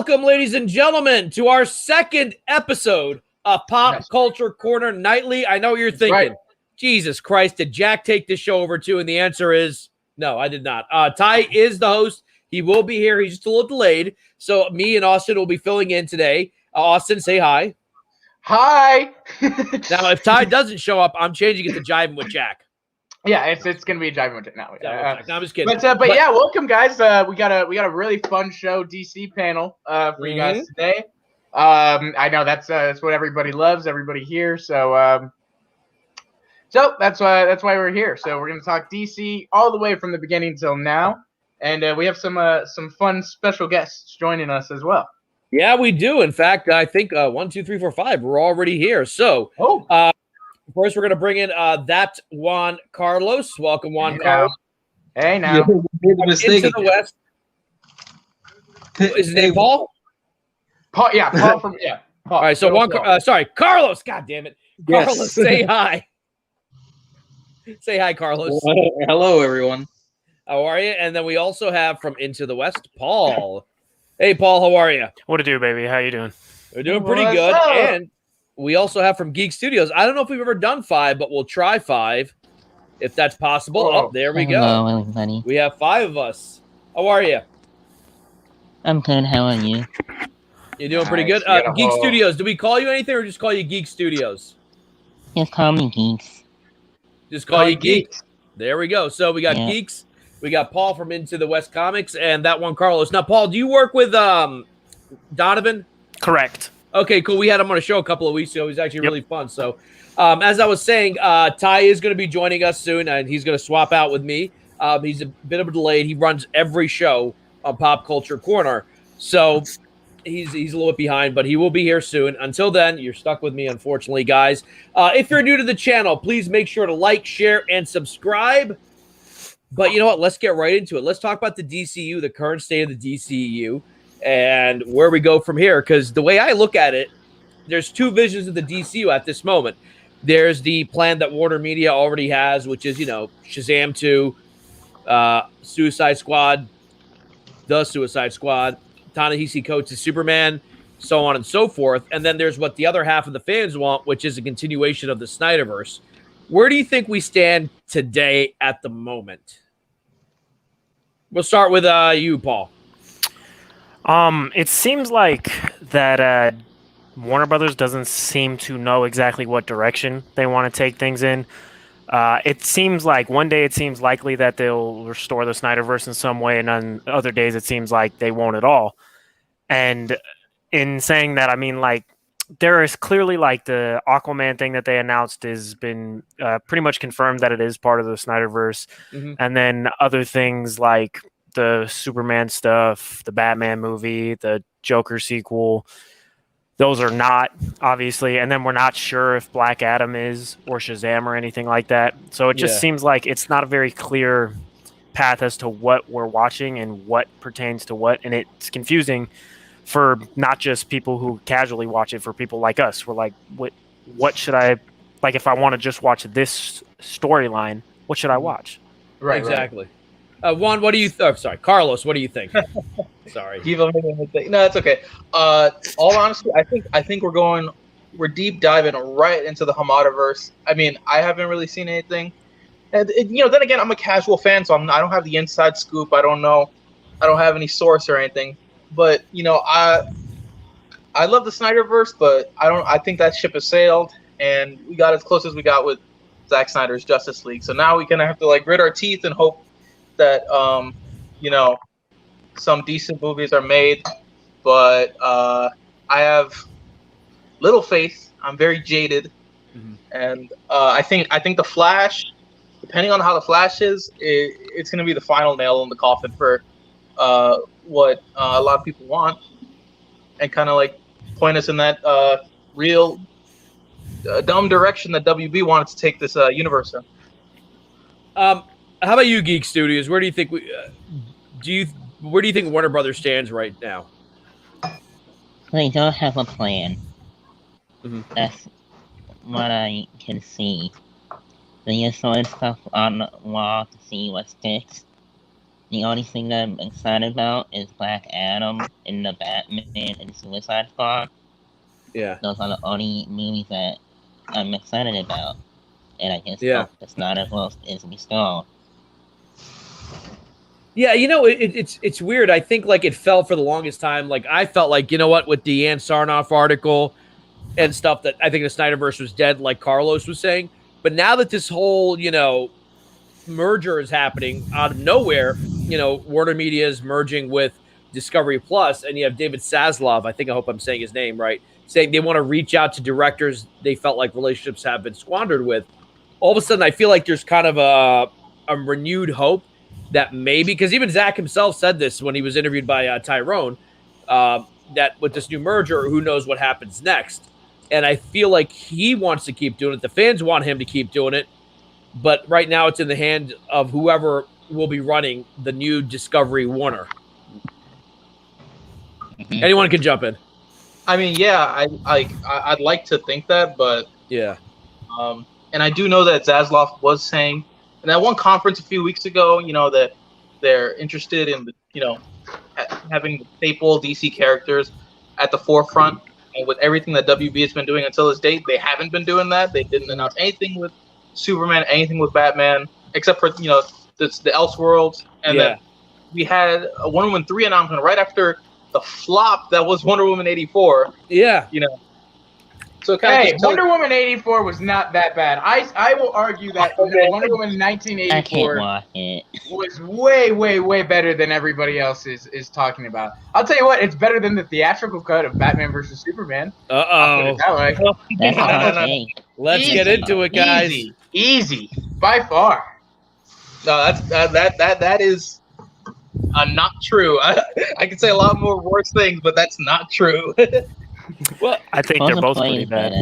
Welcome, ladies and gentlemen, to our second episode of Pop Culture Corner Nightly. I know what you're thinking. Right. Jesus Christ, did Jack take this show over too? And the answer is no, I did not. Ty is the host. He will be here. He's just a little delayed. So me and Austin will be filling in today. Austin, say hi. Hi. Now, if Ty doesn't show up, I'm changing it to Jiving with Jack. Yeah, it's gonna be a Jiving with Jack now. No, I'm just kidding. But yeah, welcome guys. We got a really fun show DC panel for you guys today. I know that's what everybody loves, everybody here. So that's why we're here. So we're gonna talk DC all the way from the beginning till now, and we have some fun special guests joining us as well. Yeah, we do. In fact, I think 1, 2, 3, 4, 5. We're already here. So, first we're going to bring in that Juan Carlos. Welcome, Juan Carlos. Hey, now. Into the West. Is his name Paul? Paul, yeah. Paul from Paul. All right. So Carlos. God damn it, yes. Carlos. Say hi. Say hi, Carlos. Hello, everyone. How are you? And then we also have from Into the West, Paul. Hey, Paul, how are you? What it do, baby? How you doing? We're doing pretty good. And we also have from Geek Studios. I don't know if we've ever done 5, but we'll try 5 if that's possible. Oh, there we go. Hello, everybody. We have 5 of us. How are you? I'm good. How are you? You're doing pretty good. Geek Studios. Do we call you anything or just call you Geek Studios? Just call me Geeks. Just call you Geeks. There we go. So we got Geeks. We got Paul from Into the West Comics and that one Carlos. Now, Paul, do you work with Donovan? Correct. Okay, cool. We had him on a show a couple of weeks ago. He's actually really fun. So, as I was saying, Ty is going to be joining us soon, and he's going to swap out with me. He's a bit of a delayed. He runs every show on Pop Culture Corner. So, he's a little bit behind, but he will be here soon. Until then, you're stuck with me, unfortunately, guys. If you're new to the channel, please make sure to like, share, and subscribe. But you know what? Let's get right into it. Let's talk about the DCEU, the current state of the DCEU, and where we go from here. Because the way I look at it, there's 2 visions of the DCEU at this moment. There's the plan that Warner Media already has, which is, Shazam 2, Suicide Squad, The Suicide Squad, Ta-Nehisi Coates' Superman, so on and so forth. And then there's what the other half of the fans want, which is a continuation of the Snyderverse. Where do you think we stand today at the moment? We'll start with you, Paul. It seems like that Warner Brothers doesn't seem to know exactly what direction they want to take things in. It seems like one day it seems likely that they'll restore the Snyderverse in some way, and on other days it seems like they won't at all. And in saying that, I mean, like, there is clearly, like, the Aquaman thing that they announced has been pretty much confirmed that it is part of the Snyderverse. Mm-hmm. And then other things like the Superman stuff, the Batman movie, the Joker sequel, those are not, obviously. And then we're not sure if Black Adam is or Shazam or anything like that. So it just seems like it's not a very clear path as to what we're watching and what pertains to what. And it's confusing for not just people who casually watch it, for people like us. We're like, what should I, like, if I want to just watch this storyline, what should I watch? Right, exactly. Juan, what do you sorry, Carlos, what do you think? Sorry. No, it's okay. All honesty, I think we're deep diving right into the Hamadaverse. I mean, I haven't really seen anything. And then again, I'm a casual fan, so I don't have the inside scoop. I don't know. I don't have any source or anything. But I love the Snyderverse, but I think that ship has sailed, and we got as close as we got with Zack Snyder's Justice League. So now we're gonna have to, like, grit our teeth and hope that some decent movies are made. But I have little faith. I'm very jaded, and I think the Flash, depending on how the Flash is, it's gonna be the final nail in the coffin for what a lot of people want, and kind of like point us in that real dumb direction that WB wanted to take this universe in. How about you, Geek Studios? Where do you think where do you think Warner Brothers stands right now? They don't have a plan. That's what I can see. They just throwing stuff on the wall to see what sticks. The only thing that I'm excited about is Black Adam and the Batman and Suicide Squad. Yeah. Those are the only movies that I'm excited about. And I just Yeah. hope the Snyderverse is restored. Yeah, it's weird. I think like it fell for the longest time. Like I felt like, you know what, with the Ann Sarnoff article and stuff, that I think the Snyderverse was dead, like Carlos was saying. But now that this whole, merger is happening out of nowhere, Warner Media is merging with Discovery Plus, and you have David Zaslav, I hope I'm saying his name right, saying they want to reach out to directors they felt like relationships have been squandered with. All of a sudden, I feel like there's kind of a renewed hope that maybe, because even Zack himself said this when he was interviewed by Tyrone, that with this new merger, who knows what happens next. And I feel like he wants to keep doing it. The fans want him to keep doing it. But right now it's in the hand of whoever will be running the new Discovery Warner. Mhm. Anyone can jump in. I mean, yeah, I'd like to think that, but Yeah. and I do know that Zaslav was saying in that one conference a few weeks ago, that they're interested in, having the staple DC characters at the forefront. And with everything that WB has been doing until this date, they haven't been doing that. They didn't announce anything with Superman, anything with Batman, except for the Elseworlds, and then we had a Wonder Woman 3 announcement right after the flop that was Wonder Woman 84. Yeah. So Wonder Woman 84 was not that bad. I will argue that Wonder Woman I can't 1984 watch it. was way, way, way better than everybody else is talking about. I'll tell you what, it's better than the theatrical cut of Batman vs Superman. I'll put it that way. That's okay. Let's get into it, guys. Easy, by far. No, that is not true. I can say a lot more worse things, but that's not true. Well, I think they're both pretty bad.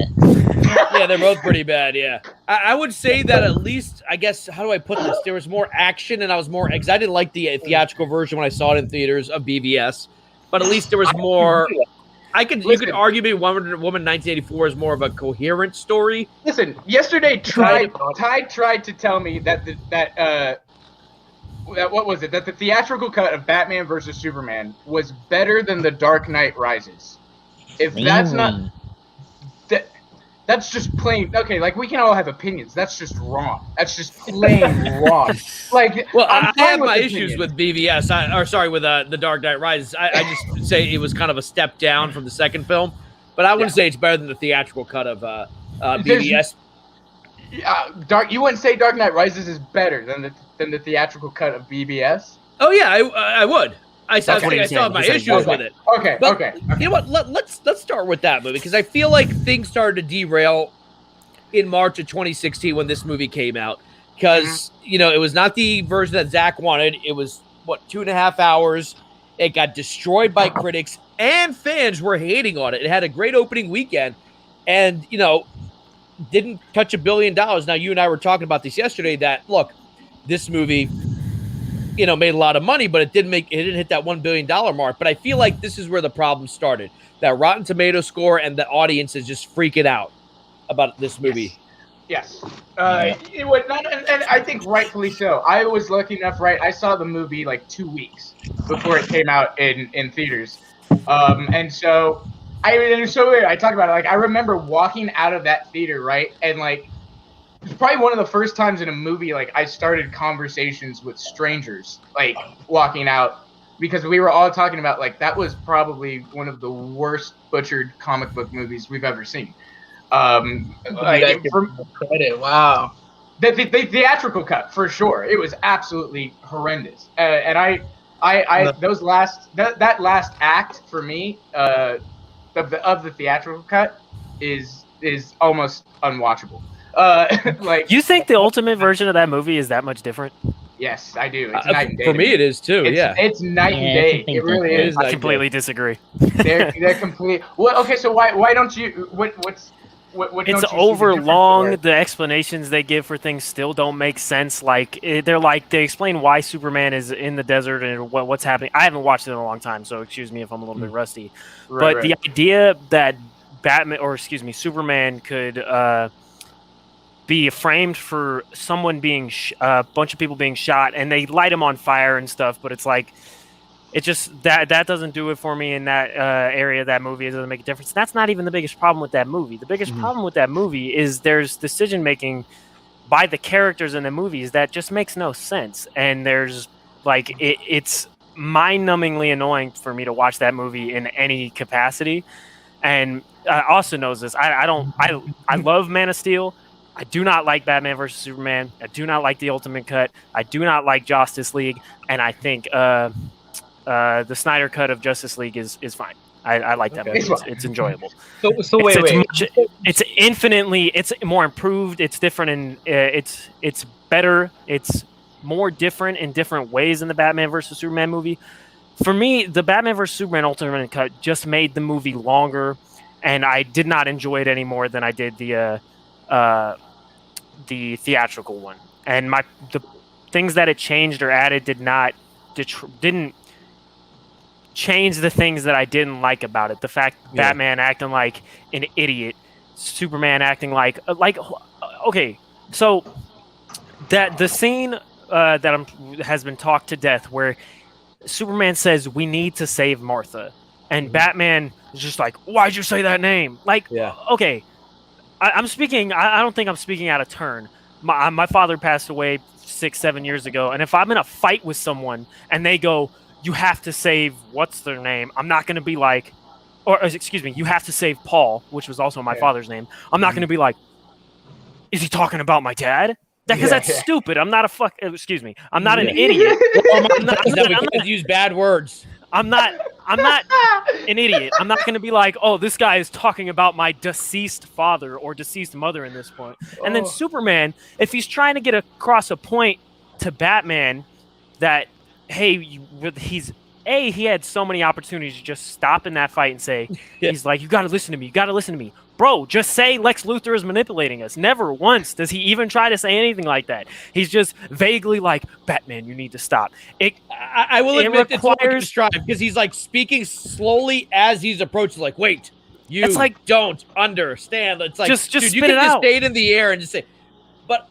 yeah, they're both pretty bad. Yeah, I would say that at least, I guess, how do I put this? There was more action, and I was more because I didn't like the theatrical version when I saw it in theaters of BVS, but at least there was more. You could argue maybe Wonder Woman 1984 is more of a coherent story. Listen, yesterday Ty tried to tell me that what was it? That the theatrical cut of Batman vs Superman was better than The Dark Knight Rises. If that's not that's just plain okay. Like we can all have opinions. That's just wrong. That's just plain wrong. Like, well, I have my issues with BVS. With The Dark Knight Rises. I just say it was kind of a step down from the second film, but I wouldn't say it's better than the theatrical cut of BVS. You wouldn't say Dark Knight Rises is better than the theatrical cut of BVS? Oh yeah, I would. I still have my issues with it. Okay. You know what? Let's start with that movie because I feel like things started to derail in March of 2016 when this movie came out because it was not the version that Zack wanted. It was 2.5 hours. It got destroyed by critics and fans were hating on it. It had a great opening weekend, and didn't touch $1 billion. Now you and I were talking about this yesterday. That look, this movie. Made a lot of money, but it didn't hit that $1 billion mark. But I feel like this is where the problem started. That Rotten Tomato score and the audience is just freaking out about this movie. Yes. It was not, and I think rightfully so. I was lucky enough, I saw the movie like 2 weeks before it came out in theaters. And so it was so weird. I talked about it. Like, I remember walking out of that theater, right? And like, it's probably one of the first times in a movie, like, I started conversations with strangers, like, walking out, because we were all talking about, like, that was probably one of the worst butchered comic book movies we've ever seen. Wow. The theatrical cut, for sure. It was absolutely horrendous. And that last act, for me, of the theatrical cut is almost unwatchable. You think the ultimate version of that movie is that much different? Yes, I do. It's night and day. For me, it is too. It's night and day. It really is. I completely disagree. They're complete. Well, okay. So why don't you? What's it's over long. The explanations they give for things still don't make sense. Like they explain why Superman is in the desert and what's happening. I haven't watched it in a long time, so excuse me if I'm a little bit rusty. But the idea that Superman could be framed for someone being a bunch of people being shot, and they light him on fire and stuff. But it's like, it just that doesn't do it for me in that area of that movie. It doesn't make a difference. That's not even the biggest problem with that movie. The biggest problem with that movie is there's decision making by the characters in the movies that just makes no sense, and there's like it's mind-numbingly annoying for me to watch that movie in any capacity. And Austin knows this. I love Man of Steel. I do not like Batman vs Superman. I do not like the Ultimate Cut. I do not like Justice League, and I think the Snyder Cut of Justice League is fine. I like that movie. It's enjoyable. So wait. It's infinitely. It's more improved. It's different, and it's better. It's more different in different ways in the Batman vs Superman movie. For me, the Batman vs Superman Ultimate Cut just made the movie longer, and I did not enjoy it any more than I did the theatrical one. And the things that it changed or added didn't change the things that I didn't like about it. The fact Batman acting like an idiot, Superman acting like okay, so that the scene that has been talked to death where Superman says we need to save Martha, and Batman is just like, why'd you say that name? Like, okay, I'm speaking. I don't think I'm speaking out of turn. My father passed away 6-7 years ago, and if I'm in a fight with someone and they go, you have to save what's their name, I'm not going to be like, or excuse me, you have to save Paul, which was also my father's name. I'm not going to be like, is he talking about my dad? Because that's stupid. I'm not excuse me. I'm not an idiot. We use bad words. I'm not an idiot. I'm not going to be like, oh, this guy is talking about my deceased father or deceased mother in this point. And then Superman, if he's trying to get across a point to Batman that, hey, he had so many opportunities to just stop in that fight and say, he's like, you got to listen to me. You got to listen to me. Bro, just say Lex Luthor is manipulating us. Never once does he even try to say anything like that. He's just vaguely like, Batman, you need to stop. I will admit it's contrived because he's like speaking slowly as he's approaching. Like, wait, you don't understand. It's like, just dude, spit you can it just out. stay it in the air and just say. But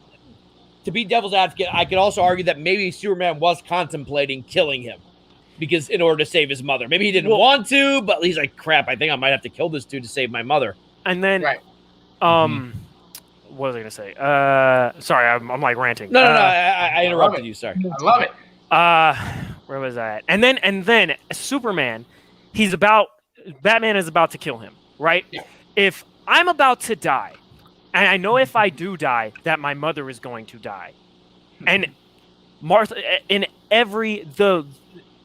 to be devil's advocate, I could also argue that maybe Superman was contemplating killing him because in order to save his mother. Maybe he didn't want to, but he's like, crap, I think I might have to kill this dude to save my mother. And then, what was I gonna say? Sorry, I'm like ranting. No, I interrupted you. Sorry. I love it. Where was I at? And then Superman, Batman is about to kill him, right? Yeah. If I'm about to die, and I know if I do die, that my mother is going to die, and Martha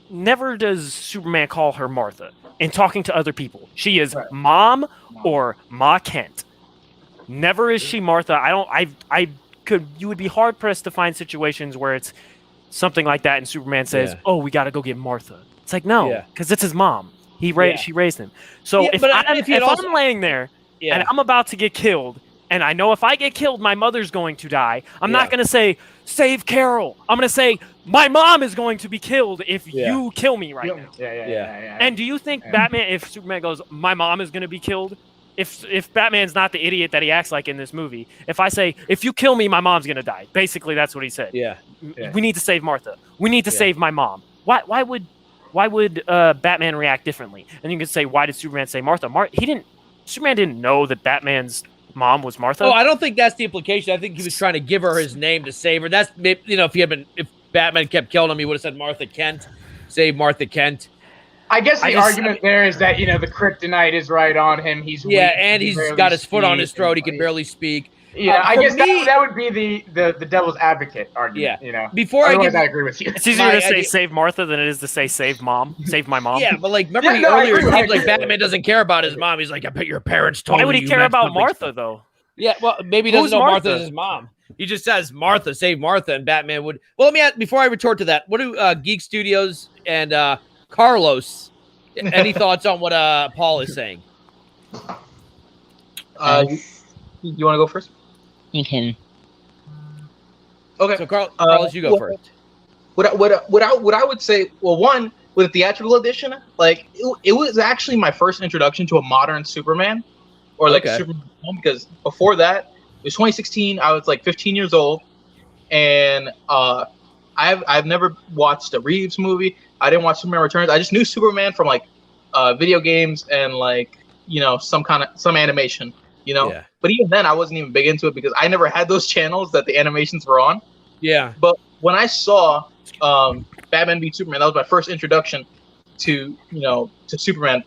never does Superman call her Martha. In talking to other people, she is Mom or Ma Kent. Never is she Martha. You would be hard pressed to find situations where it's something like that and Superman says, oh, we got to go get Martha. It's like, no, because it's his mom. She raised him. So if I'm laying there and I'm about to get killed, and I know if I get killed, my mother's going to die, I'm not going to say, save Carol. I'm going to say, my mom is going to be killed if you kill me right now. Yeah. And do you think Batman, if Superman goes, my mom is going to be killed, if Batman's not the idiot that he acts like in this movie, if I say, if you kill me, my mom's going to die. Basically, that's what he said. Yeah. We need to save Martha. We need to save my mom. Why would Batman react differently? And you can say, why did Superman say Martha? Superman didn't know that Batman's mom was Martha. Oh, I don't think that's the implication. I think he was trying to give her his name to save her. That's, if Batman kept killing him, he would have said Martha Kent. Save Martha Kent. I guess the argument there is that, the kryptonite is right on him. He's weak, and he's got his foot on his throat. He can barely speak. Yeah, I guess that would be the devil's advocate argument. Yeah. I agree with you. It's easier to say save Martha than it is to say save mom. Save my mom. Yeah, but remember earlier it seems like Batman doesn't care about his mom. He's like, I bet your parents told you. Why would he care about Martha though? Yeah, well, maybe he doesn't know Martha is his mom. He just says Martha, save Martha, and Batman would. Well, let me ask before I retort to that. What do Geek Studios and Carlos? Any thoughts on what Paul is saying? You want to go first? You can. Okay. So Carlos, you go first. What I would say, well, one, with the theatrical edition, it was actually my first introduction to a modern Superman, or Superman, because before that, It was 2016. I was like 15 years old, and I've never watched a Reeves movie. I didn't watch Superman Returns. I just knew Superman from like video games and like some animation. Yeah. But even then, I wasn't even big into it because I never had those channels that the animations were on. Yeah. But when I saw Batman v Superman, that was my first introduction to to Superman,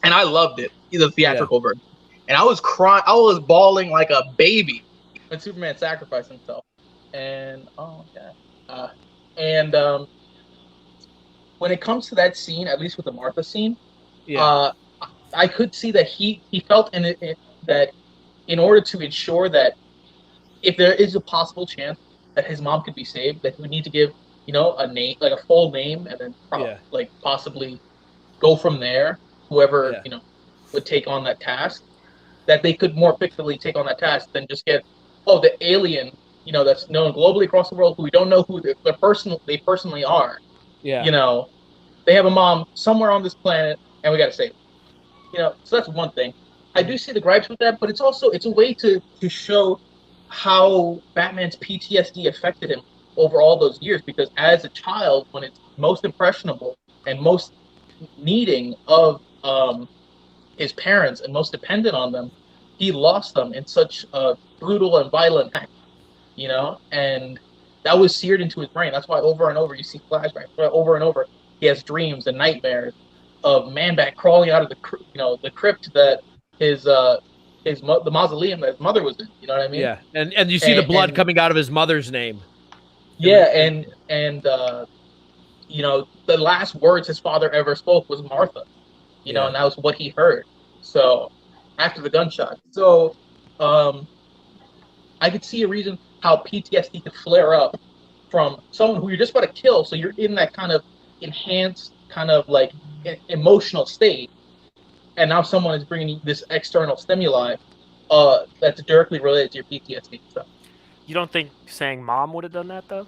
and I loved it, the theatrical version. And I was crying, I was bawling like a baby when Superman sacrificed himself. And when it comes to that scene, at least with the Martha scene, I could see that he felt in it that in order to ensure that if there is a possible chance that his mom could be saved, that he would need to give a name, like a full name, and then like possibly go from there. Whoever would take on that task, that they could more effectively take on that task than just get the alien that's known globally across the world who we don't know who they personally are. Yeah. They have a mom somewhere on this planet, and we got to save her. So that's one thing. I do see the gripes with that, but it's a way to show how Batman's PTSD affected him over all those years. Because as a child, when it's most impressionable and most needing of his parents and most dependent on them, he lost them in such a brutal and violent act. And that was seared into his brain. That's why over and over you see flashbacks. Over and over he has dreams and nightmares of Man-Bat crawling out of the crypt that the mausoleum that his mother was in. You know what I mean? Yeah, and you see the blood coming out of his mother's name. Yeah, and the last words his father ever spoke was Martha. And that was what he heard. So after the gunshot, I could see a reason how PTSD could flare up from someone who you're just about to kill. So you're in that kind of enhanced, kind of like emotional state, and now someone is bringing you this external stimuli that's directly related to your PTSD. So you don't think saying mom would have done that though?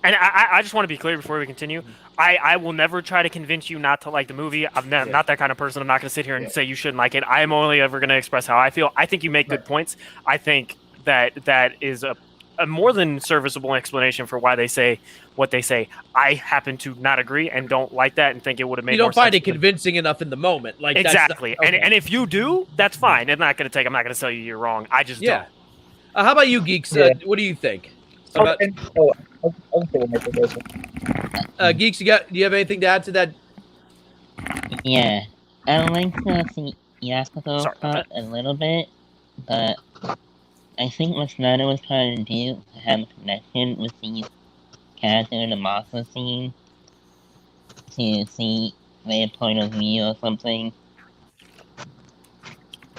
And I just want to be clear before we continue. I will never try to convince you not to like the movie. I'm not that kind of person. I'm not going to sit here and say you shouldn't like it. I am only ever going to express how I feel. I think you make good points. I think that is a more than serviceable explanation for why they say what they say. I happen to not agree and don't like that and think it would have made more sense. You don't find it convincing enough in the moment. Like exactly. And if you do, that's fine. I'm not going to tell you you're wrong. I just don't. How about you, Geeks? What do you think? Geeks, do you have anything to add to that? Yeah, I would like to see theatrical cut a little bit, but I think what Snyder was trying to do to have a connection with these characters in the Martha scene, to see their point of view or something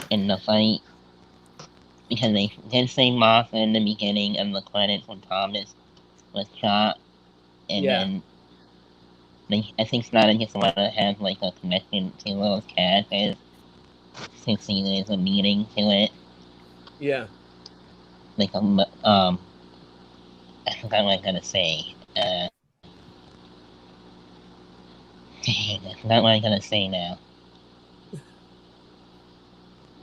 in the fight, because they did say Martha in the beginning of the credits when Thomas was shot, and then I think Snyder just wanted to have like a connection to those characters to see there's a meaning to it. Yeah. Like I forgot what I'm gonna say. I forgot what I'm gonna say now.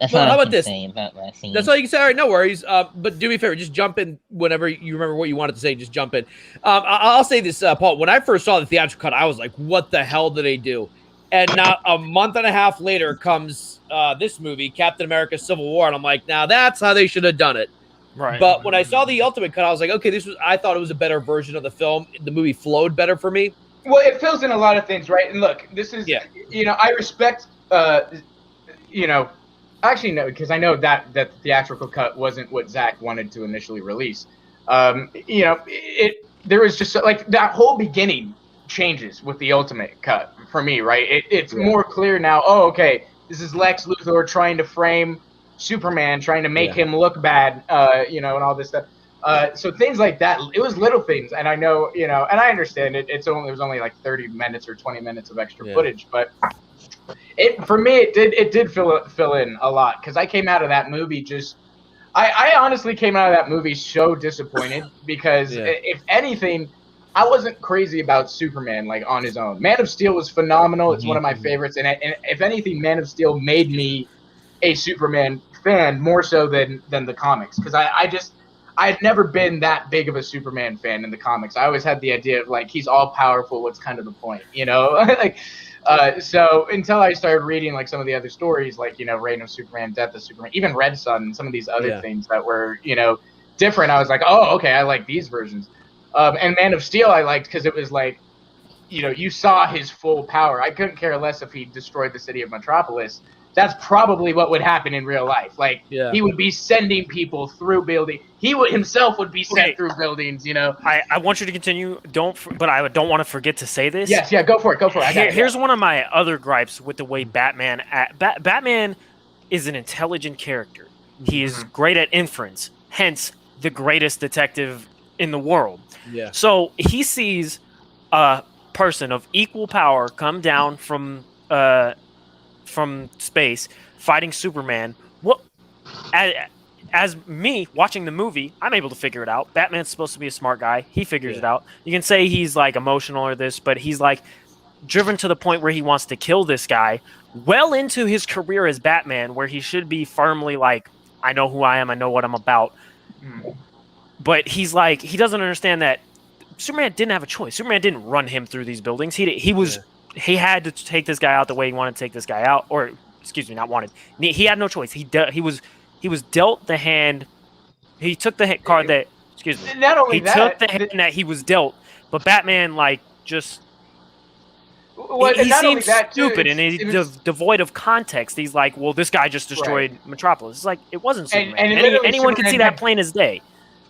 That's all how I about can this? say about that scene. That's all you can say. All right, no worries. But do me a favor, just jump in whenever you remember what you wanted to say. Just jump in. I'll say this, Paul. When I first saw the theatrical cut, I was like, "What the hell did they do?" And not a month and a half later comes this movie, Captain America: Civil War, and I'm like, "Now that's how they should have done it." Right. But when I saw the ultimate cut, I was like, "Okay, I thought it was a better version of the film. The movie flowed better for me." Well, it fills in a lot of things, right? And look, this is, I respect, actually, no, because I know that the theatrical cut wasn't what Zack wanted to initially release. There was just like that whole beginning changes with the ultimate cut for me, right? It's more clear now. Oh, okay, this is Lex Luthor trying to frame Superman, trying to make him look bad, and all this stuff. So things like that, it was little things, and I know, and I understand it. It was only like 30 minutes or 20 minutes of extra footage, but for me, it did fill in a lot, because I came out of that movie I honestly came out of that movie so disappointed, because if anything, I wasn't crazy about Superman like on his own. Man of Steel was phenomenal. It's one of my favorites, and if anything, Man of Steel made me a Superman fan more so than the comics, because I had never been that big of a Superman fan in the comics. I always had the idea of like he's all powerful. What's kind of the point, you know? Like, so until I started reading like some of the other stories, like Reign of Superman, Death of Superman, even Red Sun, and some of these other things that were different. I was like, oh, okay, I like these versions. And Man of Steel I liked because it was like, you saw his full power. I couldn't care less if he destroyed the city of Metropolis. That's probably what would happen in real life. Like he would be sending people through buildings. He himself would be sent through buildings. I want you to continue. But I don't want to forget to say this. Yes, go for it. Here's one of my other gripes with the way Batman. Batman is an intelligent character. He is great at inference. Hence, the greatest detective in the world. Yeah. So he sees a person of equal power come down from space fighting Superman. What as me watching the movie, I'm able to figure it out. Batman's supposed to be a smart guy. He figures it out. You can say he's like emotional or this, but he's like driven to the point where he wants to kill this guy well into his career as Batman, where he should be firmly like, I know who I am, I know what I'm about. But he's like, he doesn't understand that Superman didn't have a choice. Superman didn't run him through these buildings. He had to take this guy out the way he wanted to take this guy out, or excuse me, not wanted. He had no choice. He was dealt the hand. He took the card that. Excuse me. Not only he took the hand that he was dealt, but Batman he seems stupid and he's devoid of context. He's like, well, this guy just destroyed Metropolis. It's like it wasn't Superman. Anyone can see that plain as day.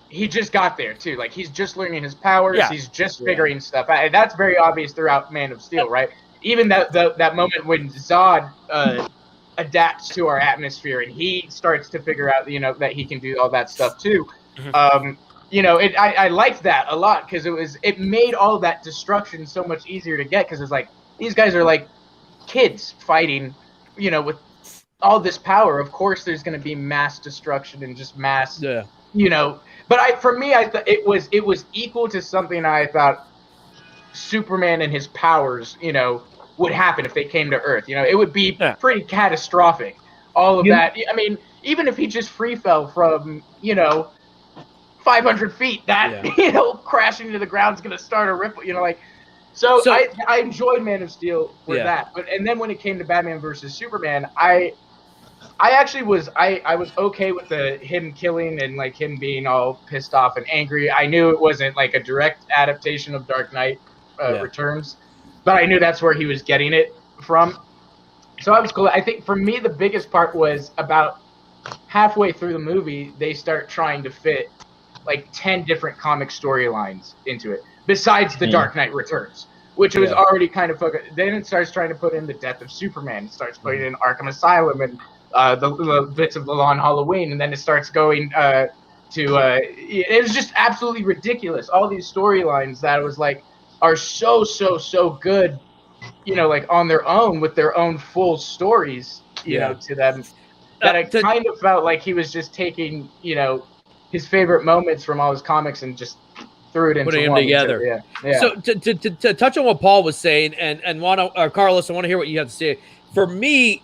He just got there too. Like he's just learning his powers. Yeah. He's just figuring stuff out. And that's very obvious throughout Man of Steel, right? Even that moment when Zod adapts to our atmosphere and he starts to figure out, that he can do all that stuff too. I liked that a lot because it made all that destruction so much easier to get, because it's like these guys are like kids fighting, with all this power. Of course, there's going to be mass destruction and just mass, But for me, I thought it was equal to something I thought Superman and his powers, would happen if they came to Earth. It would be pretty catastrophic. All of that. I mean, even if he just free fell from, 500 feet, that crashing to the ground is going to start a ripple. So I enjoyed Man of Steel for that. And then when it came to Batman versus Superman, I actually was okay with him killing and like him being all pissed off and angry. I knew it wasn't like a direct adaptation of Dark Knight Returns, but I knew that's where he was getting it from. So I was cool. I think for me the biggest part was about halfway through the movie they start trying to fit like 10 different comic storylines into it, besides the Dark Knight Returns, which was already kind of focused. Then it starts trying to put in the death of Superman. It starts putting in Arkham Asylum and the bits of the Long Halloween, and then it starts going it was just absolutely ridiculous. All these storylines that was like are so good, like on their own with their own full stories, to them, that I kind of felt like he was just taking, his favorite moments from all his comics and just threw it into putting them together. Yeah. So to touch on what Paul was saying, and Carlos, I want to hear what you have to say. For me,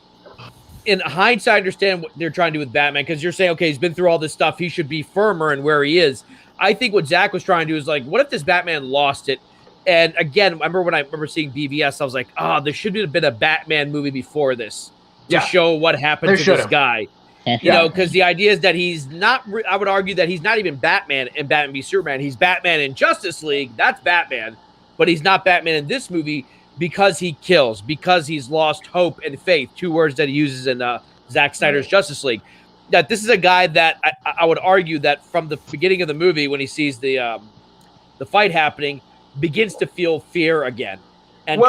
in hindsight, I understand what they're trying to do with Batman, because you're saying, okay, he's been through all this stuff. He should be firmer in where he is. I think what Zack was trying to do is like, what if this Batman lost it? And again, I remember seeing BVS, I was like, there should have been a Batman movie before this to show what happened to this guy. Because the idea is that he's not, I would argue that he's not even Batman in Batman v Superman. He's Batman in Justice League. That's Batman. But he's not Batman in this movie because he kills, because he's lost hope and faith. 2 words that he uses in Zack Snyder's Justice League. That this is a guy that I would argue that from the beginning of the movie, when he sees the fight happening, begins to feel fear again. And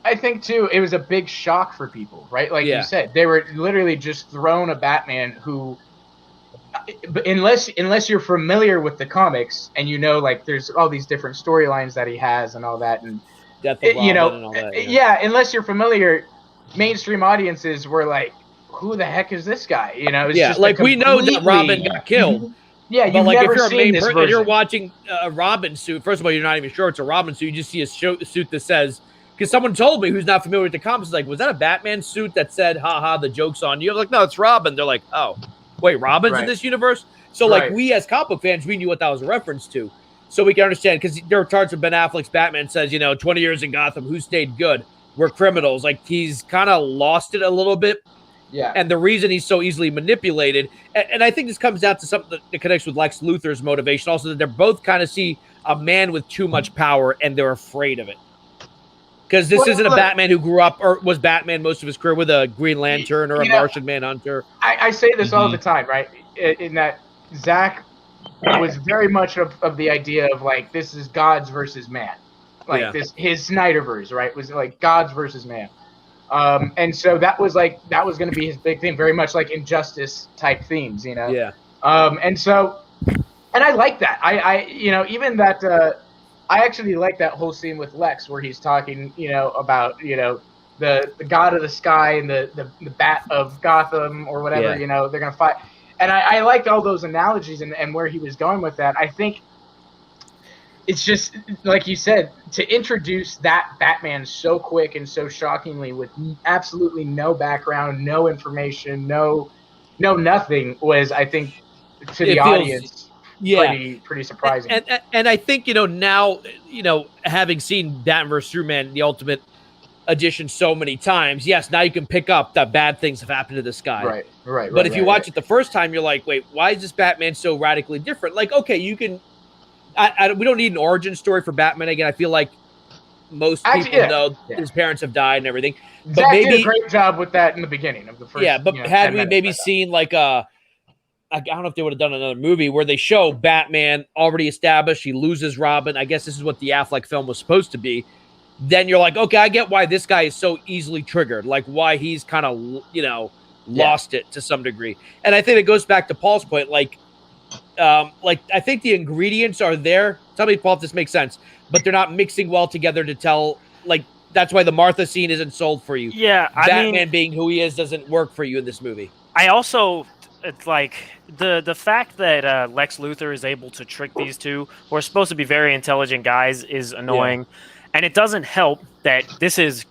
I think too, it was a big shock for people, right? Like you said, they were literally just thrown a Batman who, unless you're familiar with the comics and like there's all these different storylines that he has and all that, and Death of Robin and all that, unless you're familiar, mainstream audiences were like, who the heck is this guy? It's just like we know that Robin got killed. Yeah, you've never seen this version. You're watching a Robin suit. First of all, you're not even sure it's a Robin suit. You just see a suit that says, because someone told me who's not familiar with the comics, like, was that a Batman suit that said, haha, the joke's on you? I was like, no, it's Robin. They're like, oh, wait, Robin's in this universe? So, like, we as comic book fans, we knew what that was a reference to. So we can understand, because there are parts of Ben Affleck's Batman says, 20 years in Gotham, who stayed good? We're criminals. Like, he's kind of lost it a little bit. Yeah. And the reason he's so easily manipulated, and I think this comes down to something that connects with Lex Luthor's motivation, also that they're both kind of see a man with too much power and they're afraid of it. Because this isn't a Batman who grew up or was Batman most of his career with a Green Lantern or a Martian Manhunter. I say this all the time, right? In that Zack was very much of the idea of like, this is gods versus man. Like his Snyderverse, right? Was like gods versus man. And so that was going to be his big thing, very much like Injustice type themes, Yeah. And I like that. I even that, I actually like that whole scene with Lex where he's talking, about, the god of the sky and the bat of Gotham or whatever, they're going to fight. And I liked all those analogies and where he was going with that. I think it's just, like you said, to introduce that Batman so quick and so shockingly with absolutely no background, no information, no nothing was, I think, to the audience, pretty surprising. And I think, now, having seen Batman vs. Superman, the Ultimate Edition so many times, yes, now you can pick up that bad things have happened to this guy. Right. But if you watch it the first time, you're like, wait, why is this Batman so radically different? Like, okay, you can... we don't need an origin story for Batman. Again, I feel like most people know his parents have died and everything. But Zack maybe did a great job with that in the beginning of the first. Yeah, but had we maybe seen like I don't know if they would have done another movie where they show Batman already established, he loses Robin. I guess this is what the Affleck film was supposed to be. Then you're like, okay, I get why this guy is so easily triggered, like why he's kind of lost it to some degree. And I think it goes back to Paul's point, like I think the ingredients are there. Tell me, Paul, if this makes sense, but they're not mixing well together to tell. Like that's why the Martha scene isn't sold for you. Yeah, Batman being who he is doesn't work for you in this movie. I also it's like the fact that Lex Luthor is able to trick these two, who are supposed to be very intelligent guys, is annoying, and it doesn't help that this is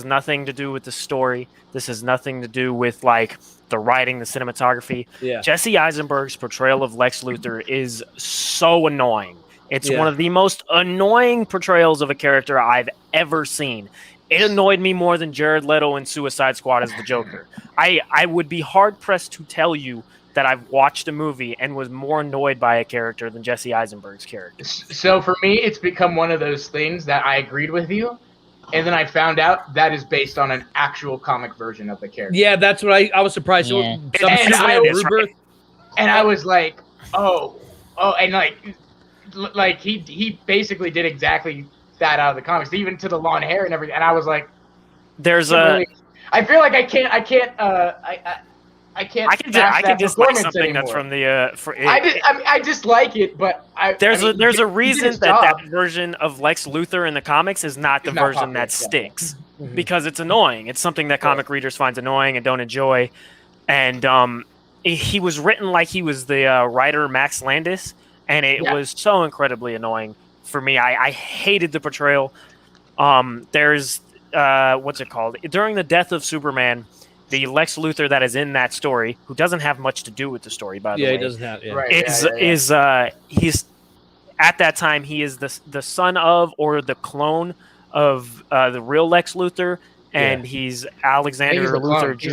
nothing to do with the story. This has nothing to do with like the writing, the cinematography. Yeah. Jesse Eisenberg's portrayal of Lex Luthor is so annoying. It's one of the most annoying portrayals of a character I've ever seen. It annoyed me more than Jared Leto in Suicide Squad as the Joker. I would be hard-pressed to tell you that I've watched a movie and was more annoyed by a character than Jesse Eisenberg's character. So for me, it's become one of those things that I agreed with you, and then I found out that is based on an actual comic version of the character. Yeah, that's what I was surprised. Yeah. And I was like, oh, and like he basically did exactly that out of the comics, even to the long hair and everything. And I was like, I feel like I can dislike something anymore. That's from the I dislike it, but there's a reason that version of Lex Luthor in the comics is not the version that sticks because it's annoying. It's something that comic readers find annoying and don't enjoy. And he was written like he was the writer Max Landis, and it was so incredibly annoying for me. I hated the portrayal. There's what's it called? During the death of Superman, the Lex Luthor that is in that story, who doesn't have much to do with the story, by the way. Yeah, he doesn't have. Yeah. Right, he's at that time he is the son of or the clone of the real Lex Luthor, and he's Alexander Luthor Jr.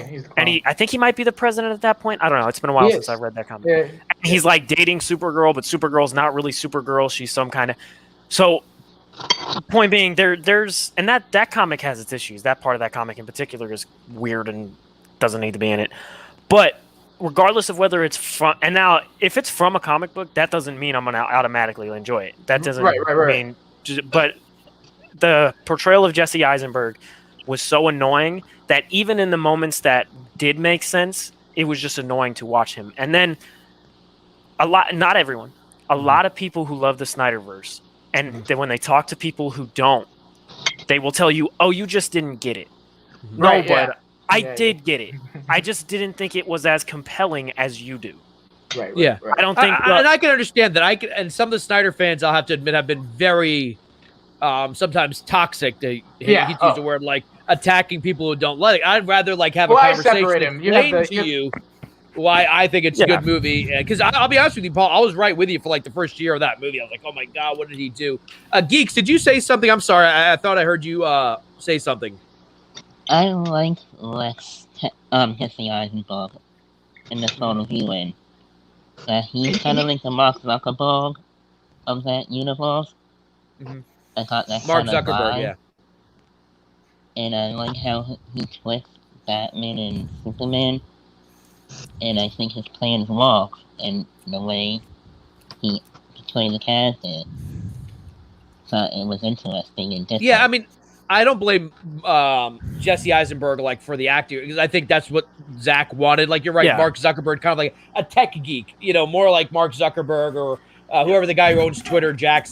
He's the clone. And I think he might be the president at that point. I don't know. It's been a while since I've read that comic. Yeah. And he's like dating Supergirl, but Supergirl's not really Supergirl. She's some kind of point being, there's and that comic has its issues. That part of that comic in particular is weird and doesn't need to be in it. But regardless of whether it's from, and now if it's from a comic book, that doesn't mean I'm gonna automatically enjoy it. That doesn't mean. But the portrayal of Jesse Eisenberg was so annoying that even in the moments that did make sense, it was just annoying to watch him. And then a lot of people who love the Snyderverse. And then when they talk to people who don't, they will tell you, "Oh, you just didn't get it." Right, but I did get it. I just didn't think it was as compelling as you do. Right. I don't think, and I can understand that. And some of the Snyder fans, I'll have to admit, have been very sometimes toxic. He Yeah. used the word like attacking people who don't like it. I'd rather like have a Well, I conversation separate and him. You have explain the- to you- you why I think it's a good movie. Because I'll be honest with you, Paul, I was right with you for like the first year of that movie. I was like, oh my God, what did he do? Geeks, did you say something? I'm sorry. I thought I heard you say something. I like Jesse Eisenberg in the solo viewing. That he's kind of like the Mark Zuckerberg of that universe. Mhm. I thought that's Mark kind of Zuckerberg, vibe. yeah. And I like how he twists Batman and Superman. And I think his plans work in the way he portrayed the character. So it was interesting and different. Yeah, I mean, I don't blame Jesse Eisenberg like for the acting because I think that's what Zack wanted. Like you're right, Yeah. Mark Zuckerberg, kind of like a tech geek, more like Mark Zuckerberg or whoever the guy who owns Twitter, Jack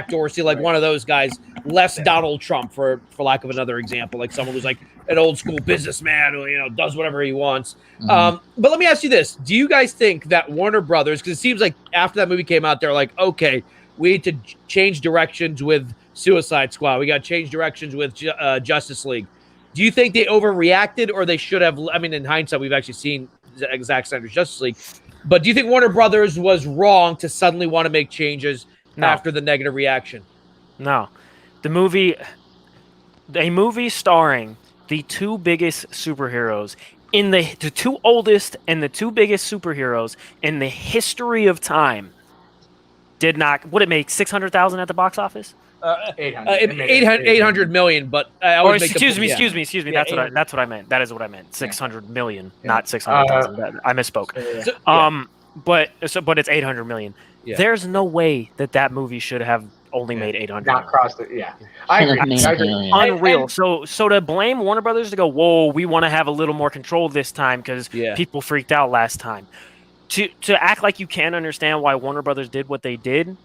Dorsey, like one of those guys. Less Donald Trump, for lack of another example, like someone who's like an old school businessman who does whatever he wants. Mhm. But let me ask you this: do you guys think that Warner Brothers, because it seems like after that movie came out, they're like, okay, we need to change directions with Suicide Squad. We got to change directions with Justice League. Do you think they overreacted or they should have? I mean, in hindsight, we've actually seen Zack Snyder's Justice League. But do you think Warner Brothers was wrong to suddenly want to make changes after the negative reaction? No. A movie starring the two biggest superheroes the two oldest and the two biggest superheroes in the history of time did not. Would it make 600,000 at the box office? 800 million, but I always make excuse me. Yeah, That's what I meant. That is what I meant. 600 million, not 600,000. I misspoke. But it's 800 million. Yeah. There's no way that movie should have only made 800. Not crossed it. Yeah, I agree. Unreal. So to blame Warner Brothers to go, whoa, we want to have a little more control this time because people freaked out last time. To act like you can't understand why Warner Brothers did what they did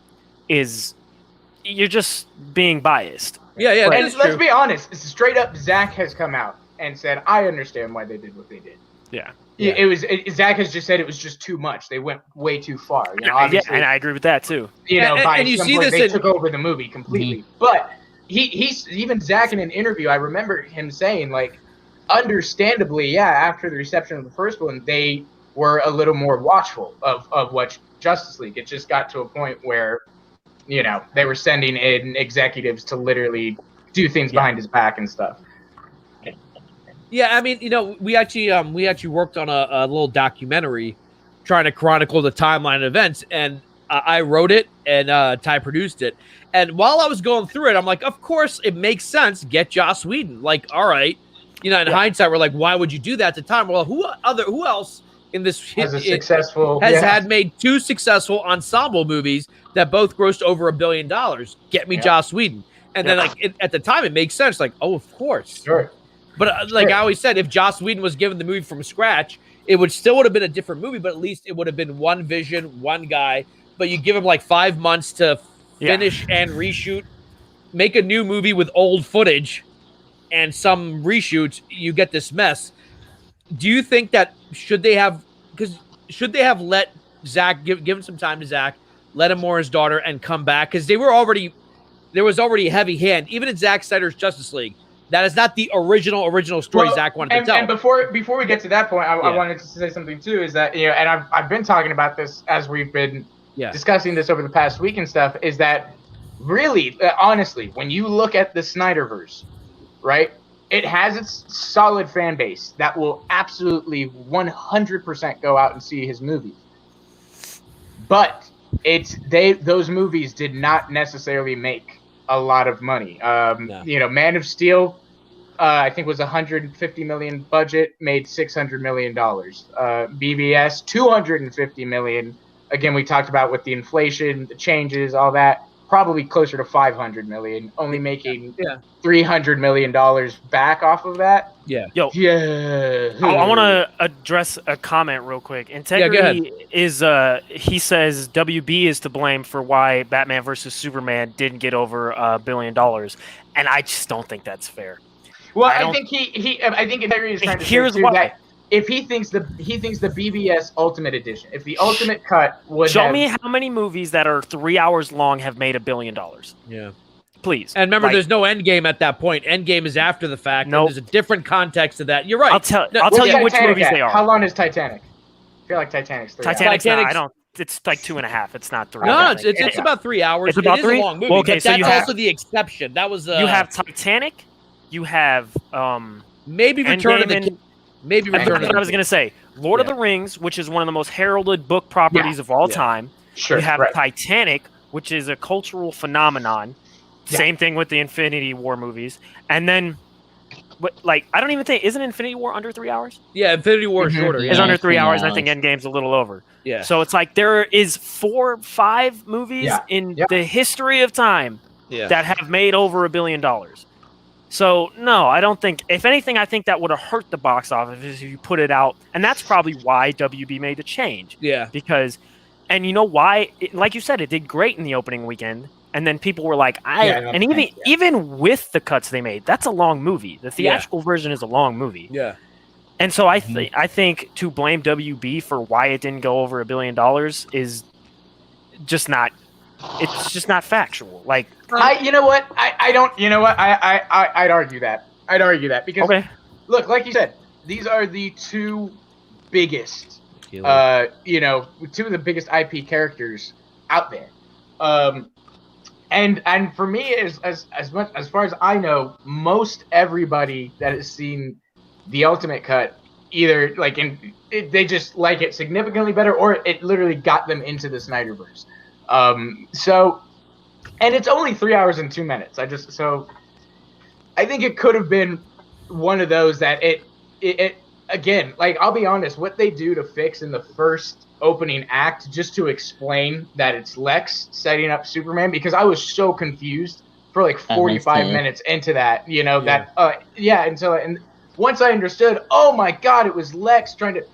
is you're just being biased. Yeah. And let's be honest. Straight up, Zack has come out and said, "I understand why they did what they did." Yeah. Zack has just said it was just too much. They went way too far. And I agree with that too. By some point, they took over the movie completely. Mm-hmm. But he's even Zack in an interview, I remember him saying, like, understandably, after the reception of the first one, they were a little more watchful of what Justice League. It just got to a point where, they were sending in executives to literally do things behind his back and stuff. Yeah, I mean, we actually worked on a little documentary trying to chronicle the timeline of events, and I wrote it, and Ty produced it. And while I was going through it, I'm like, of course, it makes sense. Get Joss Whedon. Like, all right, in hindsight, we're like, why would you do that at the time? Well, who else in this has made two successful ensemble movies that both grossed over $1 billion? Get me Joss Whedon. And then, at the time, it makes sense. Like, oh, of course, sure. But I always said, if Joss Whedon was given the movie from scratch, it would have been a different movie, but at least it would have been one vision, one guy. But you give him like 5 months to finish and reshoot, make a new movie with old footage and some reshoots, you get this mess. Do you think that should they have let Zack, given some time to Zack, let him mourn his daughter and come back? Because there was already a heavy hand, even in Zack Snyder's Justice League. That is not the original story Zack wanted to tell. And before we get to that point, I wanted to say something too. Is that and I've been talking about this as we've been discussing this over the past week and stuff. Is that really, honestly, when you look at the Snyderverse, right? It has its solid fan base that will absolutely 100% go out and see his movies. But those movies did not necessarily make a lot of money. Man of Steel, I think was $150 million budget, made $600 million. BVS, $250 million. Again, we talked about with the inflation, the changes, all that. Probably closer to $500 million, only making $300 million back off of that. Yeah. I want to address a comment real quick. Integrity is he says WB is to blame for why Batman versus Superman didn't get over $1 billion, and I just don't think that's fair. Well, I think Integrity is trying to say too that if he thinks the BBS Ultimate Edition, if the Ultimate Cut would show me how many movies that are 3 hours long have made $1 billion. Yeah. please. And remember, Like, there's no Endgame at that point. Endgame is after the fact. Nope. And there's a different context to that. You're right. I'll tell What's you which Titanic movies at? they are. How long is Titanic? I feel like Titanic's 3 hours. Titanic's not, I Titanic's- don't. It's like 2.5. It's not 3. No, Okay. it's about 3 hours. It's about it is 3? a long movie. Well, okay, but so that's you have- also the exception. That was You have Titanic. You have maybe Return of the Endgame King. Maybe That's Return of what the I was King. gonna say. Lord of Yeah. the Rings, which is one of the most heralded book properties of all Yeah. time. Sure. You have right. Titanic, which is a cultural phenomenon. Yeah. Same thing with the Infinity War movies. And then, like, I don't even think, isn't Infinity War under 3 hours? Yeah, Infinity War is Mhm. shorter. It's Yeah. under 3 3 hours, and I think hours. Endgame's a little over. Yeah. So it's like there is 4, 5 movies Yeah. in Yeah. the history of time Yeah. that have made over $1 billion. So no, I don't think. If anything, I think that would have hurt the box office if you put it out, and that's probably why WB made the change. Yeah. Because, and you know why? Like you said, it did great in the opening weekend, and then people were like, and even with the cuts they made, that's a long movie. The theatrical version is a long movie. Yeah. And so I think to blame WB for why it didn't go over $1 billion is just not. It's just not factual. Like, You know what? I don't. You know what? I'd argue that. Because okay, look, like you said, these are the two biggest, two of the biggest IP characters out there. And for me, as far as I know, most everybody that has seen the Ultimate Cut either they just like it significantly better, or it literally got them into the Snyderverse. So, and it's only 3 hours and 2 minutes. I think it could have been one of those that it again, like, I'll be honest, what they do to fix in the first opening act, just to explain that it's Lex setting up Superman, because I was so confused for like 45 minutes into that, and once I understood, oh my God, it was Lex trying to,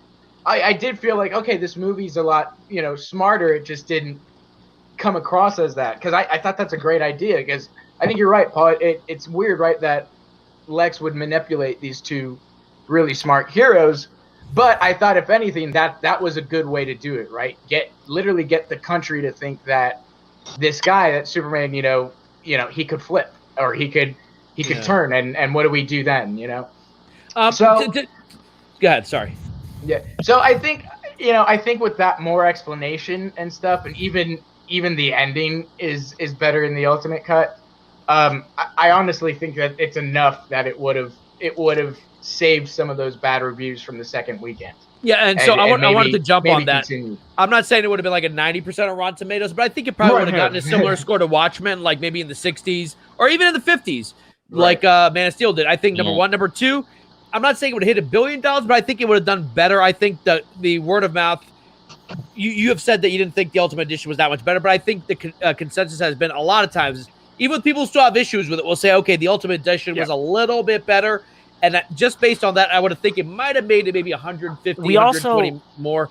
I did feel like, okay, this movie's a lot, smarter. It just didn't come across as that, because I thought that's a great idea, because I think you're right, Paul. It's weird, right, that Lex would manipulate these two really smart heroes, but I thought, if anything, that was a good way to do it, right? Literally get the country to think that this guy, that Superman, he could flip, or he could turn, and what do we do then, So go ahead. Sorry. yeah. So I think with that more explanation and stuff, and even the ending is better in the Ultimate Cut. I honestly think that it's enough that it would have saved some of those bad reviews from the second weekend. Yeah, and so I wanted to jump on that. Continue. I'm not saying it would have been like a 90% on Rotten Tomatoes, but I think it probably would have gotten a similar score to Watchmen, like maybe in the 60s or even in the 50s, like Man of Steel did. I think number one. Number two, I'm not saying it would have hit $1 billion, but I think it would have done better. I think that the word of mouth, you have said that you didn't think the Ultimate Edition was that much better, but I think the consensus has been a lot of times, even with people who still have issues with it, will say, okay, the Ultimate Edition was a little bit better. And that, just based on that, I would have think it might have made it maybe 150, 120 more.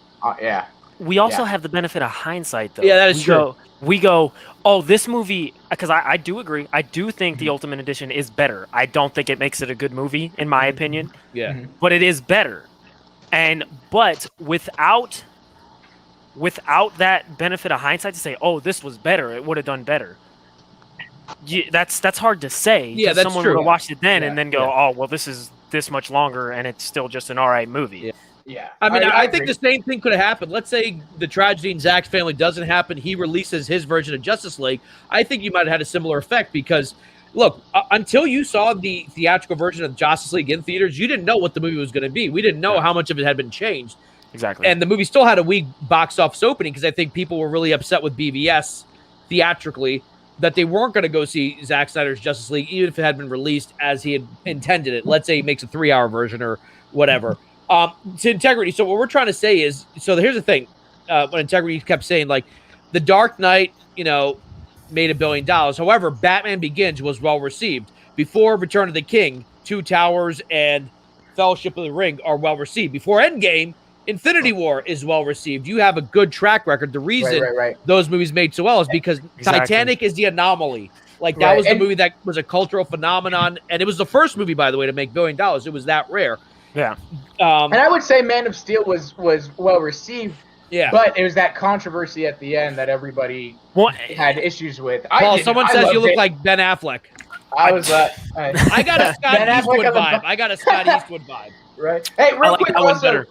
We also have the benefit of hindsight, though. Yeah, that is true. We go, oh, this movie, because I do agree. I do think the Ultimate Edition is better. I don't think it makes it a good movie, in my opinion. Yeah. But it is better. But without that benefit of hindsight to say, oh, this was better, it would have done better. That's hard to say. Yeah, that's someone true. would have watched it then and then go, oh, well, this is this much longer, and it's still just an all right movie. Yeah. I mean, I think the same thing could have happened. Let's say the tragedy in Zack's family doesn't happen. He releases his version of Justice League. I think you might have had a similar effect because, look, until you saw the theatrical version of Justice League in theaters, you didn't know what the movie was going to be. We didn't know how much of it had been changed. Exactly. And the movie still had a weak box office opening because I think people were really upset with BVS theatrically that they weren't going to go see Zack Snyder's Justice League, even if it had been released as he had intended it. Let's say he makes a 3-hour version or whatever. To Integrity, so what we're trying to say is, so here's the thing. When Integrity kept saying, like, The Dark Knight, made $1 billion. However, Batman Begins was well-received. Before Return of the King, Two Towers and Fellowship of the Ring are well-received. Before Endgame, Infinity War is well-received. You have a good track record. The reason those movies made so well is because Titanic is the anomaly. Like, that was the movie that was a cultural phenomenon, and it was the first movie, by the way, to make $1 billion. It was that rare. Yeah. And I would say Man of Steel was well received, Yeah. But it was that controversy at the end that everybody had issues with. Paul, someone says you look like Ben Affleck. I was I got a Scott Eastwood vibe. I got a Scott Eastwood vibe. Right. Hey, real quick, also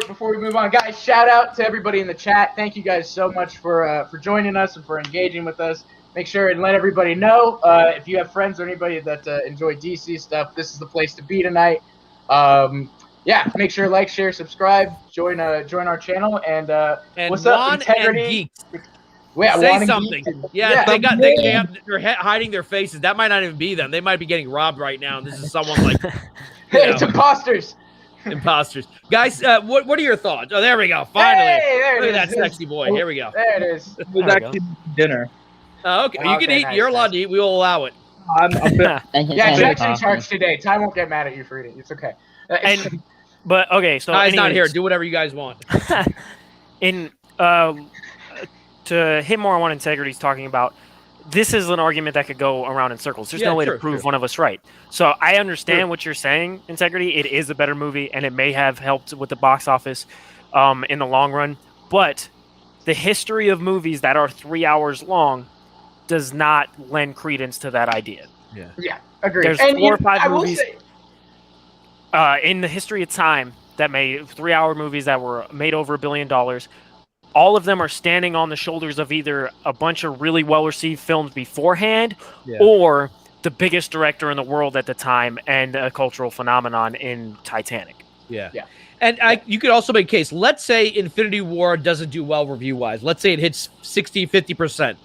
before we move on, guys, shout out to everybody in the chat. Thank you guys so much for joining us and for engaging with us. Make sure and let everybody know if you have friends or anybody that enjoy DC stuff, this is the place to be tonight. Yeah, make sure to like, share, subscribe, join our channel, and what's up, Integrity? Say something. Yeah, they're hiding their faces. That might not even be them. They might be getting robbed right now. This is someone like it's imposters. Imposters. Guys, what are your thoughts? Oh, there we go. Finally. Hey, look at that sexy boy. Here we go. There it is. It was actually dinner. Okay, you can eat. Nice, you're allowed to eat. We will allow it. Yeah, Jack's in charge today. Ty won't get mad at you for eating. It's okay. But okay, so Ty's not here. Do whatever you guys want. To hit more on what Integrity's talking about, this is an argument that could go around in circles. There's no way to prove one of us right. So I understand what you're saying, Integrity. It is a better movie, and it may have helped with the box office in the long run. But the history of movies that are 3 hours long does not lend credence to that idea. Yeah, agreed. There's 4 or 5 movies in the history of time that made 3-hour movies that were made over $1 billion. All of them are standing on the shoulders of either a bunch of really well-received films beforehand or the biggest director in the world at the time and a cultural phenomenon in Titanic. Yeah. And you could also make a case. Let's say Infinity War doesn't do well review-wise. Let's say it hits 60, 50%.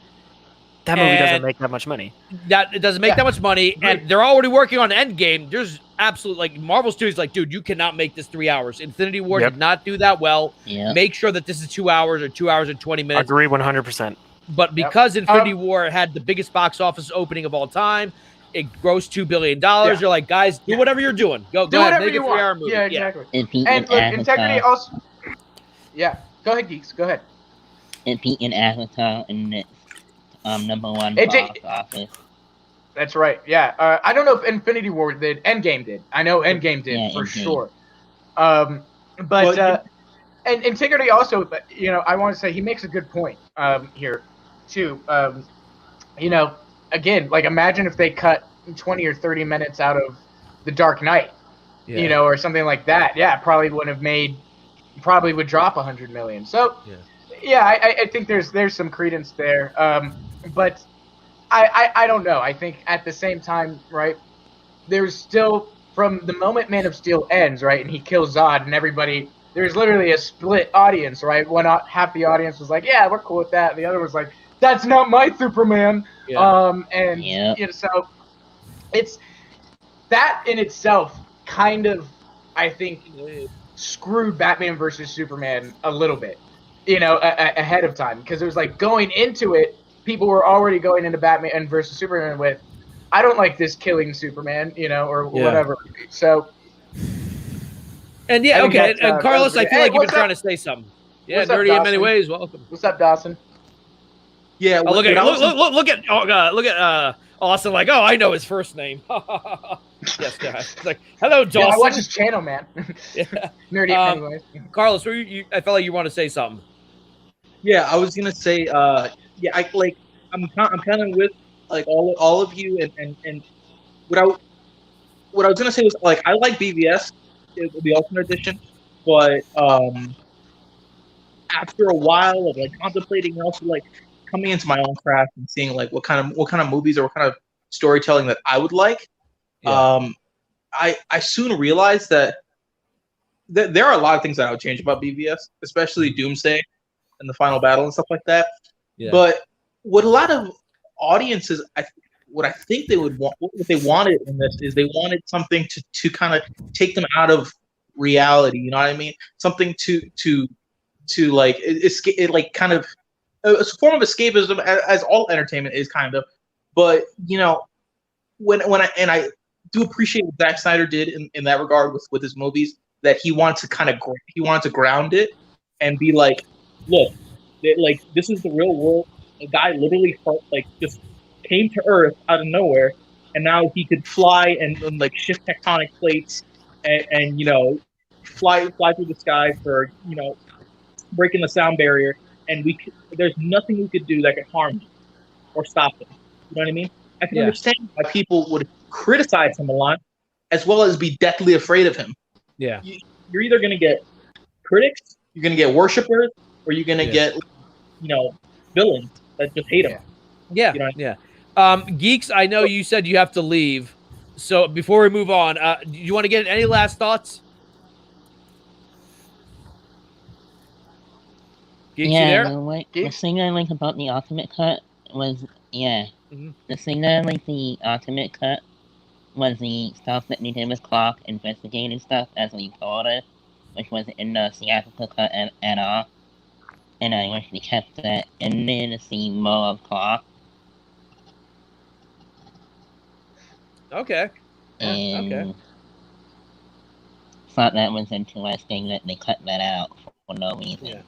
That movie doesn't make that much money. It doesn't make that much money, and they're already working on Endgame. There's absolute Marvel Studios dude, you cannot make this 3 hours. Infinity War did not do that well. Make sure that this is 2 hours or 2 hours and 20 minutes. Agree 100%. But because Infinity War had the biggest box office opening of all time, it grossed $2 billion. You're like, guys, do whatever you're doing. Go ahead, make a 3-hour movie. Yeah, exactly. And look, Integrity also. Yeah, go ahead, Geeks. Go ahead. It beat an Avatar in its #1 box office. That's right. Yeah. I don't know if Infinity War did. Endgame did. I know Endgame did for sure. And Integrity also, I want to say he makes a good point here too. Again, imagine if they cut 20 or 30 minutes out of The Dark Knight, or something like that. Yeah, probably would drop 100 million. So, I think there's some credence there. But I don't know. I think at the same time, right, there's still, from the moment Man of Steel ends, right, and he kills Zod and everybody, there's literally a split audience, right? Half the audience was like, yeah, we're cool with that. The other was like, that's not my Superman. So it's that in itself kind of, I think, screwed Batman versus Superman a little bit, ahead of time. Because it was going into it, people were already going into Batman versus Superman with, I don't like this killing Superman, or whatever. So. And okay. And Carlos, I feel like you've been trying to say something. Yeah, nerdy in many ways. Welcome. What's up, Dawson? Yeah. Look at Austin. I know his first name. Yes, guys. It's hello, Dawson. I watch his channel, man. Nerdy, anyway. Carlos, I felt like you want to say something. Yeah, I was gonna say. I'm kind of with all of you, and what I was gonna say was I like BVS, the Ultimate Edition, but after a while of contemplating, and also coming into my own craft and seeing what kind of movies or what kind of storytelling that I would like, I soon realized that there are a lot of things that I would change about BVS, especially Doomsday and the final battle and stuff like that. Yeah. But what a lot of audiences, what I think they would want, what they wanted in this is they wanted something to kind of take them out of reality. You know what I mean? Something to escape, kind of a form of escapism, as all entertainment is kind of. But when I do appreciate what Zack Snyder did in that regard with his movies, that he wanted to ground it and be like, look, this is the real world. A guy literally just came to Earth out of nowhere, and now he could fly and shift tectonic plates and fly through the sky for breaking the sound barrier, and there's nothing we could do that could harm him or stop him. You know what I mean? I can understand why people would criticize him a lot, as well as be deathly afraid of him. Yeah. You're either going to get critics, you're going to get worshipers, or you're going to get, villains that just hate him. Yeah. You know Geeks, I know you said you have to leave. So before we move on, do you want to get any last thoughts? Geeks, you there? The thing I like about the Ultimate Cut was, the thing that I like the Ultimate Cut was the stuff that they did with Clock, investigating stuff as we called it, which was in the theatrical cut at all. And I wish we kept that in there to see more of Clock. Okay. And thought that was interesting that they cut that out for no reason.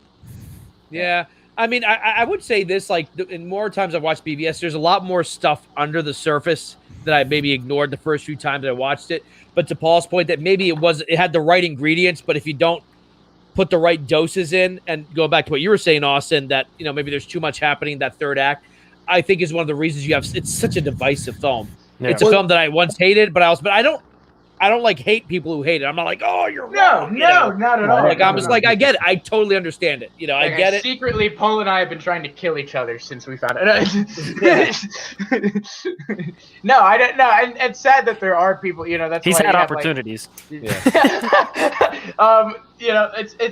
Yeah. I mean, I would say this, like, in more times I've watched BVS, there's a lot more stuff under the surface that I maybe ignored the first few times I watched it. But to Paul's point, that maybe it had the right ingredients, but if you don't put the right doses in, and go back to what you were saying, Austin, that, maybe there's too much happening in that third act, I think is one of the reasons it's such a divisive film. Yeah. It's a film that I once hated, but I don't like hate people who hate it. I'm not like, oh, you're wrong. No, not at all. Like, I'm just like, I get it. I totally understand it. I get it. Secretly, Paul and I have been trying to kill each other since we found it. No, I don't know. And it's sad that there are people, that's he's why had opportunities. It's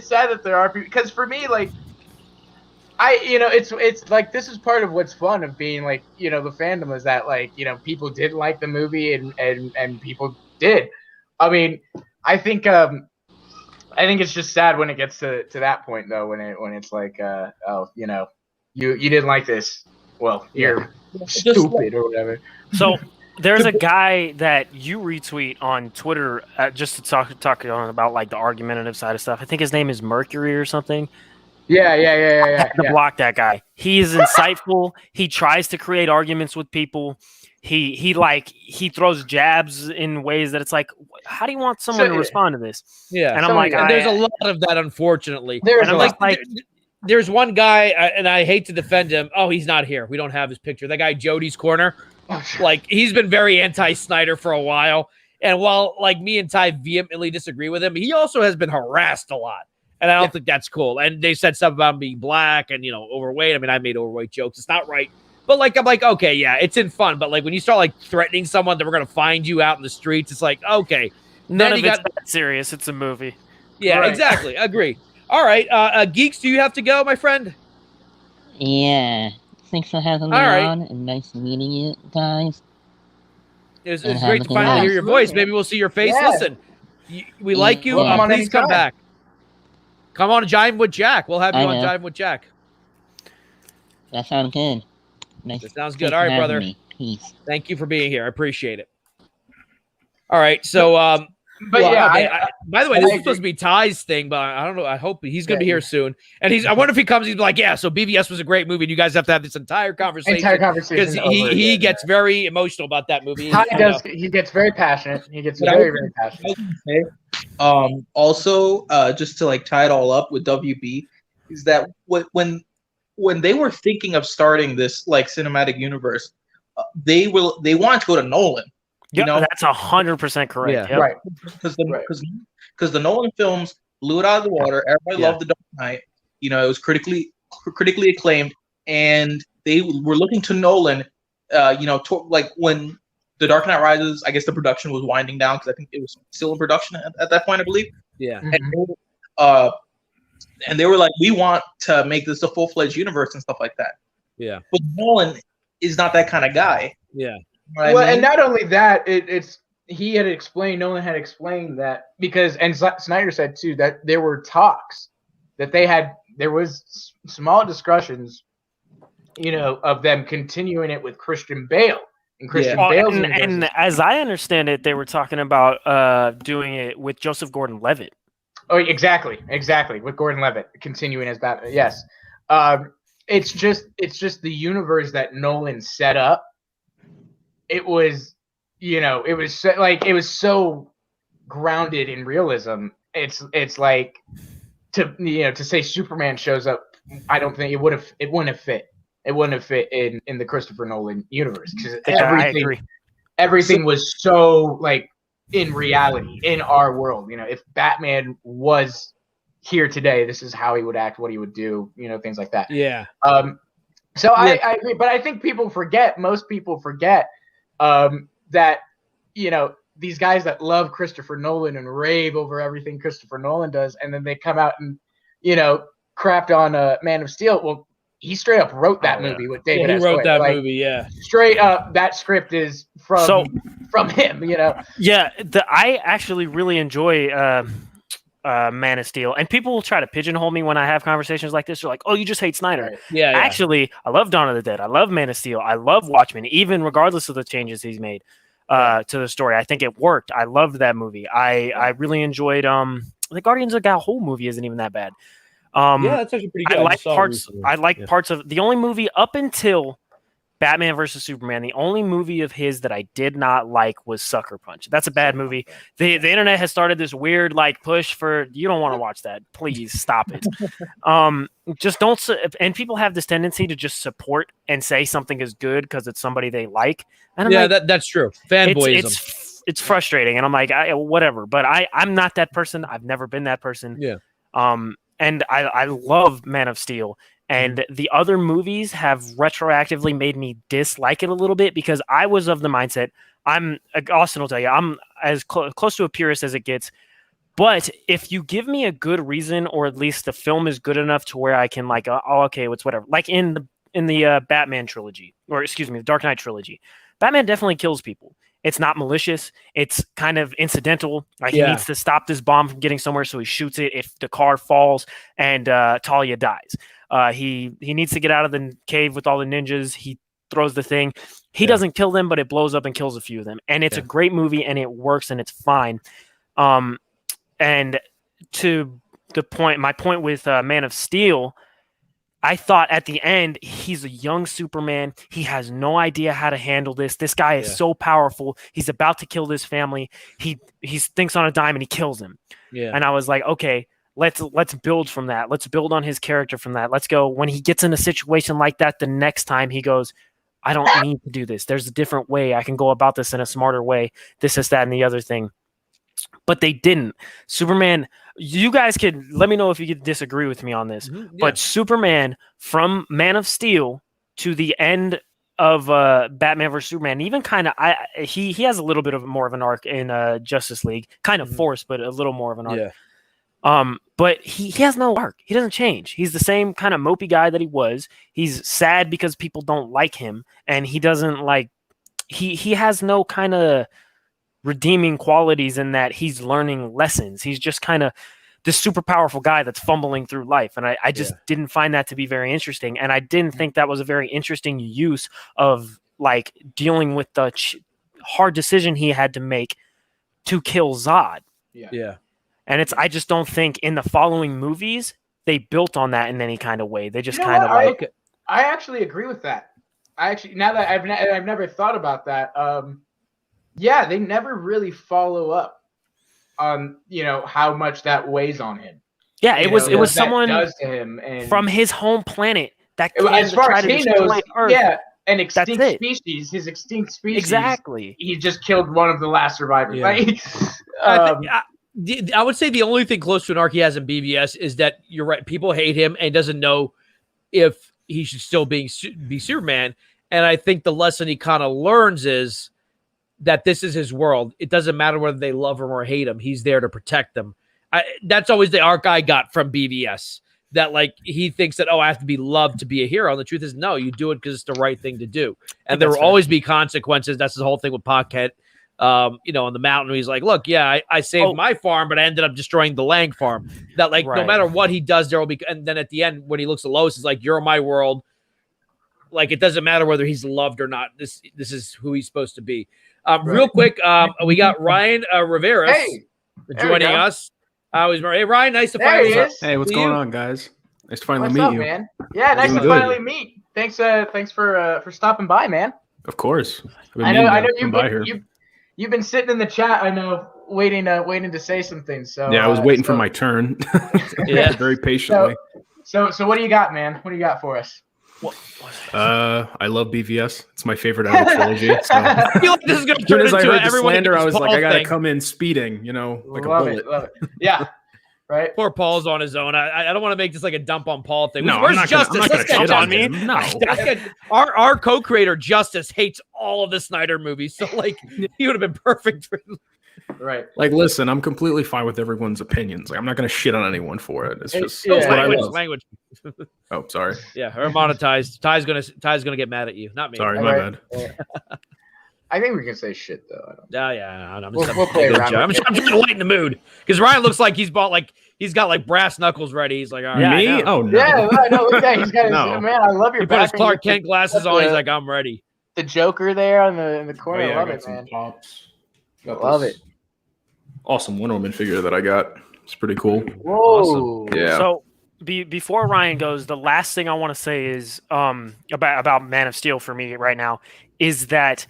sad that there are people, because for me, like, it's like, this is part of what's fun of being like, the fandom is that, like, people didn't like the movie and people did. I mean, I think it's just sad when it gets to that point, though, when it's like, you didn't like this. Well, you're stupid or whatever. So there's a guy that you retweet on Twitter just to talk on about, like, the argumentative side of stuff. I think his name is Mercury or something. Yeah. I had to block that guy. He is insightful. He tries to create arguments with people. He throws jabs in ways that it's like, how do you want someone to respond to this? Yeah, and I'm like, there's a lot of that, unfortunately. Like, there's one guy, and I hate to defend him. Oh, he's not here. We don't have his picture. That guy, Jody's Corner. Like, he's been very anti-Snyder for a while, and while, like, me and Ty vehemently disagree with him, he also has been harassed a lot. And I don't think that's cool. And they said stuff about him being black and, overweight. I mean, I made overweight jokes. It's not right. But, like, I'm like, okay, yeah, it's in fun. But, like, when you start, like, threatening someone that we're going to find you out in the streets, it's like, okay. None of it's that serious. It's a movie. Yeah, right. Exactly. Agree. All right. Geeks, do you have to go, my friend? Yeah. Thanks for having me on. And nice meeting you guys. It's great to finally hear your voice. Maybe we'll see your face. Yeah. Listen, we like you. Please come back. Come on, Jive with Jack. We'll have you on Jive with Jack. That sounds good. Nice. That sounds good. All right, brother. Peace. Thank you for being here. I appreciate it. All right, so by the way, this is supposed to be Ty's thing, but I don't know. I hope he's going to be here soon. And I wonder if he comes. He's like, yeah. So BVS was a great movie. And you guys have to have this entire conversation because he gets very emotional about that movie. Ty does. He gets very passionate. He gets very passionate. Also, just to, like, tie it all up with WB, is that when they were thinking of starting this, like, cinematic universe, they wanted to go to Nolan. Yeah, that's 100% correct. Yeah, right. Because the Nolan films blew it out of the water. Everybody loved The Dark Knight. It was critically acclaimed, and they were looking to Nolan. Like, when The Dark Knight Rises, I guess the production was winding down because I think it was still in production at that point, I believe. Yeah. And they were like, we want to make this a full-fledged universe and stuff like that. Yeah. But Nolan is not that kind of guy. Yeah. Well, and not only that, Nolan had explained that because, and Snyder said too, that there were talks that there was small discussions, of them continuing it with Christian Bale. And Christian Bale's and as I understand it, they were talking about doing it with Joseph Gordon-Levitt. Oh, exactly, with Gordon-Levitt continuing as Batman. Yes, it's just the universe that Nolan set up. It was, it was so grounded in realism. It's like to say Superman shows up, I don't think it wouldn't have fit. It wouldn't have fit in the Christopher Nolan universe because I agree. Everything was so like in reality in our world. If Batman was here today, this is how he would act, what he would do, things like that. Yeah. So I agree, but I think most people forget that these guys that love Christopher Nolan and rave over everything Christopher Nolan does, and then they come out and crapped on Man of Steel. Well, he straight up wrote that movie with David. He wrote that like, movie. Yeah, straight up, that script is from him. Yeah, I actually really enjoy Man of Steel, and people will try to pigeonhole me when I have conversations like this. They're like, "Oh, you just hate Snyder." Right. Yeah. Actually, I love Dawn of the Dead. I love Man of Steel. I love Watchmen, even regardless of the changes he's made to the story. I think it worked. I loved that movie. I really enjoyed the Guardians of the Galaxy whole movie isn't even that bad. Yeah, that's actually pretty good. I like parts of the only movie up until Batman versus Superman. The only movie of his that I did not like was Sucker Punch. That's a bad movie. The internet has started this weird push for you don't want to watch that. Please stop it. Just don't. And people have this tendency to just support and say something is good because it's somebody they like. And I'm that's true. Fanboyism. It's frustrating, and I'm like, whatever. But I'm not that person. I've never been that person. Yeah. And I love Man of Steel. And the other movies have retroactively made me dislike it a little bit because I was of the mindset. Austin will tell you, I'm as close to a purist as it gets. But if you give me a good reason, or at least the film is good enough to where I can okay, it's whatever. Like in the Batman trilogy, or excuse me, the Dark Knight trilogy, Batman definitely kills people. It's not malicious. It's kind of incidental. He needs to stop this bomb from getting somewhere, so he shoots it. If the car falls and Talia dies, he needs to get out of the cave with all the ninjas. He throws the thing. He doesn't kill them, but it blows up and kills a few of them. And it's a great movie, and it works, and it's fine. And to the point, my point with Man of Steel, I thought at the end, he's a young Superman. He has no idea how to handle this. This guy is so powerful. He's about to kill this family. He thinks on a dime and he kills him. Yeah. And I was like, okay, let's build from that. Let's build on his character from that. Let's go. When he gets in a situation like that, the next time he goes, I don't need to do this. There's a different way. I can go about this in a smarter way. This, that, and the other thing. But they didn't. Superman, you guys could let me know if you could disagree with me on this. Mm-hmm, yeah. But Superman, from Man of Steel to the end of Batman vs Superman, even kind of, he has a little bit of more of an arc in Justice League, kind of forced, but a little more of an arc. Yeah. But he has no arc. He doesn't change. He's the same kind of mopey guy that he was. He's sad because people don't like him, and he doesn't he has no kind of redeeming qualities in that he's learning lessons. He's just kind of this super powerful guy that's fumbling through life. And I just didn't find that to be very interesting. And I didn't think that was a very interesting use of dealing with the hard decision he had to make to kill Zod. Yeah. And I just don't think in the following movies, they built on that in any kind of way. They just I actually agree with that. Now that I've never thought about that. Yeah, they never really follow up on how much that weighs on him. Yeah, it was someone does to him and from his home planet that came as far as he knows, Earth. Yeah, an extinct species. His extinct species. Exactly. He just killed one of the last survivors. Yeah. Right? I would say the only thing close to an arc he has in BVS is that you're right. People hate him and doesn't know if he should still be Superman. And I think the lesson he kind of learns is that this is his world. It doesn't matter whether they love him or hate him. He's there to protect them. That's always the arc I got from BVS. That he thinks that, I have to be loved to be a hero. And the truth is, no, you do it because it's the right thing to do. And there will always be consequences. That's the whole thing with Pocket. On the mountain, he's like, look, I saved my farm, but I ended up destroying the Lang farm. That no matter what he does, there will be. And then at the end, when he looks at Lois, he's like, you're my world. It doesn't matter whether he's loved or not. This is who he's supposed to be. Real quick, we got Ryan Rivera joining us. Hey, Ryan, nice to finally meet you. Hey, what's going on, guys? Nice to finally meet you, man. Yeah, nice to finally meet. Thanks for stopping by, man. Of course. I know you've been sitting in the chat. I know waiting to say some things. So yeah, I was waiting for my turn. Yeah. Very patiently. So what do you got, man? What do you got for us? I love BVS. It's my favorite out of the trilogy. So. I feel like this is going to As soon turn as I into heard the everyone slander, I against was like, Paul I gotta thing. come in speeding, like love a bullet. it, love it. Yeah, right. Poor Paul's on his own. I don't want to make this like a dump on Paul thing. No, Where's I'm not Justice? gonna Let's get shit on Justice. him. No. Our co-creator Justice hates all of the Snyder movies, so like he would have been perfect for. Right. Like, listen, I'm completely fine with everyone's opinions. Like, I'm not gonna shit on anyone for it. It's just yeah. it's what I love. Language. Oh, sorry. Yeah, or monetized. Ty's gonna get mad at you, not me. Sorry, my bad. I think we can say shit though. I don't. Yeah. I'm We'll play around. I'm trying to lighten the mood because Ryan looks like he's got brass knuckles ready. He's like, all right, Me? Oh no. Yeah, no, look at that. He's got his, No. man. I love your. He put his background. Clark Kent glasses on. He's like, I'm ready. The Joker there in the Oh, corner. yeah, I love I got it, some man. pops. Got Love this it. Awesome Wonder Woman figure that I got. It's pretty cool. Whoa. Yeah. So before Ryan goes, the last thing I want to say is about Man of Steel for me right now is that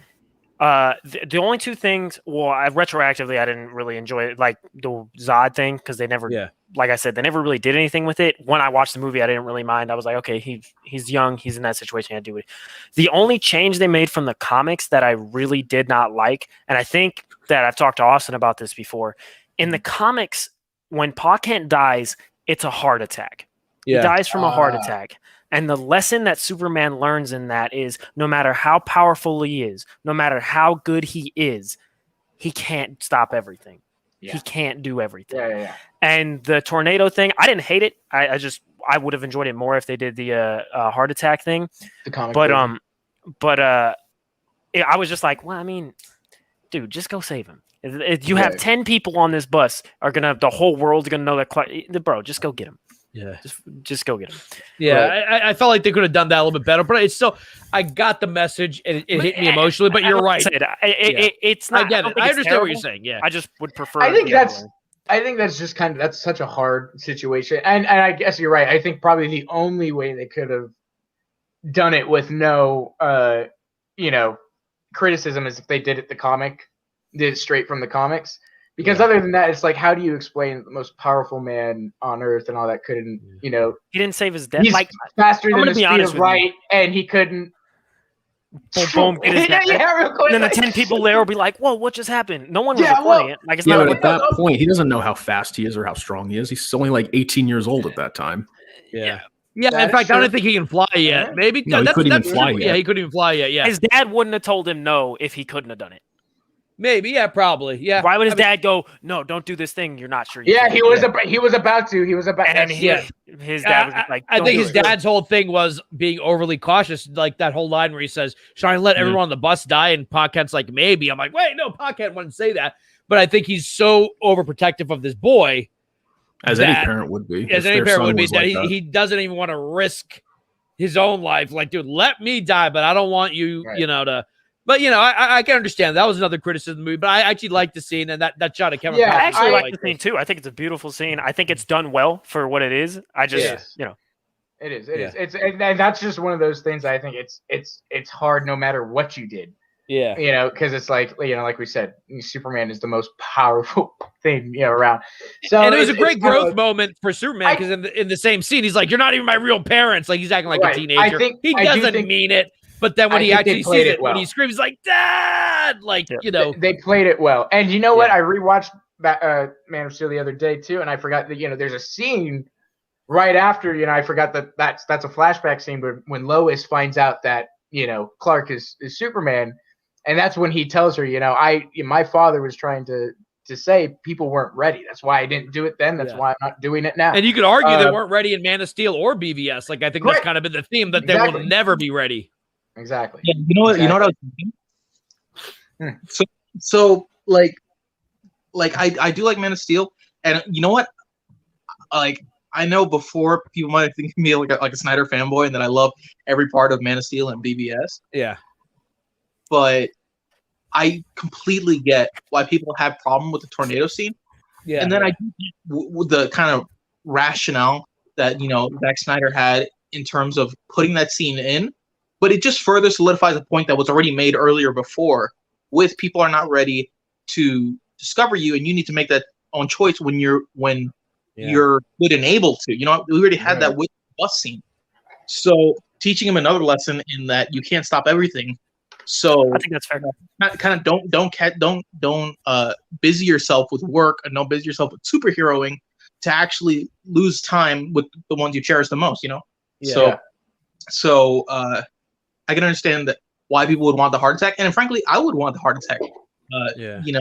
the only two things. Well, retroactively, I didn't really enjoy it, like the Zod thing, because they never. Yeah. Like I said, they never really did anything with it. When I watched the movie, I didn't really mind. I was like, okay, he's young, he's in that situation, I do it. The only change they made from the comics that I really did not like, and I think that I've talked to Austin about this before. In the comics, when Pa Kent dies, it's a heart attack. Yeah. He dies from a heart attack. And the lesson that Superman learns in that is no matter how powerful he is, no matter how good he is, he can't stop everything. Yeah. He can't do everything. Yeah. And the tornado thing, I didn't hate it. I would have enjoyed it more if they did the heart attack thing. The comic. But I was just like, well, I mean, dude, just go save him. If you have 10 people on this bus, the whole world's gonna know that. Bro, just go get him. Yeah, just go get him. Yeah, Right. I felt like they could have done that a little bit better, but it's still, I got the message and it hit me emotionally. But you're right. It's not. I get it. I understand what you're saying. Yeah, I just would prefer. I think that's just that's such a hard situation, and I guess you're right. I think probably the only way they could have done it with no, criticism is if they did it straight from the comics. Because other than that, it's like, how do you explain that the most powerful man on Earth and all that couldn't, he didn't save his death. He's like faster I'm than gonna the be speed honest of with light, and he couldn't. boom, get his death. Real quick. And then the like, 10 people there will be like, "Whoa, what just happened?" No one was Yeah, recording well- it. Like it's Yeah, not. but at that point, he doesn't know how fast he is or how strong he is. He's only like 18 years old at that time. Yeah. That In is fact, true. I don't think he can fly yet. Maybe No, he couldn't even fly true. yet. Yeah, he couldn't even fly yet. Yeah, His dad wouldn't have told him no if he couldn't have done it. maybe. Yeah, probably. Yeah. Why would his dad go, "No, don't do this thing. You're not sure." You Yeah, can." he was about to. He was about. And that's- his dad was like, I "Don't think do his it." dad's whole thing was being overly cautious, like that whole line where he says, "Should I let everyone on the bus die?" And Pa Kent's like, "Maybe." I'm like, "Wait, no, Pa Kent wouldn't say that." But I think he's so overprotective of this boy, As any parent would be. as if any their parent son would be, was that like he doesn't even want to risk his own life. Like, dude, let me die, but I don't want you, Right. to. But I can understand that was another criticism of the movie. But I actually like the scene and that shot of Kevin. Yeah, Costner. I actually I like the scene too. I think it's a beautiful scene. I think it's done well for what it is. I just, Yes. It is. Yeah. It's and that's just one of those things. I think it's hard no matter what you did. Yeah. Because it's like like we said, Superman is the most powerful thing around. So And it was a it's great kind of growth moment for Superman because in the same scene, he's like, "You're not even my real parents." Like he's acting like Right. a teenager. He I do doesn't think- mean it. But then when I he think they actually sees played it, it well. when he screams, he's like, "Dad!" Like, They played it well. And you know what? Yeah. I rewatched Man of Steel the other day too, and I forgot that there's a scene right after I forgot that's a flashback scene, but when Lois finds out that Clark is Superman, and that's when he tells her, my father was trying to say people weren't ready. That's why I didn't do it then. That's why I'm not doing it now. And you could argue they weren't ready in Man of Steel or BVS. Like I think that's Right. kind of been the theme that they Exactly. will never be ready. Exactly. Yeah, you know what? You know what I was thinking. So like I do like Man of Steel, and you know what? Like I know before people might think of me like a Snyder fanboy, and that I love every part of Man of Steel and BVS. Yeah. But I completely get why people have problem with the tornado scene. Yeah. And then I do get with the kind of rationale that Zack Snyder had in terms of putting that scene in, but it just further solidifies a point that was already made earlier before. With people are not ready to discover you, and you need to make that own choice when you're good and able to. You know, we already had that with the bus scene. So teaching him another lesson in that you can't stop everything. So I think that's fair. Kind of don't busy yourself with work, and don't busy yourself with superheroing to actually lose time with the ones you cherish the most. You know. Yeah. So I can understand that why people would want the heart attack, and frankly, I would want the heart attack. You know,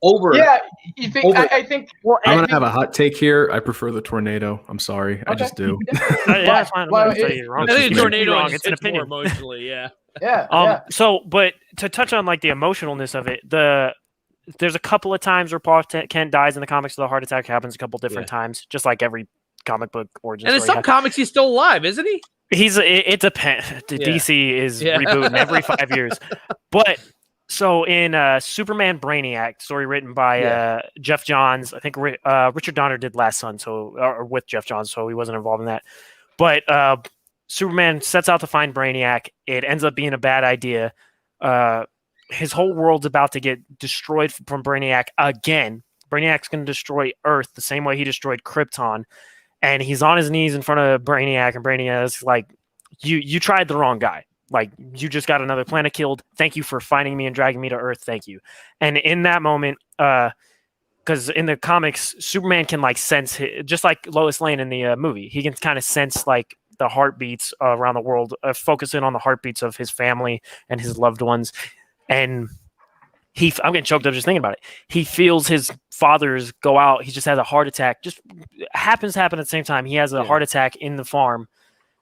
over. Yeah, you think? I think. Well, I'm gonna have a hot take here. I prefer the tornado. I'm sorry, I just do. Yeah, fine. I think a tornado it's an opinion. more emotionally. Yeah. Yeah. So, but to touch on like the emotionalness of it, there's a couple of times where Paul Kent dies in the comics, so the heart attack happens a couple different times, just like every comic book origin. And in some comics, he's still alive, isn't he? It depends. DC is rebooting every 5 years. But so in Superman Brainiac, story written by Jeff Johns, I think Richard Donner did Last Son, or with Jeff Johns, so he wasn't involved in that. But Superman sets out to find Brainiac. It ends up being a bad idea. His whole world's about to get destroyed from Brainiac again. Brainiac's going to destroy Earth the same way he destroyed Krypton. And he's on his knees in front of Brainiac, and Brainiac's like, you tried the wrong guy. Like, you just got another planet killed. Thank you for finding me and dragging me to Earth. Thank you. And in that moment, because in the comics, Superman can like sense, just like Lois Lane in the movie, he can kind of sense like the heartbeats around the world, focusing on the heartbeats of his family and his loved ones. And I'm getting choked up just thinking about it. He feels his father's go out. He just has a heart attack. Just happens to happen at the same time. He has a heart attack in the farm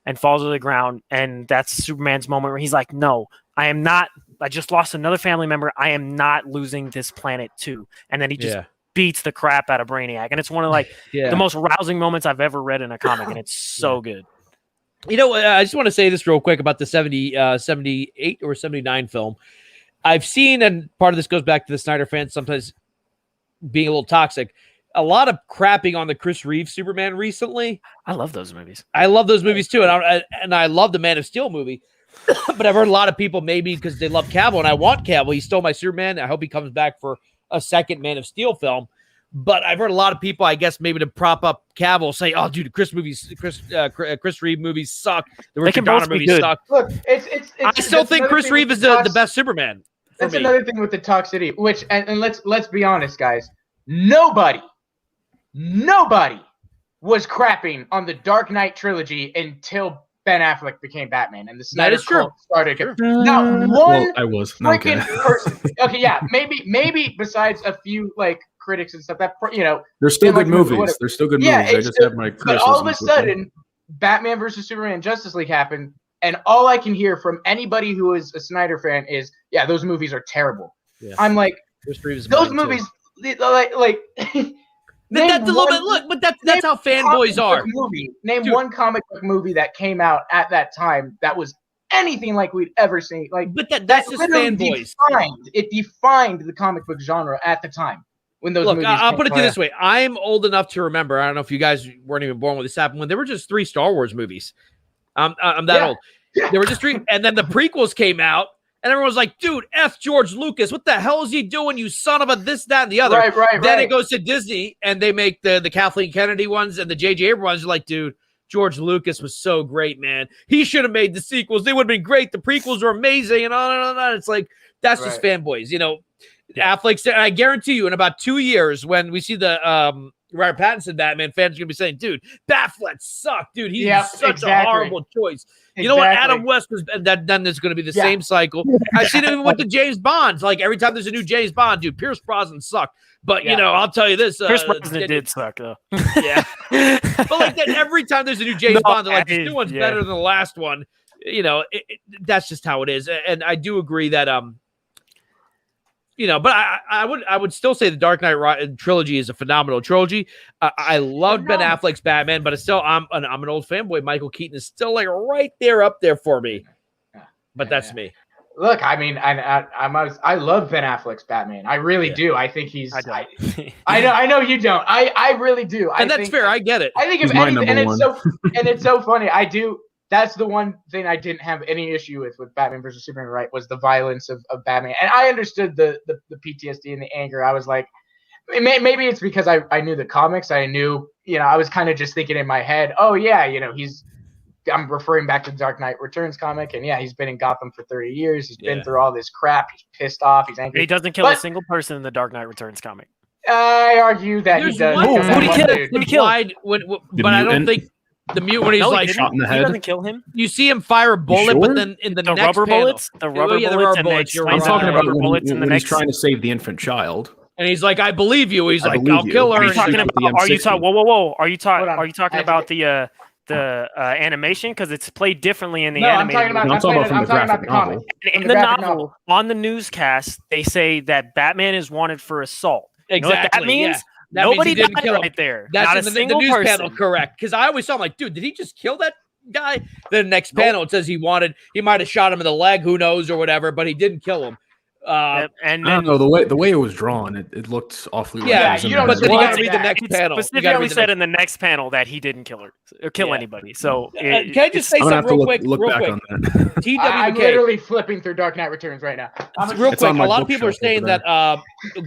and falls to the ground. And that's Superman's moment where he's like, no, I am not. I just lost another family member. I am not losing this planet too. And then he just beats the crap out of Brainiac. And it's one of like the most rousing moments I've ever read in a comic. And it's so good. You know, I just want to say this real quick about the 78 or 79 film. I've seen, and part of this goes back to the Snyder fans sometimes being a little toxic, a lot of crapping on the Chris Reeve Superman recently. I love those movies. I love those movies too. And I love the Man of Steel movie. But I've heard a lot of people maybe because they love Cavill, and I want Cavill. He stole my Superman. I hope he comes back for a second Man of Steel film. But I've heard a lot of people, I guess, maybe to prop up Cavill, say, "Oh, dude, Chris Reeve movies suck. The Richard Donner movies suck." Look, I still think Chris Reeve is the best Superman. That's another thing with the toxicity. Which, and let's be honest, guys. Nobody was crapping on the Dark Knight trilogy until Ben Affleck became Batman, and the Snyder cult started. Not one freaking person. Okay, yeah, maybe besides a few like critics and stuff. That they're still good movies. They're still good movies. I just have my criticisms. But all of a sudden, Batman versus Superman, Justice League happened, and all I can hear from anybody who is a Snyder fan is, "Yeah, those movies are terrible." Yeah. I'm like, those movies, like. That's a little bit. Look, but that's how fanboys are. Name one comic book movie that came out at that time that was anything like we'd ever seen. Like, but that's just fanboys. It defined the comic book genre at the time when those. Look, I'll put it this way: I'm old enough to remember. I don't know if you guys weren't even born when this happened. When there were just 3 Star Wars movies. I'm that old. There were just 3, and then the prequels came out. And everyone's like, dude, F George Lucas. What the hell is he doing, you son of a this, that, and the other? Then it goes to Disney, and they make the Kathleen Kennedy ones and the J.J. Abrams ones. You're like, dude, George Lucas was so great, man. He should have made the sequels. They would have been great. The prequels were amazing. And on and on and on. It's like, that's just fanboys. You know, Affleck said, I guarantee you in about 2 years when we see the Robert Pattinson Batman, fans are going to be saying, dude, Batfleck sucked, dude. He's such a horrible choice. You know what? Adam West was, then there's going to be the same cycle. I've seen it even with the James Bonds. Like every time there's a new James Bond, dude, Pierce Brosnan sucked. But you know, I'll tell you this: Pierce Brosnan did suck, though. Yeah, but like that, every time there's a new James Bond, they're like, this new one's better than the last one. You know, that's just how it is. And I do agree that you know, but I would still say the Dark Knight trilogy is a phenomenal trilogy. I loved Ben Affleck's Batman, but I'm an old fanboy. Michael Keaton is still like right there up there for me. But that's me. Look, I mean, I love Ben Affleck's Batman. I really do. I think he's. I know you don't. I really do. And that's fair. I get it. I think if anything, and it's so funny. I do. That's the one thing I didn't have any issue with Batman versus Superman, right, was the violence of Batman. And I understood the PTSD and the anger. I was like, Maybe it's because I knew the comics. I knew, I was kind of just thinking in my head, oh yeah, I'm referring back to the Dark Knight Returns comic, and yeah, he's been in Gotham for 30 years. He's been through all this crap. He's pissed off. He's angry. He doesn't kill a single person in the Dark Knight Returns comic. I argue that he does. Who did he kill? But I don't think the mutant when he's like shot in the head. He doesn't kill him. You see him fire a bullet, sure? but then in the next rubber panel, bullets, the rubber bullets. I'm talking about when he's trying to save the infant child. And he's like, "I believe you." He's like, believe "I'll you." kill her." Are you talking about? Are you talking? Whoa! Are you talking about the animation? Because it's played differently in the animated. I'm talking about the comic. In the novel, on the newscast, they say that Batman is wanted for assault. Exactly. You know what that means? Yeah. That Nobody didn't died kill him. right there. That's Not in a single the news person. panel, correct? Because I always saw him like, dude, did he just kill that guy? The next panel it says he might have shot him in the leg, who knows, or whatever, but he didn't kill him. And I don't know the way it was drawn, it looked awfully. Yeah, you know, but then you got to read the next panel. Specifically said in the next panel that he didn't kill her or kill anybody. So can I just say something real quick? Look back on that. I'm literally flipping through Dark Knight Returns right now. Real quick, a lot of people are saying that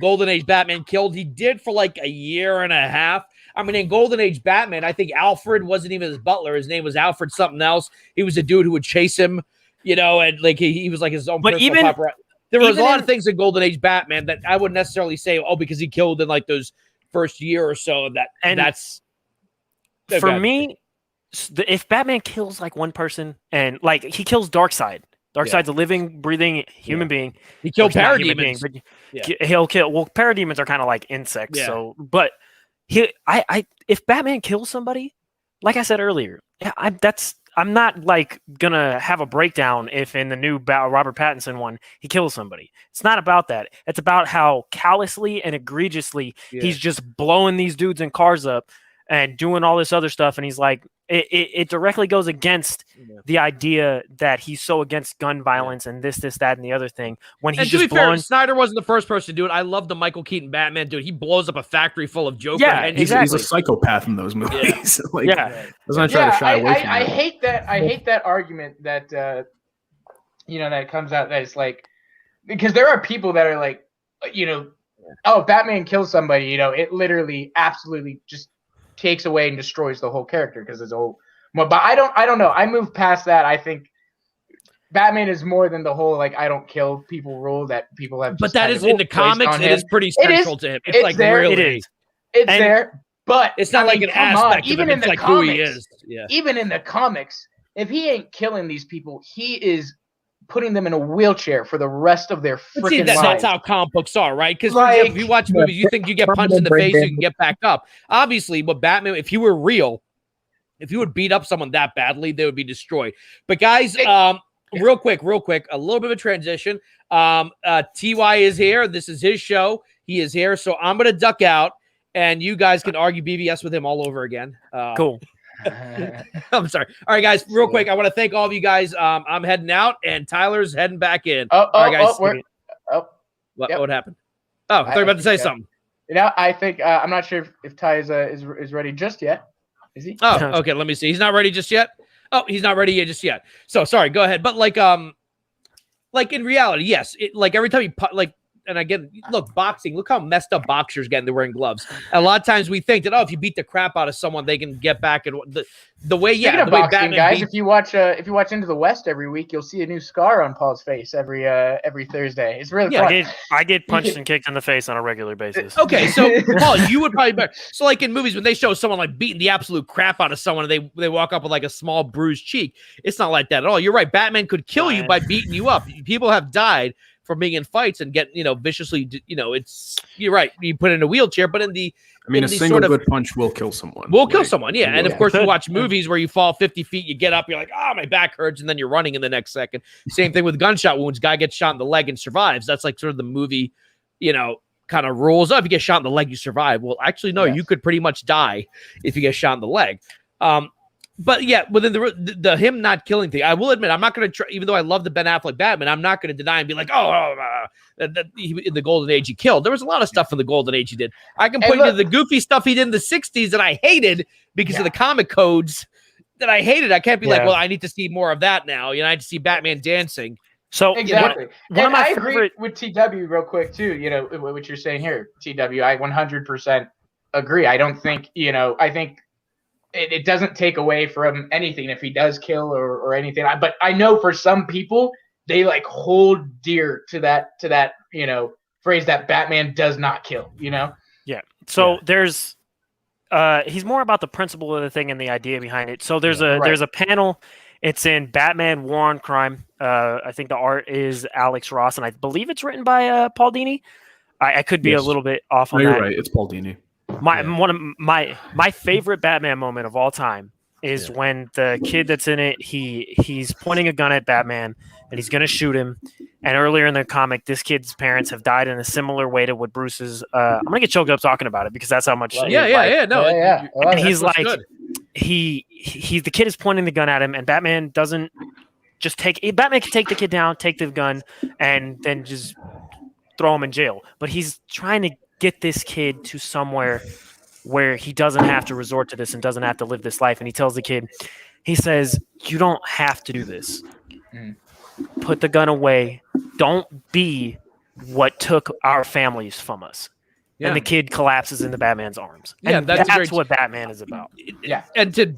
Golden Age Batman killed. He did for like a year and a half. I mean, in Golden Age Batman, I think Alfred wasn't even his butler. His name was Alfred something else. He was a dude who would chase him, and like he was like his own personal paparazzi. There was a lot of things in Golden Age Batman that I wouldn't necessarily say, because he killed in like those first year or so. That's for me. If Batman kills like one person and like he kills Darkseid, Darkseid's a living, breathing human being. He killed parademons. He'll kill. Well, parademons are kind of like insects. So, but if Batman kills somebody, like I said earlier, I'm not like gonna have a breakdown if in the new Robert Pattinson one he kills somebody. It's not about that. It's about how callously and egregiously he's just blowing these dudes in cars up and doing all this other stuff. And he's like, it directly goes against the idea that he's so against gun violence and this, that, and the other thing. When he's just blowing. Snyder wasn't the first person to do it. I love the Michael Keaton Batman, dude. He blows up a factory full of Joker. Yeah, exactly. He's a psychopath in those movies. Doesn't try to shy away from I hate that. I hate that argument that that comes out that it's like, because there are people that are like, oh, Batman kills somebody, it literally absolutely just takes away and destroys the whole character because it's all. But I don't know. I moved past that. I think Batman is more than the whole like I don't kill people rule that people have. But that is in the comics. It is pretty central to him. It's like there. Really, it is. It's there, but it's not like an aspect. Even in the comics, who he is. Yeah. Even in the comics, if he ain't killing these people, he is putting them in a wheelchair for the rest of their freaking lives. That's how comic books are, right? Because if you watch movies, you think you get punched in the face, you can get back up. Obviously, but Batman, if he were real, if you would beat up someone that badly, they would be destroyed. But guys, real quick, a little bit of a transition. TY is here. This is his show. He is here. So I'm going to duck out, and you guys can argue BBS with him all over again. Cool. I'm sorry. All right, guys, real quick. I want to thank all of you guys. I'm heading out, and Tyler's heading back in. All right, guys. What happened? Oh, I thought you were about to say something. I think I'm not sure if Ty is ready just yet. Is he? Oh, okay. Let me see. He's not ready just yet. Oh, he's not ready just yet. So sorry. Go ahead. But like in reality, yes. Like every time you and again, look, boxing. Look how messed up boxers get. They're wearing gloves. And a lot of times we think that if you beat the crap out of someone, they can get back. And the way, Speaking of boxing, guys, if you watch Into the West every week, you'll see a new scar on Paul's face every Thursday. It's really fun. I get punched and kicked in the face on a regular basis. Okay, so Paul, you would probably better. So like in movies when they show someone like beating the absolute crap out of someone, and they walk up with like a small bruised cheek. It's not like that at all. You're right. Batman could kill you by beating you up. People have died from being in fights and get viciously. You're right. You put in a wheelchair, but a single good punch will kill someone. Kill someone, yeah. And of course, you watch movies where you fall 50 feet, you get up, you're like, oh, my back hurts, and then you're running in the next second. Same thing with gunshot wounds. Guy gets shot in the leg and survives. That's like sort of the movie, kind of rules up. If you get shot in the leg, you survive. Well, actually, no, you could pretty much die if you get shot in the leg. But yeah, within the him not killing thing, I will admit I'm not going to try. Even though I love the Ben Affleck Batman, I'm not going to deny and be like, that in the Golden Age he killed. There was a lot of stuff in the Golden Age he did. I can point you to the goofy stuff he did in the '60s that I hated because of the comic codes that I hated. I can't be like, well, I need to see more of that now. I need to see Batman dancing. So exactly. One of my I agree favorite with TW real quick too. You know what you're saying here, TW. I 100% agree. I don't think I think it doesn't take away from anything if he does kill or anything. But I know for some people they like hold dear to that phrase that Batman does not kill. Yeah. So there's he's more about the principle of the thing and the idea behind it. So there's a panel. It's in Batman War on Crime. I think the art is Alex Ross, and I believe it's written by Paul Dini. I could be a little bit off on No, that. you're right. It's Paul Dini. One of my favorite Batman moment of all time is when the kid that's in it, he's pointing a gun at Batman and he's gonna shoot him. And earlier in the comic, this kid's parents have died in a similar way to what Bruce's. I'm gonna get choked up talking about it because that's how much. No. And he's like, good. he's the kid is pointing the gun at him, and Batman doesn't just take. Batman can take the kid down, take the gun, and then just throw him in jail. But he's trying to get this kid to somewhere where he doesn't have to resort to this and doesn't have to live this life. And he tells the kid, he says, "You don't have to do this. Put the gun away. Don't be what took our families from us." Yeah. And the kid collapses into Batman's arms. And that's what Batman is about. Yeah. And to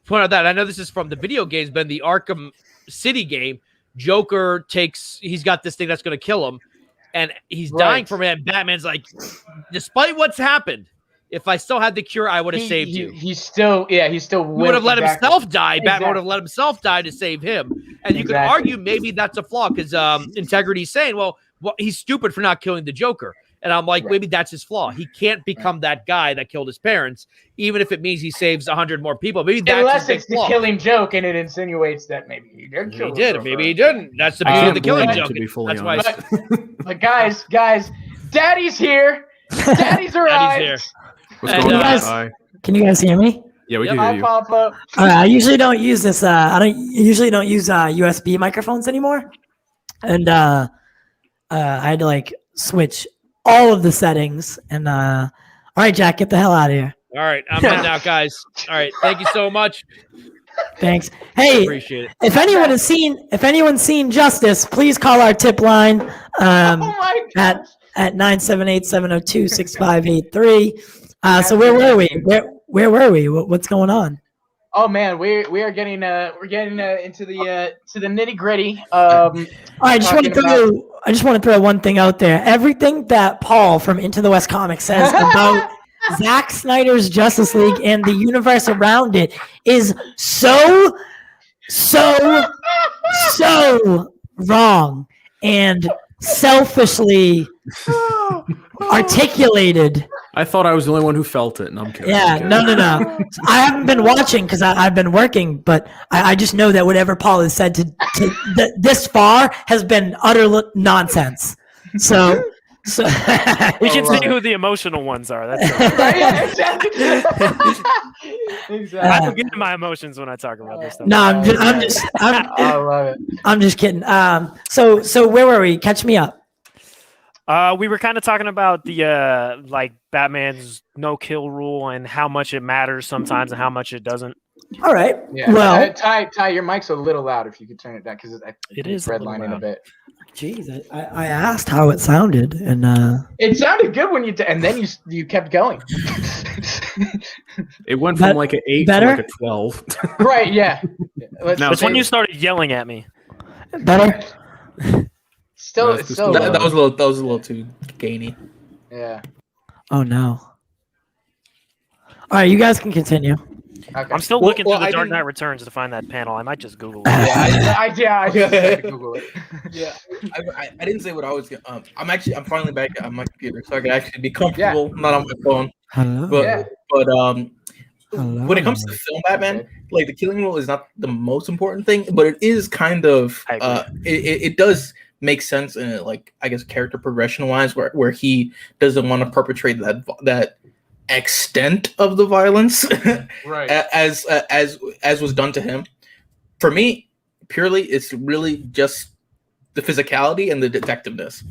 point out that, I know this is from the video games, but in the Arkham City game, Joker he's got this thing that's going to kill him, and he's dying from it. And Batman's like, despite what's happened, if I still had the cure, I would have saved you. He would have let himself die. Batman would have let himself die to save him. And you could argue maybe that's a flaw because Integrity's saying, well, he's stupid for not killing the Joker. And I'm like, maybe that's his flaw. He can't become that guy that killed his parents, even if it means he saves 100 more people. Maybe that's unless his it's the killing joke and it insinuates that maybe he did kill him. He did. Maybe he didn't. That's the beauty of the killing joke. To be fully that's honest. But guys, Daddy's here. Daddy's arrived. Daddy's here. What's going on? Hi. Can you guys hear me? Yeah, we can hear you. Papa. I usually don't use this. I usually don't use USB microphones anymore, and I had to switch all of the settings. And all right, Jack, get the hell out of here. All right, I'm in now, guys. All right, thank you so much. Thanks. Hey, appreciate it. If anyone's seen Justice, please call our tip line at 978-702-6583. So where were we? Where were we? What's going on? Oh man, we are getting into the nitty gritty. All right, I just want to throw one thing out there. Everything that Paul from Into the West Comics says about Zack Snyder's Justice League and the universe around it is so wrong and selfishly articulated. I thought I was the only one who felt it, and I'm kidding. Yeah, no. I haven't been watching because I've been working, but I just know that whatever Paul has said to this far has been utter nonsense. So we can see who the emotional ones are. That's exactly. I forget my emotions when I talk about this stuff. No, I love it. I'm just kidding. So where were we? Catch me up. We were kind of talking about the Batman's no kill rule and how much it matters sometimes and how much it doesn't. All right. Yeah. Well, Ty, your mic's a little loud. If you could turn it down because it is redlining a bit. Jeez, I asked how it sounded, and it sounded good when and then you kept going. It went from like an 8 better? to like a 12. Right? Yeah. It's when you started yelling at me. Better. Still, that was a little too gainy. Yeah. Oh no. All right, you guys can continue. Okay. I'm still looking through the Dark Knight Returns to find that panel. I might just Google it. I just had to Google it. Yeah, I didn't say what I was. I'm finally back on my computer, so I can actually be comfortable, not on my phone. Hello. But when it comes to film Batman, the killing rule is not the most important thing, but it is kind of. It does make sense in it, I guess character progression wise, where he doesn't want to perpetrate that extent of the violence, right? as was done to him. For me, purely, it's really just the physicality and the detectiveness.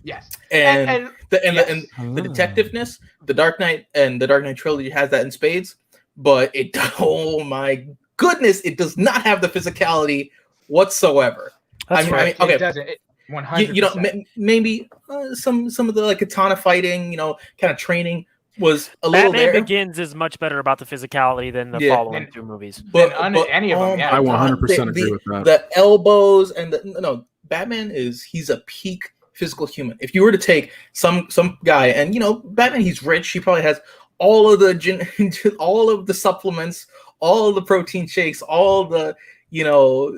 Yes, and the detectiveness. The Dark Knight and the Dark Knight trilogy has that in spades, but oh my goodness, it does not have the physicality whatsoever. That's fair. okay. It doesn't. 100%. You know, maybe some of the like katana fighting, you know, kind of training was a little Batman there. Begins is much better about the physicality than the following two movies. But any of them, yeah. I 100% agree with that. The elbows and Batman he's a peak physical human. If you were to take some guy, and you know, Batman, he's rich, he probably has all of the all of the supplements, all of the protein shakes, all the, you know,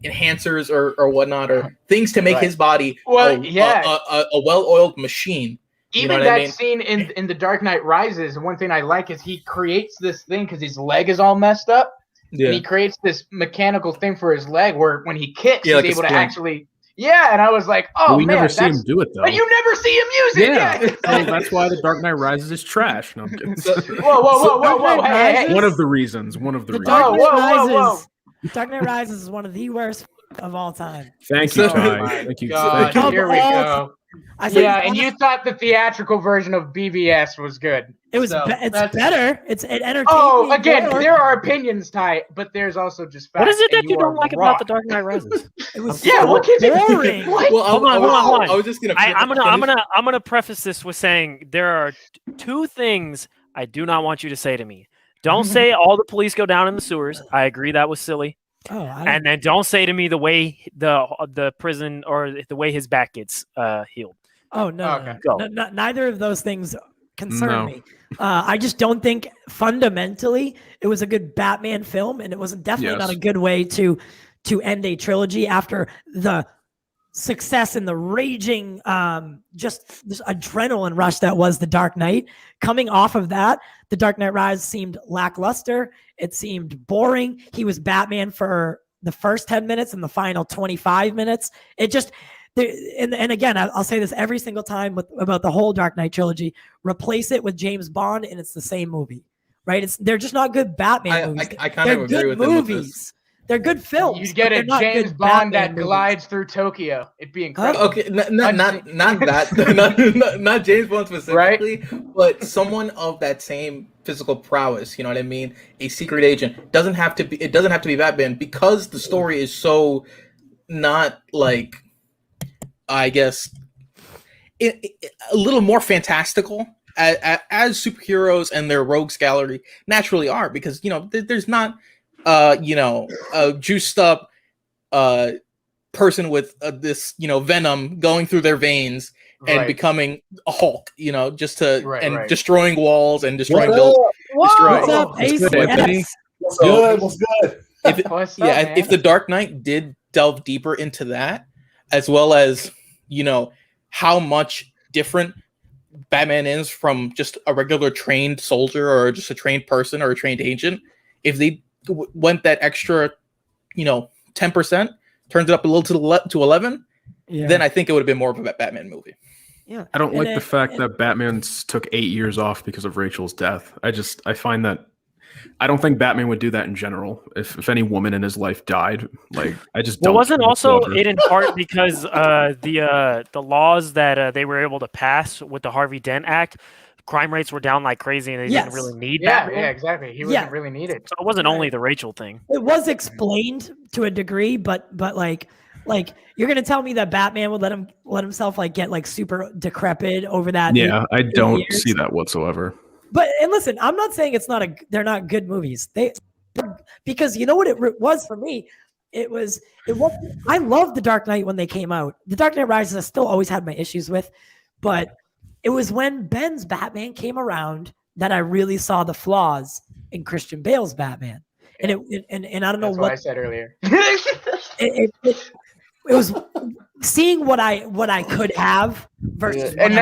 enhancers or whatnot, or things to make his body a well-oiled machine. Even that scene in The Dark Knight Rises, one thing I like is he creates this thing because his leg is all messed up. Yeah. And he creates this mechanical thing for his leg where when he kicks, he's able to actually. Yeah, and I was like, "Oh, we never see him do it though." But you never see him use it. Yeah, so that's why The Dark Knight Rises is trash. No, I'm kidding. Whoa! Hey. One of the reasons. Dark Knight Rises is one of the worst of all time. Thank you, Ty. Thank you. God, here we go. And you thought the theatrical version of BVS was good. It was. It's better. It entertained. Oh, again, there are opinions, Ty, but there's also just facts. What is it that you don't like about The Dark Knight Rises? It was what is it? boring. Well, hold on. I was just gonna. I'm gonna preface this with saying there are two things I do not want you to say to me. Don't say all the police go down in the sewers. I agree that was silly. And then don't say to me the way the prison or the way his back gets healed. Oh no, no, neither of those things concern me. I just don't think fundamentally it was a good Batman film, and it was definitely not a good way to end a trilogy after the success and the raging just this adrenaline rush that was The Dark Knight. Coming off of that, The Dark Knight Rises seemed lackluster. It seemed boring. He was Batman for the first 10 minutes and the final 25 minutes. It just and again, I'll say this every single time about the whole Dark Knight trilogy. Replace it with James Bond, and it's the same movie, right? They're just not good Batman movies. I kind of agree with movies. They're good films. You get a James Bond that glides through Tokyo. It'd be incredible. Okay, not that, not James Bond specifically, right? But someone of that same physical prowess. You know what I mean? A secret agent It doesn't have to be Batman, because the story is so not like, I guess, a little more fantastical as superheroes and their rogues gallery naturally are, because you know there's not a juiced up person with this venom going through their veins and becoming a Hulk, just to destroying walls and destroying buildings. What's up, Ace? What's good? If the Dark Knight did delve deeper into that, as well as how much different Batman is from just a regular trained soldier or just a trained person or a trained agent, if they went that extra 10%, turned it up a little to 11, then I think it would have been more of a Batman movie. Yeah, I don't like the fact that Batman took 8 years off because of Rachel's death. I find that I don't think Batman would do that in general. If any woman in his life died, I just don't. Well, wasn't also it in part because the laws that they were able to pass with the Harvey Dent Act, crime rates were down like crazy, and they didn't really need Batman. Yeah, exactly. He wasn't really needed. So it wasn't only the Rachel thing. It was explained to a degree, but like you're gonna tell me that Batman would let himself get super decrepit over that? Yeah, I don't see that whatsoever. But listen, I'm not saying they're not good movies. Because you know what it was for me. It was I loved The Dark Knight when they came out. The Dark Knight Rises I still always had my issues with, but it was when Ben's Batman came around that I really saw the flaws in Christian Bale's Batman. And I don't know what I said earlier. It was seeing what I could have versus and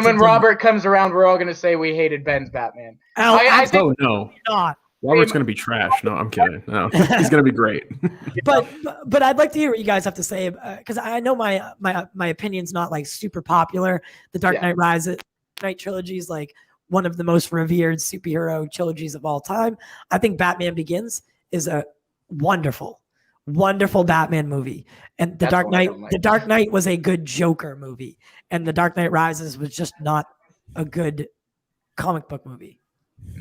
when Robert comes around, we're all gonna say we hated Ben's Batman. I think no. Not. Robert's gonna be trash. No, I'm kidding. No, he's gonna be great. but I'd like to hear what you guys have to say, because I know my opinion's not super popular. The Dark Knight Rises trilogy is one of the most revered superhero trilogies of all time. I think Batman Begins is a wonderful Batman movie, and The Dark Knight was a good Joker movie, and The Dark Knight Rises was just not a good comic book movie.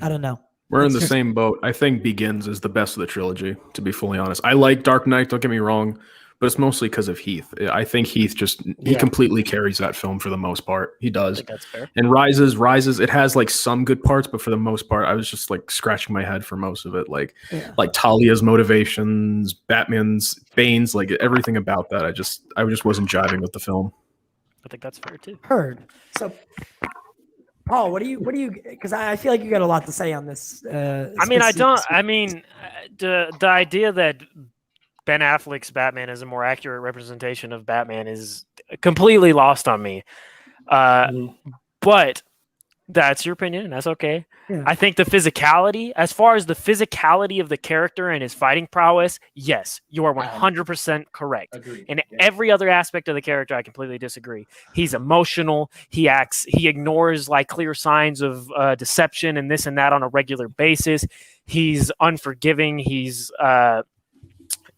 I don't know. We're in the same boat. I think Begins is the best of the trilogy, to be fully honest. I like Dark Knight, don't get me wrong, but it's mostly because of Heath. I think Heath he completely carries that film for the most part. He does. I think that's fair. And Rises, it has like some good parts, but for the most part, I was just like scratching my head for most of it. Like Talia's motivations, Batman's Bane's, like everything about that. I just wasn't jiving with the film. I think that's fair too. Heard. So, Paul, what do you? Because I feel like you got a lot to say on this. The idea that Ben Affleck's Batman is a more accurate representation of Batman is completely lost on me. But that's your opinion, and that's okay. Yeah. I think the physicality, as far as the physicality of the character and his fighting prowess, yes, you are 100% correct. Agreed. In every other aspect of the character, I completely disagree. He's emotional. He ignores like clear signs of deception and this and that on a regular basis. He's unforgiving. He's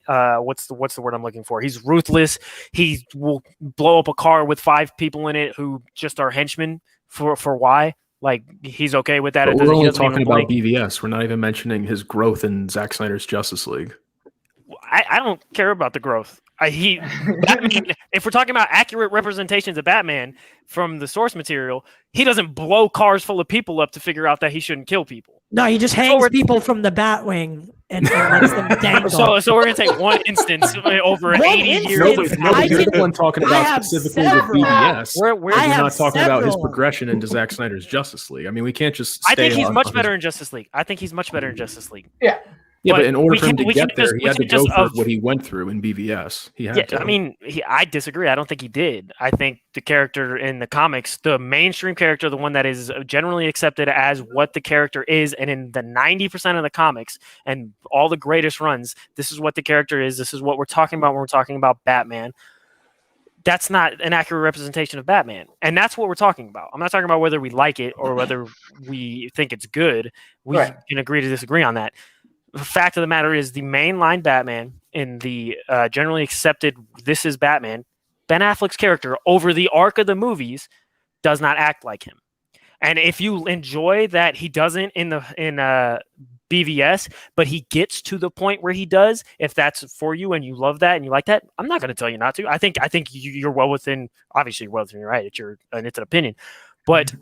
what's the word I'm looking for? He's ruthless. He will blow up a car with 5 people in it who just are henchmen for why? Like, he's okay with that. But we're only talking about BVS. We're not even mentioning his growth in Zack Snyder's Justice League. I don't care about the growth. If we're talking about accurate representations of Batman from the source material, he doesn't blow cars full of people up to figure out that he shouldn't kill people. No, he just hangs people from the Batwing and lets them dangle. So we're going to take one instance over 80 years. You're the one talking about specifically with BVS. We're not talking about his progression into Zack Snyder's Justice League. I mean, we can't just I think he's much better in Justice League. Yeah, but in order for him to get there, he had to go through what he went through in BVS. He had to. I mean, I disagree. I don't think he did. I think the character in the comics, the mainstream character, the one that is generally accepted as what the character is, and in the 90% of the comics and all the greatest runs, this is what the character is. This is what we're talking about when we're talking about Batman. That's not an accurate representation of Batman. And that's what we're talking about. I'm not talking about whether we like it or whether we think it's good. We can agree to disagree on that. The fact of the matter is the mainline Batman in the generally accepted this is Batman, Ben Affleck's character over the arc of the movies does not act like him. And if you enjoy that he doesn't in BVS, but he gets to the point where he does, if that's for you and you love that and you like that, I'm not going to tell you not to. I think you're well within, obviously you're well within your right. It's an opinion, but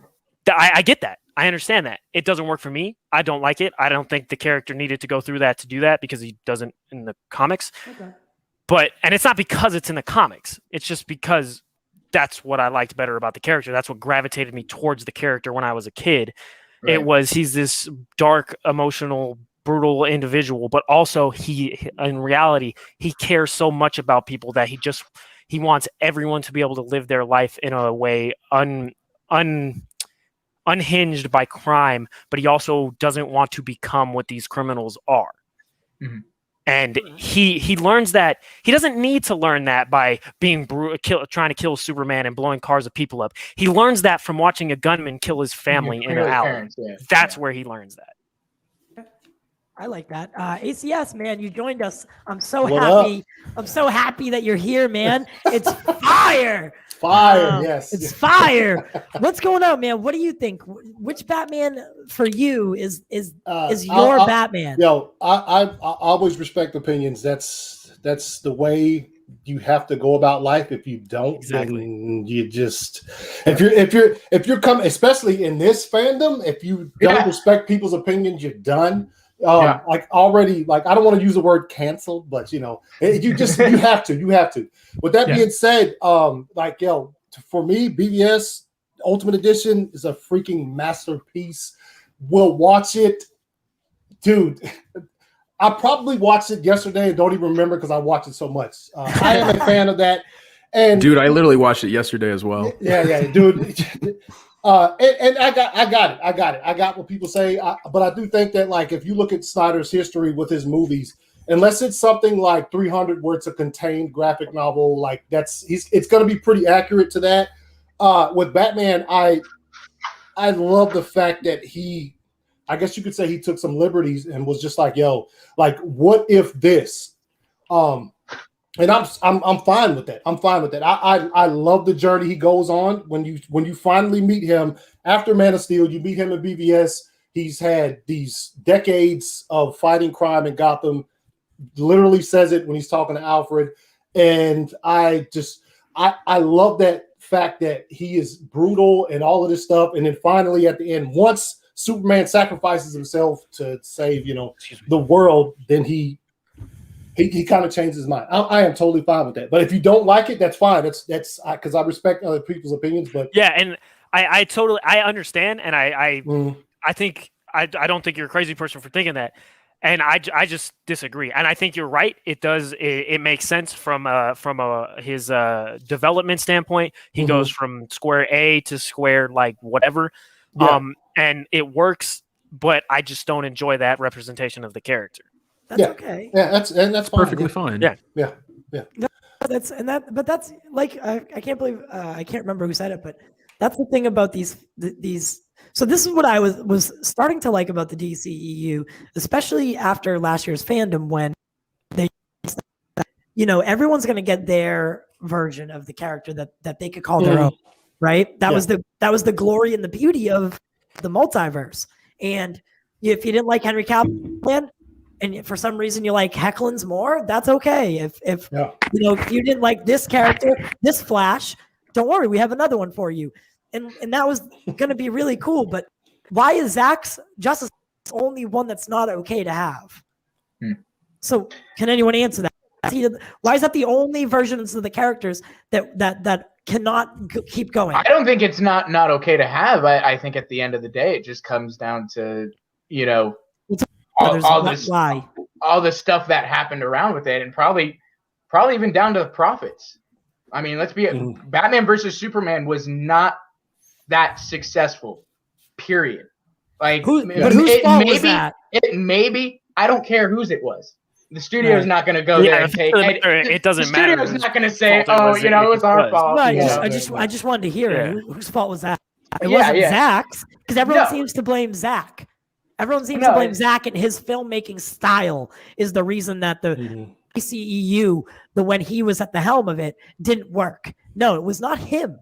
I get that. I understand that. It doesn't work for me. I don't like it. I don't think the character needed to go through that to do that because he doesn't in the comics. Okay. And it's not because it's in the comics. It's just because that's what I liked better about the character. That's what gravitated me towards the character when I was a kid. Right. He's this dark, emotional, brutal individual, but also in reality, he cares so much about people that he wants everyone to be able to live their life in a way unhinged by crime, but he also doesn't want to become what these criminals are. Mm-hmm. And he learns that he doesn't need to learn that by being trying to kill Superman and blowing cars of people up. He learns that from watching a gunman kill his family in an alley. That's where he learns that. I like that. ACS, man, you joined us. I'm so happy. I'm so happy that you're here, man. It's fire. Yes. It's fire. What's going on, man? What do you think? Which Batman for you is your Batman? I always respect opinions. That's the way you have to go about life. If you don't, then you just if you're coming, especially in this fandom, if you don't respect people's opinions, you're done. Like already, like I don't want to use the word canceled, but you have to. With that being said, for me, BVS Ultimate Edition is a freaking masterpiece. We'll watch it, dude. I probably watched it yesterday and don't even remember because I watched it so much. I am a fan of that. And dude, I literally watched it yesterday as well. Yeah, dude. And I got it. I got what people say, but I do think that like if you look at Snyder's history with his movies, unless it's something like 300 where it's a contained graphic novel, like it's going to be pretty accurate to that. With Batman, I love the fact that I guess you could say he took some liberties and was just like, yo, like what if this? And I'm fine with that. I love the journey he goes on. When you finally meet him after Man of Steel, you meet him in BVS. He's had these decades of fighting crime in Gotham. Literally says it when he's talking to Alfred. and I love that fact that he is brutal and all of this stuff, and then finally at the end, once Superman sacrifices himself to save the world, then he kind of changed his mind. I am totally fine with that. But if you don't like it, that's fine. That's because I respect other people's opinions. But yeah, and I totally understand, and I think I don't think you're a crazy person for thinking that, and I just disagree. And I think you're right. It does it makes sense from his development standpoint. He goes from square A to square like whatever, and it works. But I just don't enjoy that representation of the character. That's okay. Yeah, that's perfectly fine. Yeah. No, that's like I can't believe I can't remember who said it, but that's the thing about these. So this is what I was starting to like about the DCEU, especially after last year's fandom when they, everyone's going to get their version of the character that they could call their own, right? That was the glory and the beauty of the multiverse. And if you didn't like Henry Cavill, and for some reason you like Hecklin's more, that's okay. If you didn't like this character, this Flash, don't worry, we have another one for you. And that was going to be really cool. But why is Zack's Justice the only one that's not okay to have? So can anyone answer that? Why is that the only versions of the characters that cannot keep going? I don't think it's not okay to have. I think at the end of the day, it just comes down to all the stuff that happened around with it, and probably even down to the profits. I mean, let's be Batman versus Superman was not that successful. Period. Like, whose fault was that? Maybe I don't care whose it was. The studio's not going to go there and take it. It doesn't matter. The studio's not going to say, "Oh, it was our fault." Right. I just wanted to hear it. Whose fault was that? It wasn't Zack's, because everyone seems to blame Zack. Everyone seems to blame Zack, and his filmmaking style is the reason that the DCEU, when he was at the helm of it, didn't work. No, it was not him.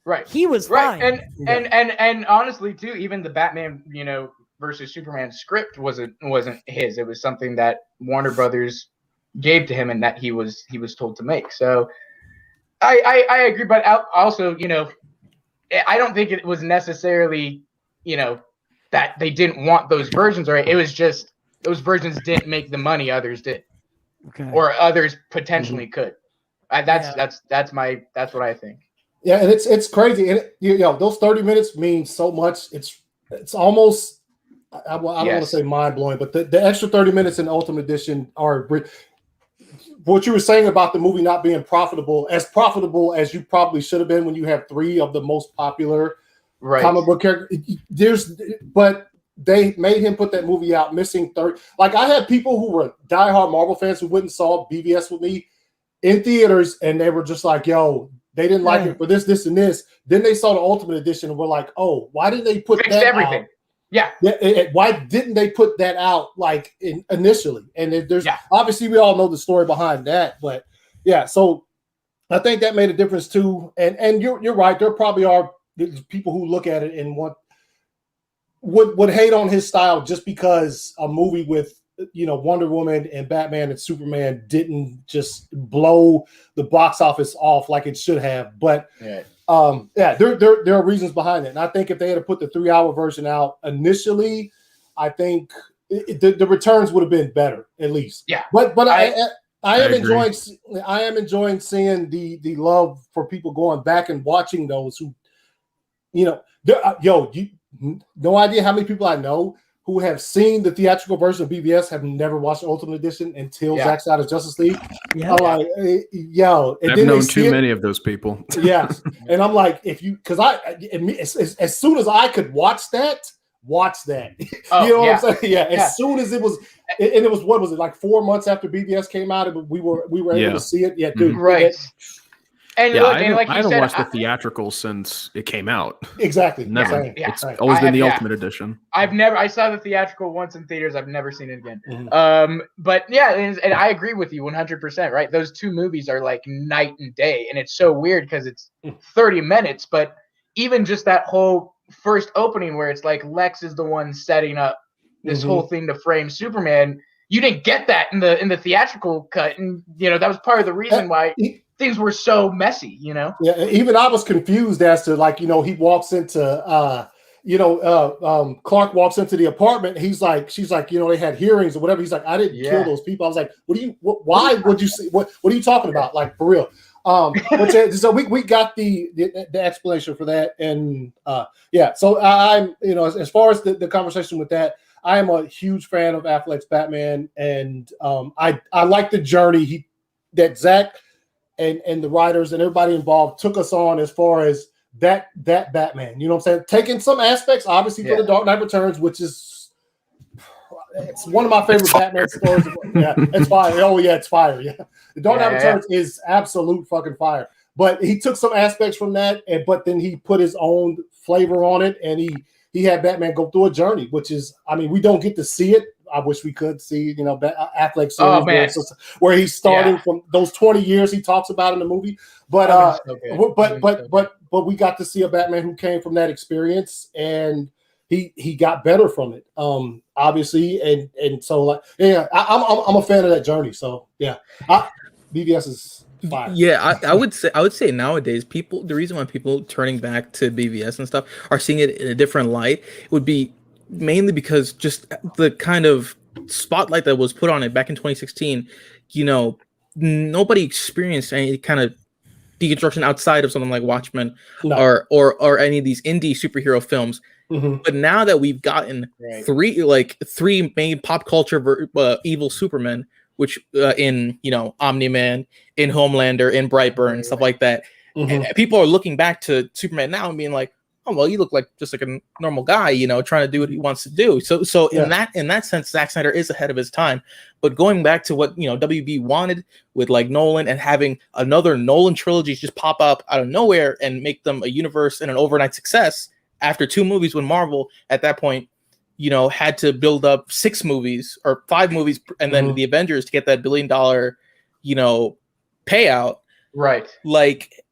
Right. He was fine. And honestly, too, even the Batman, versus Superman script wasn't his. It was something that Warner Brothers gave to him, and that he was told to make. So I agree, but also, I don't think it was necessarily, that they didn't want those versions, or it was just those versions didn't make the money others did, or others potentially could. That's what I think. Yeah, and it's crazy, and those 30 minutes mean so much. It's almost I don't want to say mind blowing, but the extra 30 minutes in the Ultimate Edition are what you were saying about the movie not being profitable as you probably should have been when you have 3 of the most popular comic book characters. But they made him put that movie out missing 30. Like, I had people who were diehard Marvel fans who went and saw BVS with me in theaters, and they were just like, "Yo, they didn't like it for this, and this." Then they saw the Ultimate Edition and were like, "Oh, why didn't they put that everything?" Out? Yeah. Why didn't they put that out initially? And there's obviously we all know the story behind that, but so I think that made a difference too. And you're right. There probably are people who look at it and would hate on his style just because a movie with Wonder Woman and Batman and Superman didn't just blow the box office off like it should have. But there are reasons behind it. And I think if they had put the 3-hour version out initially, I think the returns would have been better, at least. Yeah. But I am enjoying seeing the love for people going back and watching those who, no idea how many people I know who have seen the theatrical version of BVS have never watched the Ultimate Edition until Zack Snyder's Justice League. Yeah. I'm like, and I've known too many of those people. Yes. And I'm like, because as soon as I could watch that. What I'm saying? Yeah. As soon as it was, and it was, what was it, like 4 months after BVS came out, we were able to see it. Yeah, dude. Right. And I haven't watched the theatrical since it came out. Exactly. Never. It's always been the Ultimate Edition. I saw the theatrical once in theaters. I've never seen it again. But and I agree with you 100%. Right. Those two movies are like night and day, and it's so weird because it's 30 minutes. But even just that whole first opening where it's like Lex is the one setting up this whole thing to frame Superman. you didn't get that in the theatrical cut, and that was part of the reason why things were so messy. Yeah, even I was confused as to he walks into Clark walks into the apartment. She's like, they had hearings or whatever. He's like, I didn't kill those people. I was like, why would you say, what are you talking about? Like, for real. So we got the explanation for that. And so I'm, as far as the conversation with that, I am a huge fan of Affleck's Batman. And I like the journey that Zack and the writers and everybody involved took us on as far as that Batman, you know what I'm saying? Taking some aspects, obviously, for the Dark Knight Returns, which is it's one of my favorite Batman stories. Yeah, it's fire. Oh yeah, it's fire. Yeah, the Dark Knight Returns is absolute fucking fire. But he took some aspects from that, but then he put his own flavor on it, and he had Batman go through a journey, which is, I mean, we don't get to see it. I wish we could see, Affleck's series where he's starting from those 20 years he talks about in the movie. But but we got to see a Batman who came from that experience, and he got better from it. Obviously, and so I'm a fan of that journey. So BVS is fire. Yeah, I would say nowadays the reason why people turning back to BVS and stuff are seeing it in a different light would be mainly because just the kind of spotlight that was put on it back in 2016, nobody experienced any kind of deconstruction outside of something like Watchmen or any of these indie superhero films. Mm-hmm. But now that we've gotten three main pop culture evil Supermen, which in Omni-Man, in Homelander, in Brightburn, stuff like that, and people are looking back to Superman now and being like, oh well, you look like just like a normal guy, trying to do what he wants to do. So in that sense, Zack Snyder is ahead of his time. But going back to what WB wanted with like Nolan and having another Nolan trilogy just pop up out of nowhere and make them a universe and an overnight success after 2 movies, when Marvel at that point, had to build up 6 movies or 5 movies and then the Avengers to get that $1 billion, payout. Right. Like,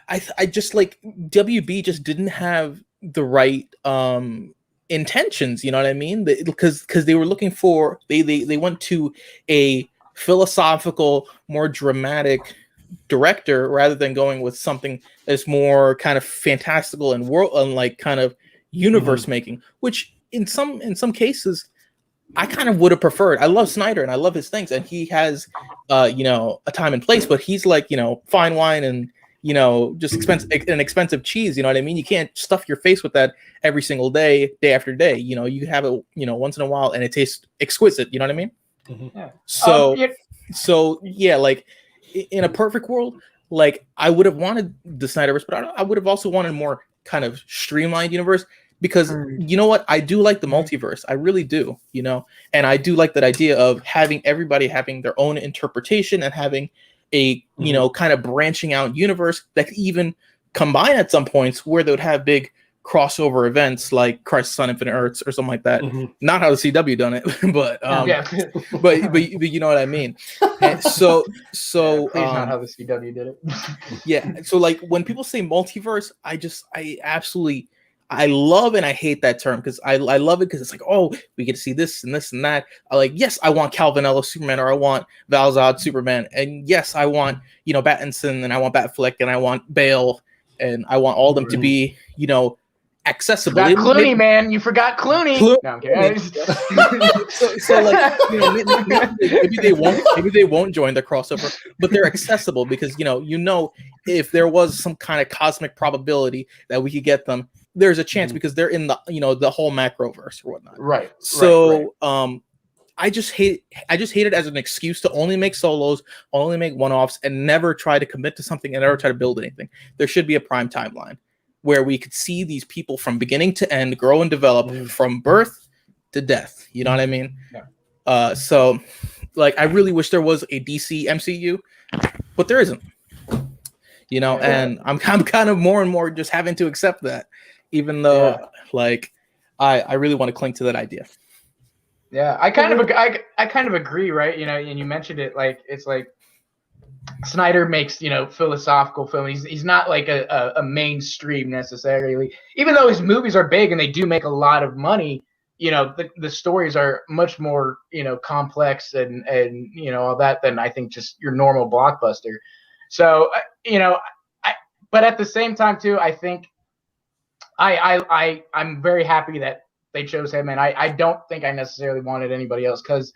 I just like WB just didn't have the right intentions, you know what I mean? Because they were looking for they went to a philosophical, more dramatic director rather than going with something that's more kind of fantastical and like kind of universe making, which in some cases I kind of would have preferred. I love Snyder and I love his things, and he has a time and place, but he's like fine wine and just expensive cheese, you know what I mean? You can't stuff your face with that every single day after day. You have it, once in a while, and it tastes exquisite. You know what I mean? Mm-hmm. Yeah. So like in a perfect world, like I would have wanted the Snyderverse, but I would have also wanted a more kind of streamlined universe, because you know what? I do like the multiverse. I really do, and I do like that idea of having everybody having their own interpretation and having a kind of branching out universe that could even combine at some points where they would have big crossover events like Crisis on Infinite Earths or something like that. Not how the CW done it, but but you know what I mean. And so please not how the CW did it. Yeah, so like when people say multiverse, I love and I hate that term, because I love it because it's like, oh, we get to see this and this and that. Yes, I want Calvin Ellis Superman, or I want Val Zod Superman, and yes, I want Pattinson, and I want Batfleck, and I want Bale, and I want all of them to be accessible. You forgot Clooney, man. You forgot Clooney. No, I'm kidding. so like maybe they won't join the crossover, but they're accessible because if there was some kind of cosmic probability that we could get them, there's a chance because they're in the the whole macroverse or whatnot. Right. So I just hate it as an excuse to only make solos, only make one-offs, and never try to commit to something and never try to build anything. There should be a prime timeline where we could see these people from beginning to end grow and develop from birth to death. You know what I mean? Yeah. So like I really wish there was a DC MCU, but there isn't. And I'm kind of more and more just having to accept that. Even though, I really want to cling to that idea. Yeah, I kind of agree, right? And you mentioned it, like it's like Snyder makes philosophical film. He's not like a mainstream necessarily, even though his movies are big and they do make a lot of money. the stories are much more, complex and all that than I think just your normal blockbuster. So, but at the same time too, I think I'm very happy that they chose him, and I don't think I necessarily wanted anybody else because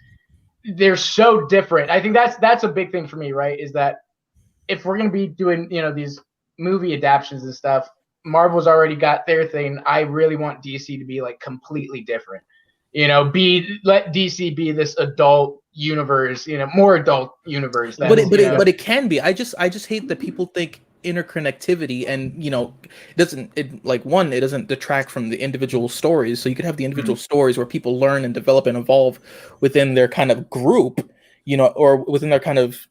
they're so different. I think that's a big thing for me, right? Is that if we're gonna be doing these movie adaptations and stuff, Marvel's already got their thing. I really want DC to be like completely different. Let DC be this adult universe, more adult universe. But it can be. I just hate that people think interconnectivity and it doesn't detract from the individual stories. So you could have the individual stories where people learn and develop and evolve within their kind of group, or within their kind of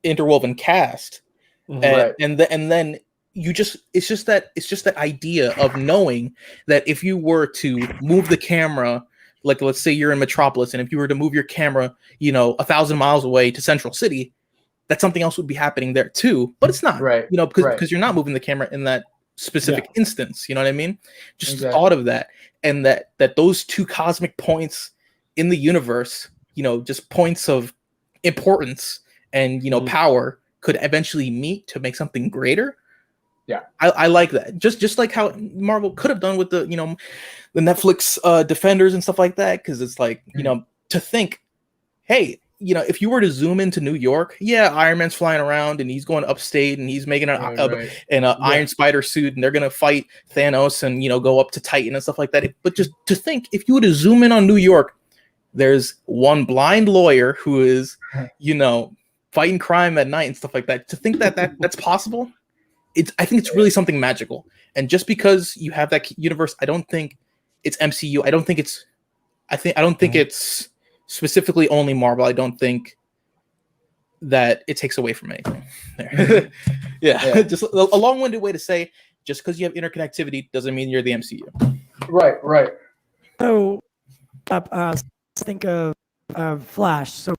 interwoven cast, and then it's just that idea of knowing that if you were to move the camera, like let's say you're in Metropolis, and if you were to move your camera 1,000 miles away to Central City, that something else would be happening there too, but it's not, right? Because you're not moving the camera in that specific instance. You know what I mean? Just the thought of that, and that those two cosmic points in the universe, just points of importance and power could eventually meet to make something greater. Yeah, I like that. Just like how Marvel could have done with the the Netflix Defenders and stuff like that, because it's like to think, hey, if you were to zoom into New York, Iron Man's flying around and he's going upstate and he's making an Iron Spider suit and they're gonna fight Thanos and go up to Titan and stuff like that. But just to think, if you were to zoom in on New York, there's one blind lawyer who is fighting crime at night and stuff like that. To think that's possible, I think it's really something magical. And just because you have that universe, I don't think it's MCU. I don't think it's specifically only Marvel. I don't think that it takes away from anything there. Just a long-winded way to say, just because you have interconnectivity doesn't mean you're the MCU. Right. So, think of Flash. So,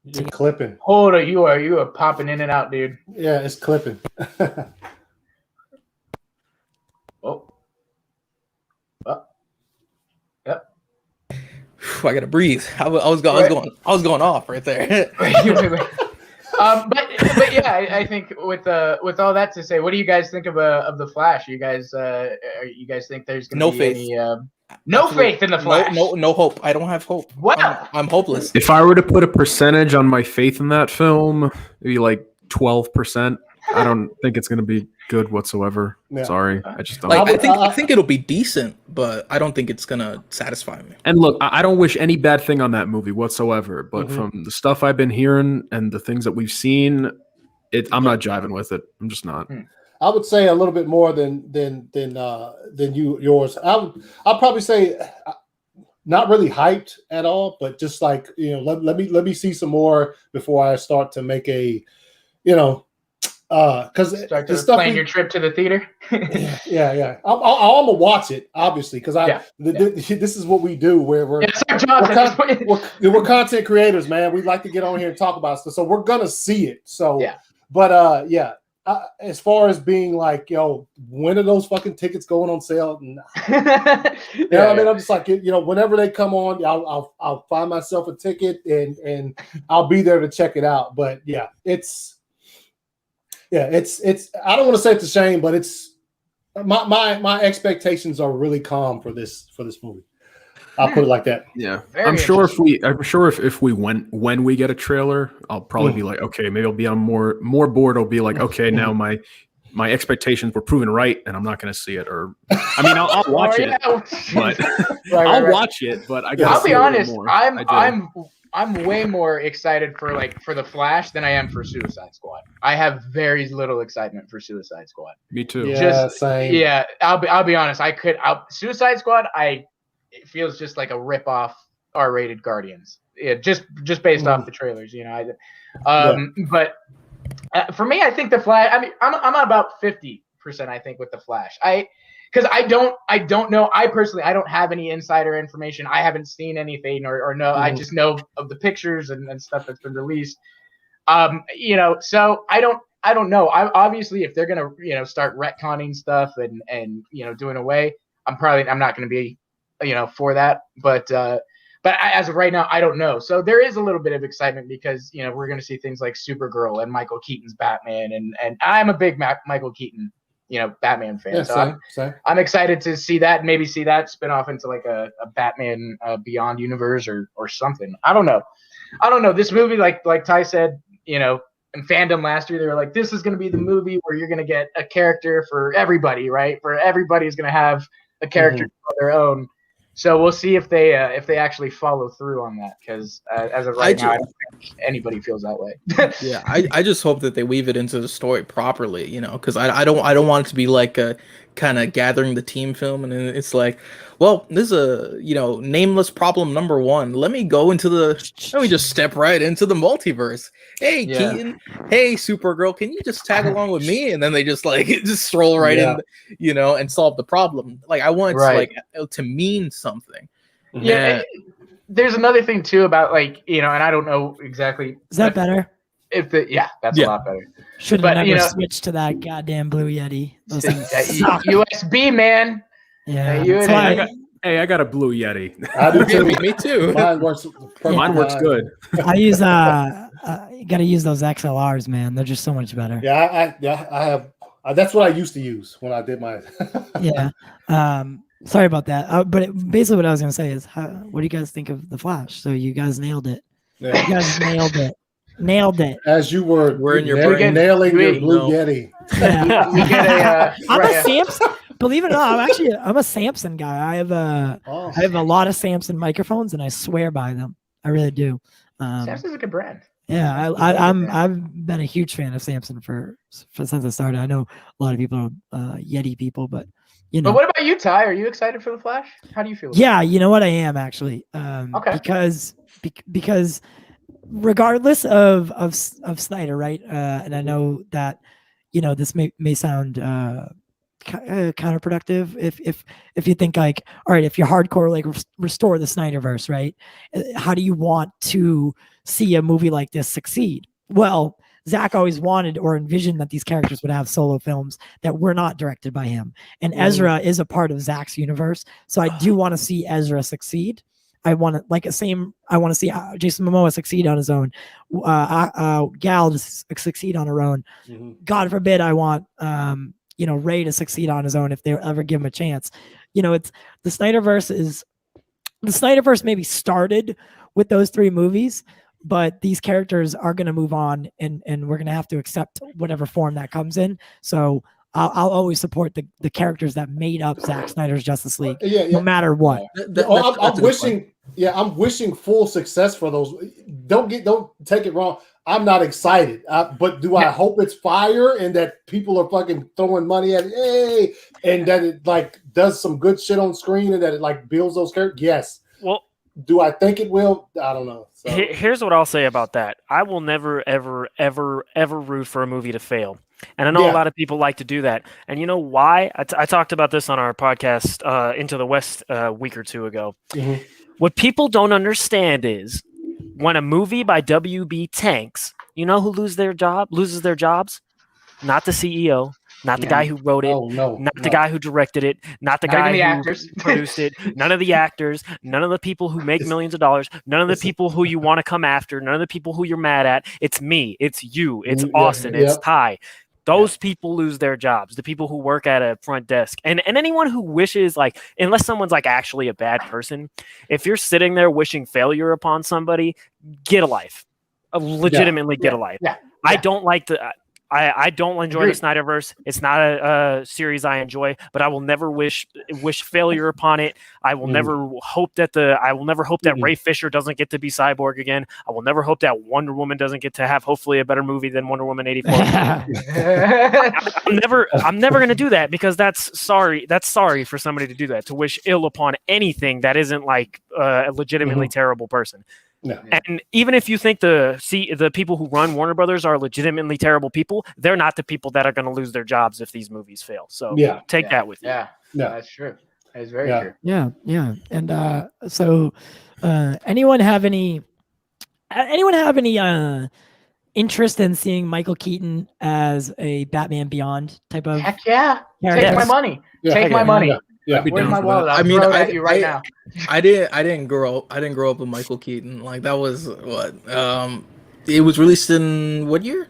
you're clipping. Hold on, you are popping in and out, dude. Yeah, it's clipping. Yep. I gotta breathe. I was going off right there. But yeah, I think with all that to say, what do you guys think of the Flash? You guys think there's gonna be any no faith in the Flash? No hope. I don't have hope. Wow. I'm hopeless. If I were to put a percentage on my faith in that film, maybe like 12%. I don't think it's gonna be good whatsoever. Yeah. Sorry, I just don't. I think it'll be decent, but I don't think it's gonna satisfy me. And look, I don't wish any bad thing on that movie whatsoever. But from the stuff I've been hearing and the things that we've seen, I'm not jiving with it. I'm just not. I would say a little bit more than yours. I'll probably say not really hyped at all, but just like let me see some more before I start to make a because the stuff plan your trip to the theater. yeah. I'm gonna watch it obviously because this is what we do. Where we're content creators, man. We like to get on here and talk about stuff, so we're gonna see it. So but as far as being like, when are those fucking tickets going on sale? I mean, I'm just like, whenever they come on, I'll find myself a ticket and I'll be there to check it out. But it's I don't want to say it's a shame, but it's my expectations are really calm for this movie. I'll put it like that. Yeah, I'm sure if we when we get a trailer, I'll probably be like, okay, maybe I'll be on more bored. I'll be like, okay, now my expectations were proven right, and I'm not going to see it. Or I mean, I'll watch it, but I'll watch it. But I'll be honest, I'm way more excited for the Flash than I am for Suicide Squad. I have very little excitement for Suicide Squad. Me too. Same. I'll be honest. Suicide Squad. It feels just like a rip-off R-rated Guardians. Yeah, just based off the trailers, But for me, I think the Flash. I mean, I'm at about 50%. I think with the Flash. Because I don't know. I personally, I don't have any insider information. I haven't seen anything or no. I just know of the pictures and stuff that's been released. So I don't know. Obviously, if they're gonna start retconning stuff and doing away, I'm not going to be, for that. But as of right now, I don't know. So there is a little bit of excitement because we're going to see things like Supergirl and Michael Keaton's Batman, and I'm a big Michael Keaton Batman fan. Yeah, so same. I'm excited to see that. Maybe see that spin off into like a Batman Beyond universe or something. I don't know. This movie, like Ty said, in fandom last year, they were like, this is going to be the movie where you're going to get a character for everybody, right? For everybody's going to have a character of their own. So we'll see if they actually follow through on that, because as of right now, I don't think anybody feels that way. Yeah, I just hope that they weave it into the story properly, because I don't want it to be like a kind of gathering the team film, and it's like, well, this is a nameless problem number one. Let me just step right into the multiverse. Hey, Keaton, hey, Supergirl, can you just tag along with me? And then they just just stroll right in, and solve the problem. Like, I want it to mean something. Yeah. There's another thing too about and I don't know exactly. Is that better? That's a lot better. Should have never switched to that goddamn Blue Yeti. Those things USB, man. Yeah. I got a Blue Yeti. I do too. Me too. Mine works good. I use you got to use those XLRs, man. They're just so much better. Yeah, I have. That's what I used to use when I did my. Yeah. Sorry about that. But basically, what I was going to say is, what do you guys think of The Flash? So you guys nailed it. Yeah. You guys nailed it. As you were in your brain. nailing your Blue Yeti. Yeah. You get I'm a Samsung. Believe it or not, I'm a Samsung guy. I have a lot of Samsung microphones, and I swear by them. I really do. Samsung's a good brand. Yeah, I've been a huge fan of Samsung for since I started. I know a lot of people are Yeti people, but But what about you, Ty? Are you excited for The Flash? How do you feel? Yeah, you know what, I am actually. Okay. Because regardless of Snyder, right? And I know that this may sound counterproductive if you think like, all right, if you're hardcore like restore the Snyderverse, right? How do you want to see a movie like this succeed? Well, Zack always wanted or envisioned that these characters would have solo films that were not directed by him, and Ezra is a part of Zack's universe. So I do want to see Ezra succeed. I want to I want to see Jason Momoa succeed on his own, Gal to succeed on her own. God forbid I want Ray to succeed on his own if they ever give him a chance. It's the Snyderverse maybe started with those three movies, but these characters are going to move on, and we're going to have to accept whatever form that comes in. So I'll always support the characters that made up Zack Snyder's Justice League, no matter what. I'm wishing full success for those. Don't take it wrong. I'm not excited, but do I hope it's fire and that people are fucking throwing money at it, hey, and that it does some good shit on screen and that it builds those characters? Yes. Well, do I think it will? I don't know. So. Here's what I'll say about that. I will never, ever, ever, ever root for a movie to fail. And I know a lot of people like to do that. And you know why? I talked about this on our podcast, Into the West, a week or two ago. Mm-hmm. What people don't understand is when a movie by WB tanks, you know who loses their jobs? Not the CEO, not the guy who wrote it, not the guy who directed it, not the guy who produced it, none of the actors, none of the people who make millions of dollars, none of the people who you want to come after, none of the people who you're mad at. It's me, it's you, it's Austin, it's Ty. Those people lose their jobs, the people who work at a front desk. And anyone who wishes, unless someone's actually a bad person, if you're sitting there wishing failure upon somebody, get a life. Legitimately get a life. Yeah. I don't like I don't enjoy the Snyderverse. It's not a series I enjoy, but I will never wish failure upon it. I will never hope that Ray Fisher doesn't get to be Cyborg again. I will never hope that Wonder Woman doesn't get to have hopefully a better movie than Wonder Woman 84. I'm never going to do that, because that's sorry for somebody to do that, to wish ill upon anything that isn't a legitimately terrible person. No. And even if you think the people who run Warner Brothers are legitimately terrible people, they're not the people that are going to lose their jobs if these movies fail. So take that with you. Yeah, that's true. That's very true. Yeah. And so anyone have any interest in seeing Michael Keaton as a Batman Beyond type of? Heck yeah. character? Take my money. Yeah, Take my money. Yeah. be Where's down my for wallet? that. I'll I mean, throw it at you right now. I didn't grow up with Michael Keaton. Like that was what it was released in what year?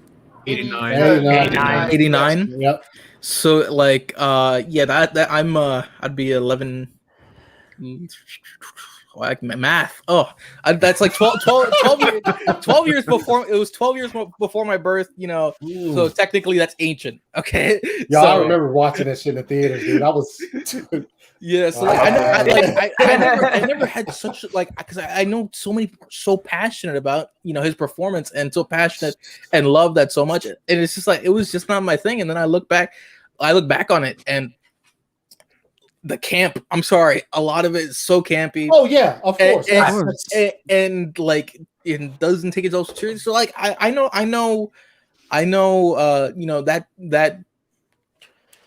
89. 89. 89. Yep. So like yeah, that I'm I'd be 11. Like math. Oh, that's like 12 years before. It was 12 years before my birth. You know, so technically that's ancient. Okay. Yeah, So, I remember watching that shit in the theaters, dude. I was. yeah. So like, I never had such like because I know so many people are so passionate about his performance and so passionate and love that so much, and it's just like it was just not my thing. And then I look back on it and. The camp. I'm sorry. A lot of it is so campy. Oh yeah, of course. And like it doesn't take itself seriously. So like I know.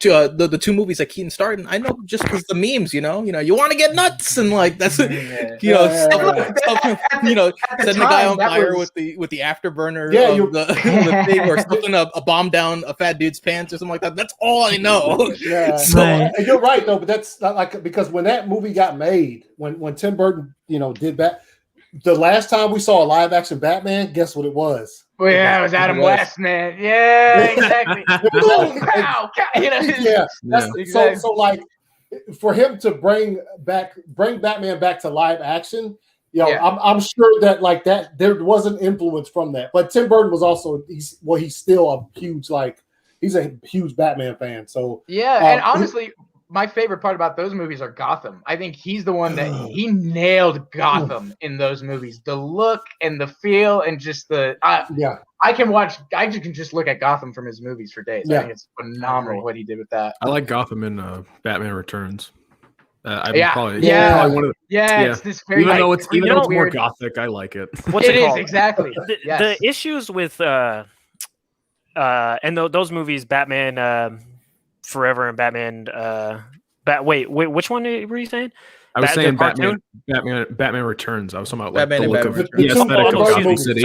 The two movies that Keaton starred in, I know just because the memes, you want to get nuts and like that's setting the guy on fire with the afterburner of the thing or something a bomb down a fat dude's pants or something like that. That's all I know. Yeah, and you're right though, but that's not like because when that movie got made, when Tim Burton did that, the last time we saw a live action Batman, guess what it was? Well, yeah, it was Adam West, man. Yeah, exactly. Yeah. So like for him to bring Batman back to live action, I'm sure that like that there was an influence from that. But Tim Burton was also he's still a huge he's a huge Batman fan. So yeah, and honestly, my favorite part about those movies are Gotham. I think he's the one that he nailed Gotham in those movies. The look and the feel and just I can just look at Gotham from his movies for days. I think it's phenomenal what he did with that. I like Gotham in Batman Returns. Probably one of it's this very even though it's more gothic, I like it. What's it called? Exactly. The issues with and those movies, Batman Forever and Batman wait, which one were you saying? I was saying Batman Returns. I was talking about like Batman the look and of Batman the aesthetic of Gotham City.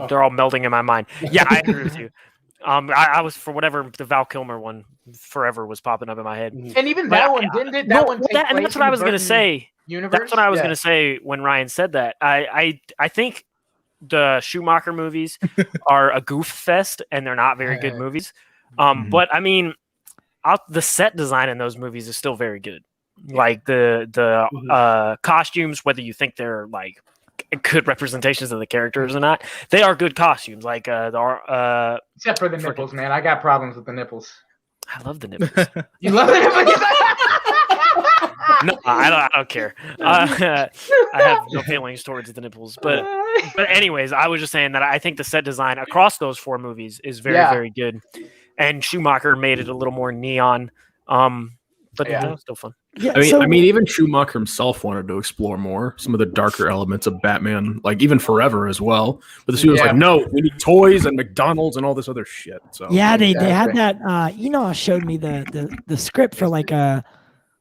They're all melding in my mind. Yeah, I agree with you. I was for whatever the Val Kilmer one Forever was popping up in my head. And even that one didn't it? That one take place and that's what I was going to say. Universe? That's what I was going to say when Ryan said that. I think the Schumacher movies are a goof fest and they're not very good movies. But I mean, the set design in those movies is still very good. Like the costumes, whether you think they're like good representations of the characters or not, they are good costumes. Like except for the nipples, man. I got problems with the nipples. I love the nipples. You love the nipples? No, I don't care. I have no feelings towards the nipples. But anyways, I was just saying that I think the set design across those four movies is very, very good. And Schumacher made it a little more neon. But it's still fun. Yeah, I mean, even Schumacher himself wanted to explore more some of the darker elements of Batman, like even Forever as well. But the studio was like, no, we need toys and McDonald's and all this other shit. So they had that. Showed me the script for like a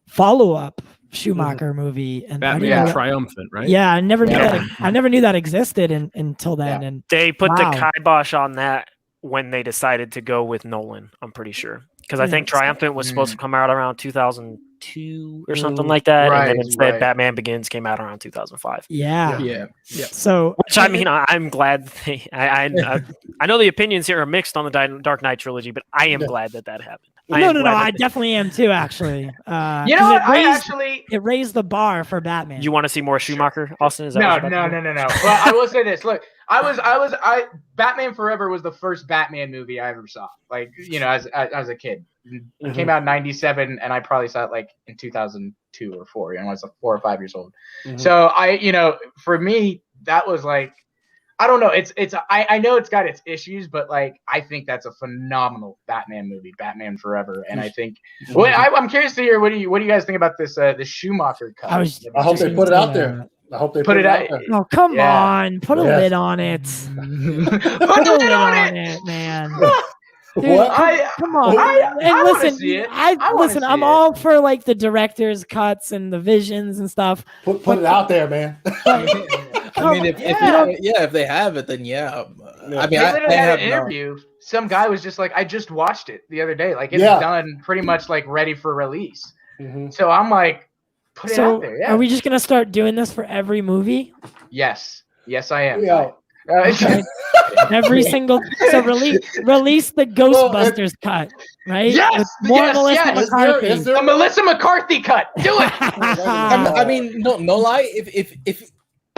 follow-up Schumacher movie, and Batman Triumphant, right? Yeah, I never knew that. I never knew that existed until then. Yeah. And they put the kibosh on that when they decided to go with Nolan. I'm pretty sure. Because I think Triumphant was supposed to come out around 2002 or something like that, and then instead Batman Begins came out around 2005. Yeah. So, which I mean, I'm glad. I know the opinions here are mixed on the Dark Knight trilogy, but I am glad that happened. No, I definitely am too. Actually, it raised the bar for Batman. You want to see more Schumacher, Austin? Is that no. Well, I will say this. Look, Batman Forever was the first Batman movie I ever saw. Like, as a kid, it came out in '97, and I probably saw it like in 2002 or 4. I was like 4 or 5 years old. So for me, that was like. I don't know. I know it's got its issues, but like I think that's a phenomenal Batman movie, Batman Forever. And I think I'm curious to hear what do you guys think about this the Schumacher cut? I hope they put it out there. I hope they put it out there. Oh, come on. Put a lid on it. Put a lid on it, man. Dude, what? Come on. Listen, I'm all for like the director's cuts and the visions and stuff. Put it out there, man. I mean, if they have it, then I mean, I had an interview. Some guy was just like, I just watched it the other day. Like it's done, pretty much like ready for release. So I'm like, put it out there. Yeah. Are we just gonna start doing this for every movie? Yes, I am. Yeah. Okay. Every single release the Ghostbusters cut, right? Yes, With more Melissa McCarthy. Is there a Melissa McCarthy cut? Do it. I mean, no lie.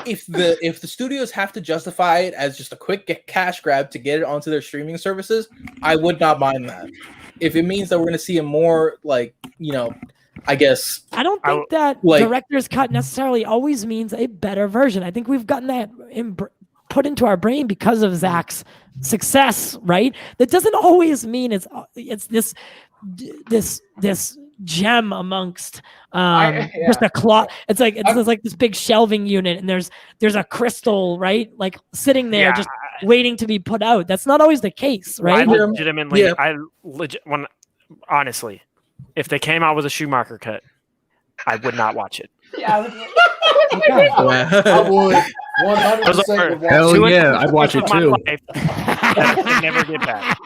If the studios have to justify it as just a quick cash grab to get it onto their streaming services, I would not mind that. If it means that we're going to see a more I guess I don't think that director's cut necessarily always means a better version. I think we've gotten that put into our brain because of Zack's success, right? That doesn't always mean it's this gem amongst just a cloth. It's like this big shelving unit, and there's a crystal, right? Like sitting there just waiting to be put out. That's not always the case, right? Honestly, if they came out with a Schumacher cut, I would not watch it. Yeah, I would 100%. Hell yeah, I'd watch it too. I never get back.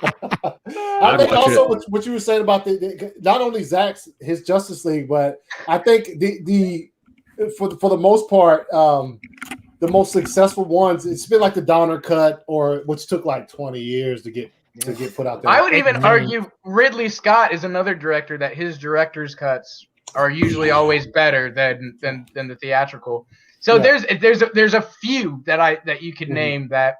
I think also what you were saying about not only his Justice League, but I think the for the most part, the most successful ones, it's been like the Donner cut, which took like 20 years to get put out there. I would even argue Ridley Scott is another director that his director's cuts are usually always better than the theatrical. So there's a few that you could name that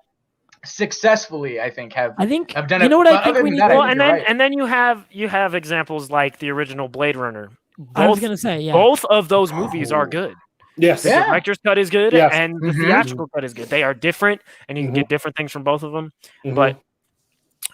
successfully have done it. You know what I think we need? And then you have examples like the original Blade Runner. I was gonna say, both of those movies are good. Yes, the director's cut is good, and the theatrical cut is good. They are different, and you can get different things from both of them.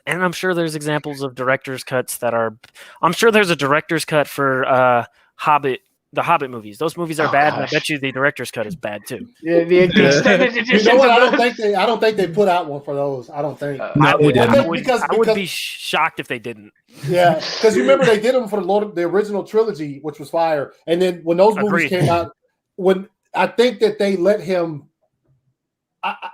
And I'm sure there's examples of director's cuts that are. I'm sure there's a director's cut for Hobbit. The Hobbit movies; those movies are bad, and I bet you the director's cut is bad too. Yeah, the extended edition. You know what? I don't think they put out one for those. I don't think. I would be shocked if they didn't. Yeah, because you remember they did them for the original trilogy, which was fire, and then when those movies came out, when I think that they let him.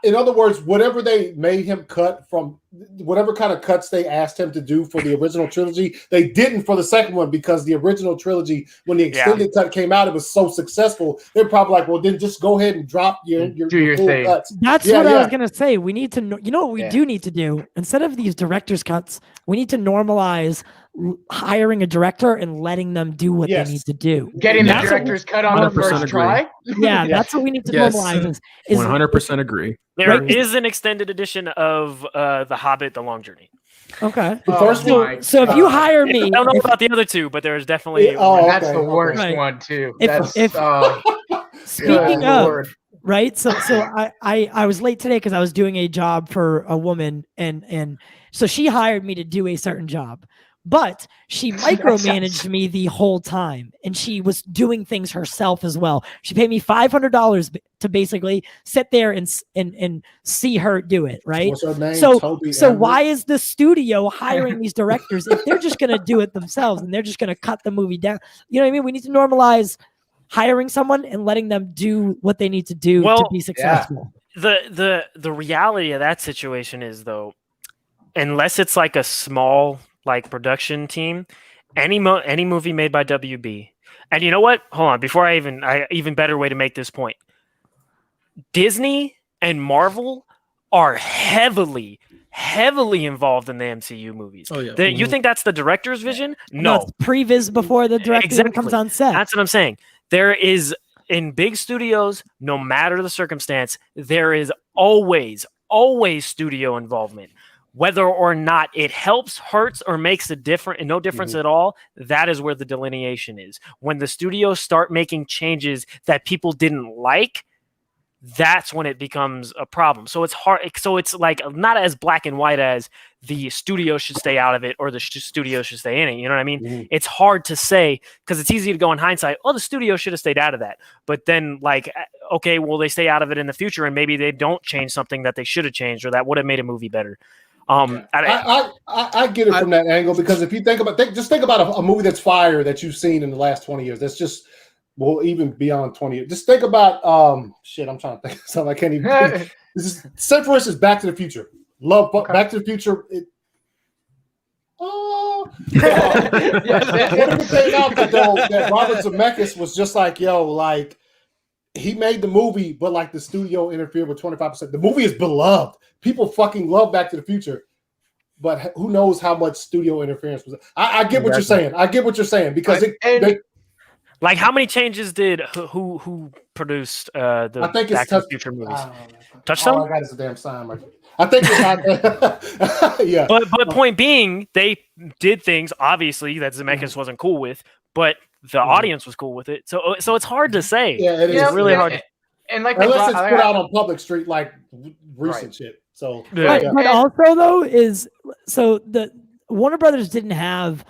In other words, whatever they made him cut from, whatever kind of cuts they asked him to do for the original trilogy, they didn't for the second one, because the original trilogy, when the extended cut came out, it was so successful. They're probably like, well, then just go ahead and drop your full thing. Cuts. That's what I was going to say. We need to, you know what we do need to do? Instead of these director's cuts, we need to normalize hiring a director and letting them do what they need to do. Getting the director's cut on the first try. Yeah, that's what we need to normalize. Is 100% agree. There is an extended edition of The Hobbit: The Long Journey. Okay. The first one. So if you hire me, I don't know about the other two, but there's definitely that's the worst one too. Speaking of, right? So I was late today because I was doing a job for a woman, and so she hired me to do a certain job. But she micromanaged me the whole time, and she was doing things herself as well. She paid me $500 to basically sit there and see her do it, right? What's her name? So why is the studio hiring these directors if they're just going to do it themselves and they're just going to cut the movie down? You know what I mean? We need to normalize hiring someone and letting them do what they need to do to be successful. The reality of that situation is, though, unless it's like a small production team, any movie made by WB, and you know what? Hold on, before I even better way to make this point. Disney and Marvel are heavily involved in the MCU movies. Oh yeah. You think that's the director's vision? No, it's previs before the director comes on set. That's what I'm saying. There is, in big studios, no matter the circumstance, there is always studio involvement. Whether or not it helps, hurts, or makes no difference at all, that is where the delineation is. When the studios start making changes that people didn't like, that's when it becomes a problem. So it's hard. So it's like not as black and white as the studio should stay out of it or the studio should stay in it. You know what I mean? It's hard to say because it's easy to go in hindsight. Oh, the studio should have stayed out of that. But then okay, well, they stay out of it in the future and maybe they don't change something that they should have changed or that would have made a movie better. I get it from that angle because if you think about a movie that's fire that you've seen in the last 20 years, that's just even beyond 20 years. Just think about I'm trying to think of something I can't even think. Say for instance, Back to the Future. Back to the Future. Oh, Yes. what if it came out that Robert Zemeckis was just like, yo, like he made the movie, but like the studio interfered with 25%. The movie is beloved. People fucking love Back to the Future, but who knows how much studio interference was. I get what you're saying. I get what you're saying because like how many changes did who produced the I think Back it's to the Future movies? Touchstone. All I got is a damn sign. Right? I think it's not. Yeah. But point being, they did things obviously that Zemeckis wasn't cool with, but the audience was cool with it. So it's hard to say. Yeah, it is. It's really hard. And like unless it's put out on public street like recent shit. So, but also though is so the Warner Brothers didn't have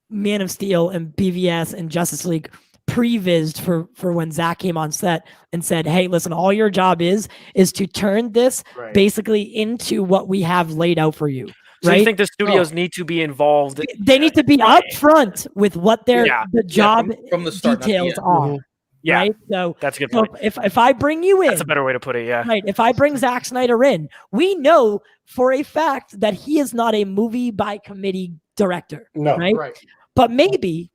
Man of Steel and BVS and Justice League prevised for when Zack came on set and said, "Hey, listen, all your job is to turn this basically into what we have laid out for you." So right? you think the studios need to be involved? They need to be upfront with what their the job from the start, details are. Yeah, right? So that's a good point. If I bring you in, that's a better way to put it. Yeah, right. If I bring Zack Snyder in, we know for a fact that he is not a movie by committee director. No, right. But maybe,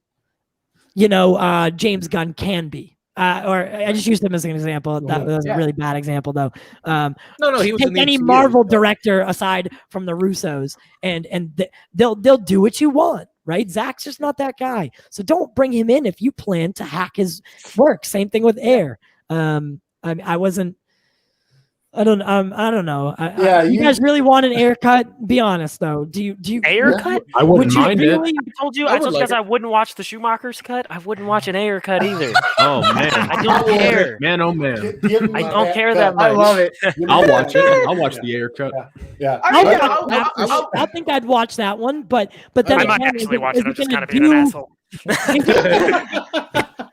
James Gunn can be. Or I just used him as an example. That was a really bad example, though. No, he was in the any MCU. Marvel director aside from the Russos, and they'll do what you want, right? Zack's just not that guy, so don't bring him in if you plan to hack his work. Same thing with Air. I wasn't. I don't know. You guys really want an Air cut? Be honest though. Do you Air cut? I wouldn't mind it. I told you guys I wouldn't watch the Schumacher's cut. I wouldn't watch an Air cut either. Oh man, I don't care. Man, oh man, I don't care that much. I love it. I'll watch it. I'll watch the Air cut. Yeah. I think I'd watch that one, but then I might actually watch it. I'm just kind of being an asshole.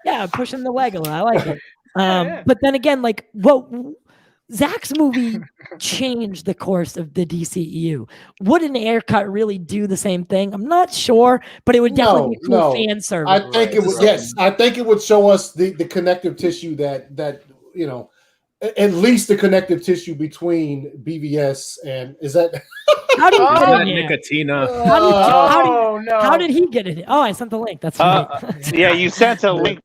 Yeah, pushing the leg a little. I like it. But then again, like Zack's movie changed the course of the DCEU. Would an Air cut really do the same thing? I'm not sure, but it would definitely be cool fan service. I think it would. Yes, I think it would show us the connective tissue that at least the connective tissue between BVS and is that. How do you get it Nicotina? How did he get it? Oh, I sent the link. That's right. Yeah, you sent a link,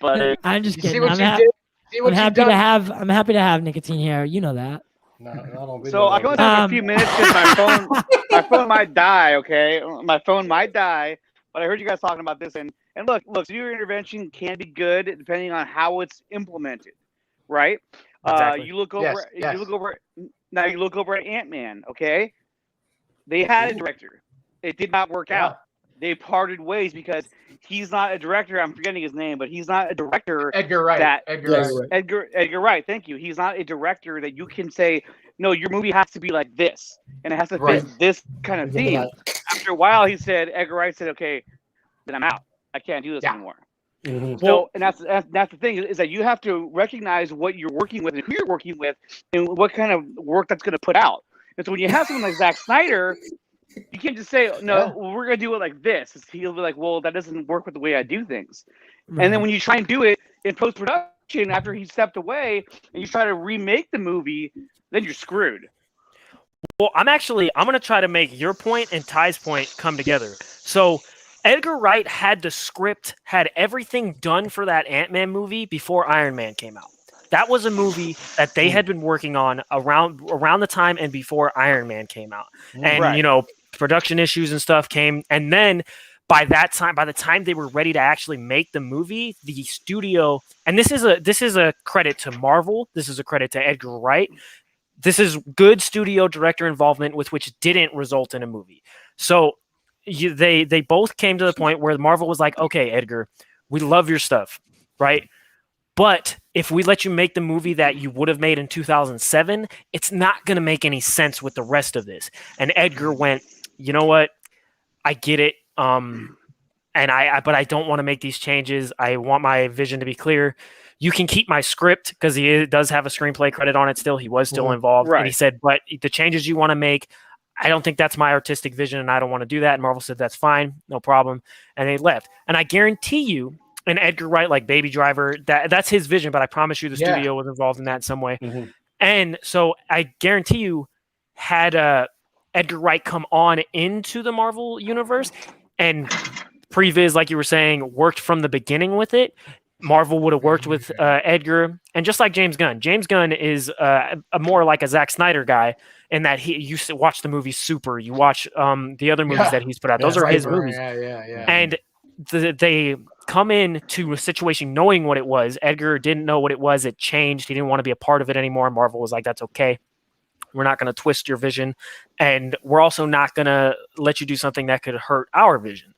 but I'm just kidding. See what you did? I'm happy to have nicotine here. You know that. No, I don't. So I'm going to take a few minutes because my phone might die. Okay, my phone might die. But I heard you guys talking about this, and look, studio intervention can be good depending on how it's implemented, right? Exactly. You look over. You look over. Now you look over at Ant-Man. Okay, they had a director. It did not work out. They parted ways because he's not a director. I'm forgetting his name, but he's not a director. Edgar Wright. Edgar Wright. Thank you. He's not a director that you can say, no, your movie has to be like this, and it has to fit this kind of theme. After a while, Edgar Wright said, okay, then I'm out. I can't do this anymore. Mm-hmm. So, and that's the thing is that you have to recognize what you're working with and who you're working with, and what kind of work that's going to put out. And so when you have someone like Zack Snyder, you can't just say, no, we're going to do it like this. He'll be like, well, that doesn't work with the way I do things. Right. And then when you try and do it in post-production after he stepped away and you try to remake the movie, then you're screwed. Well, I'm going to try to make your point and Ty's point come together. So Edgar Wright had the script, had everything done for that Ant-Man movie before Iron Man came out. That was a movie that they had been working on around the time and before Iron Man came out. And, production issues and stuff came. And then by the time they were ready to actually make the movie, the studio, and this is a credit to Marvel. This is a credit to Edgar Wright. This is good studio director involvement with which didn't result in a movie. So they both came to the point where Marvel was like, okay, Edgar, we love your stuff, right? But if we let you make the movie that you would have made in 2007, it's not going to make any sense with the rest of this. And Edgar went, you know what? I get it. But I don't want to make these changes. I want my vision to be clear. You can keep my script because he does have a screenplay credit on it still. He was still involved. Right. And he said, but the changes you want to make, I don't think that's my artistic vision and I don't want to do that. And Marvel said, that's fine. No problem. And they left. And I guarantee you, and Edgar Wright, like Baby Driver, that's his vision, but I promise you the studio was involved in that in some way. Mm-hmm. And so I guarantee you, had Edgar Wright come on into the Marvel universe, and Previs, like you were saying, worked from the beginning with it, Marvel would have worked with Edgar. And just like James Gunn is a more like a Zack Snyder guy in that he used to watch the movie Super. You watch the other movies that he's put out. Those are his movies. And they come into a situation knowing what it was. Edgar didn't know what it was. It changed. He didn't want to be a part of it anymore. Marvel was like, that's okay. We're not going to twist your vision. And we're also not going to let you do something that could hurt our vision.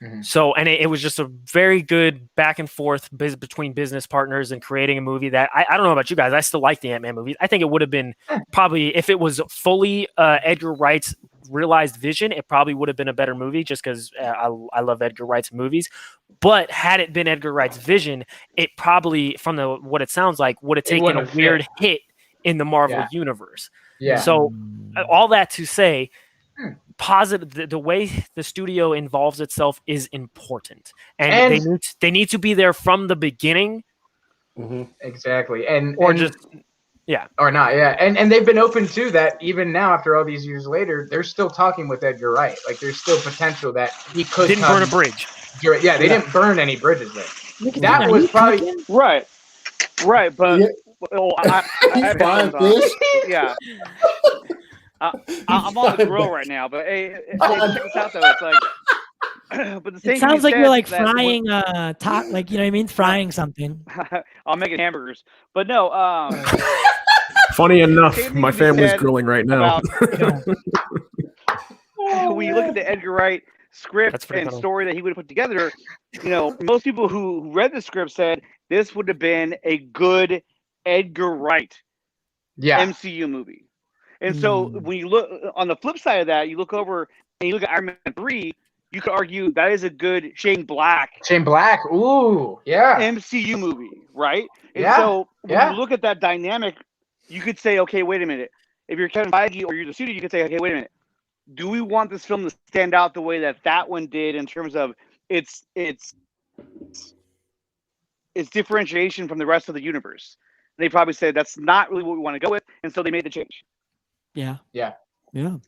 Mm-hmm. So, and it was just a very good back and forth between business partners and creating a movie that I don't know about you guys. I still like the Ant-Man movie. I think it would have been probably, if it was fully Edgar Wright's realized vision, it probably would have been a better movie just because I love Edgar Wright's movies. But had it been Edgar Wright's vision, it probably, from what it sounds like, would have taken a weird hit in the Marvel universe. Yeah. So all that to say, positive, the way the studio involves itself is important, and they need to be there from the beginning. Mm-hmm. Exactly, and they've been open to that even now after all these years later. They're still talking with Edgar Wright. Like there's still potential that he could didn't burn a bridge. Yeah, they didn't burn any bridges there. That was probably right, but. Oh, yeah. I'm on the grill right now, but hey, check this out though. It's like, but the thing it sounds like you're like frying, like you know what I mean, frying something. I'm making hamburgers, but no. Funny enough, my family's grilling right now. When you look at the Edgar Wright script and story that he would have put together, you know, most people who read the script said this would have been a good Edgar Wright MCU movie. And so when you look on the flip side of that, you look over and you look at Iron Man 3, you could argue that is a good Shane Black. Ooh, yeah. MCU movie, right? And so when you look at that dynamic, you could say, okay, wait a minute. If you're Kevin Feige or you're the studio, you could say, okay, wait a minute. Do we want this film to stand out the way that one did in terms of its differentiation from the rest of the universe? They probably said that's not really what we want to go with, and so they made the change. Yeah. You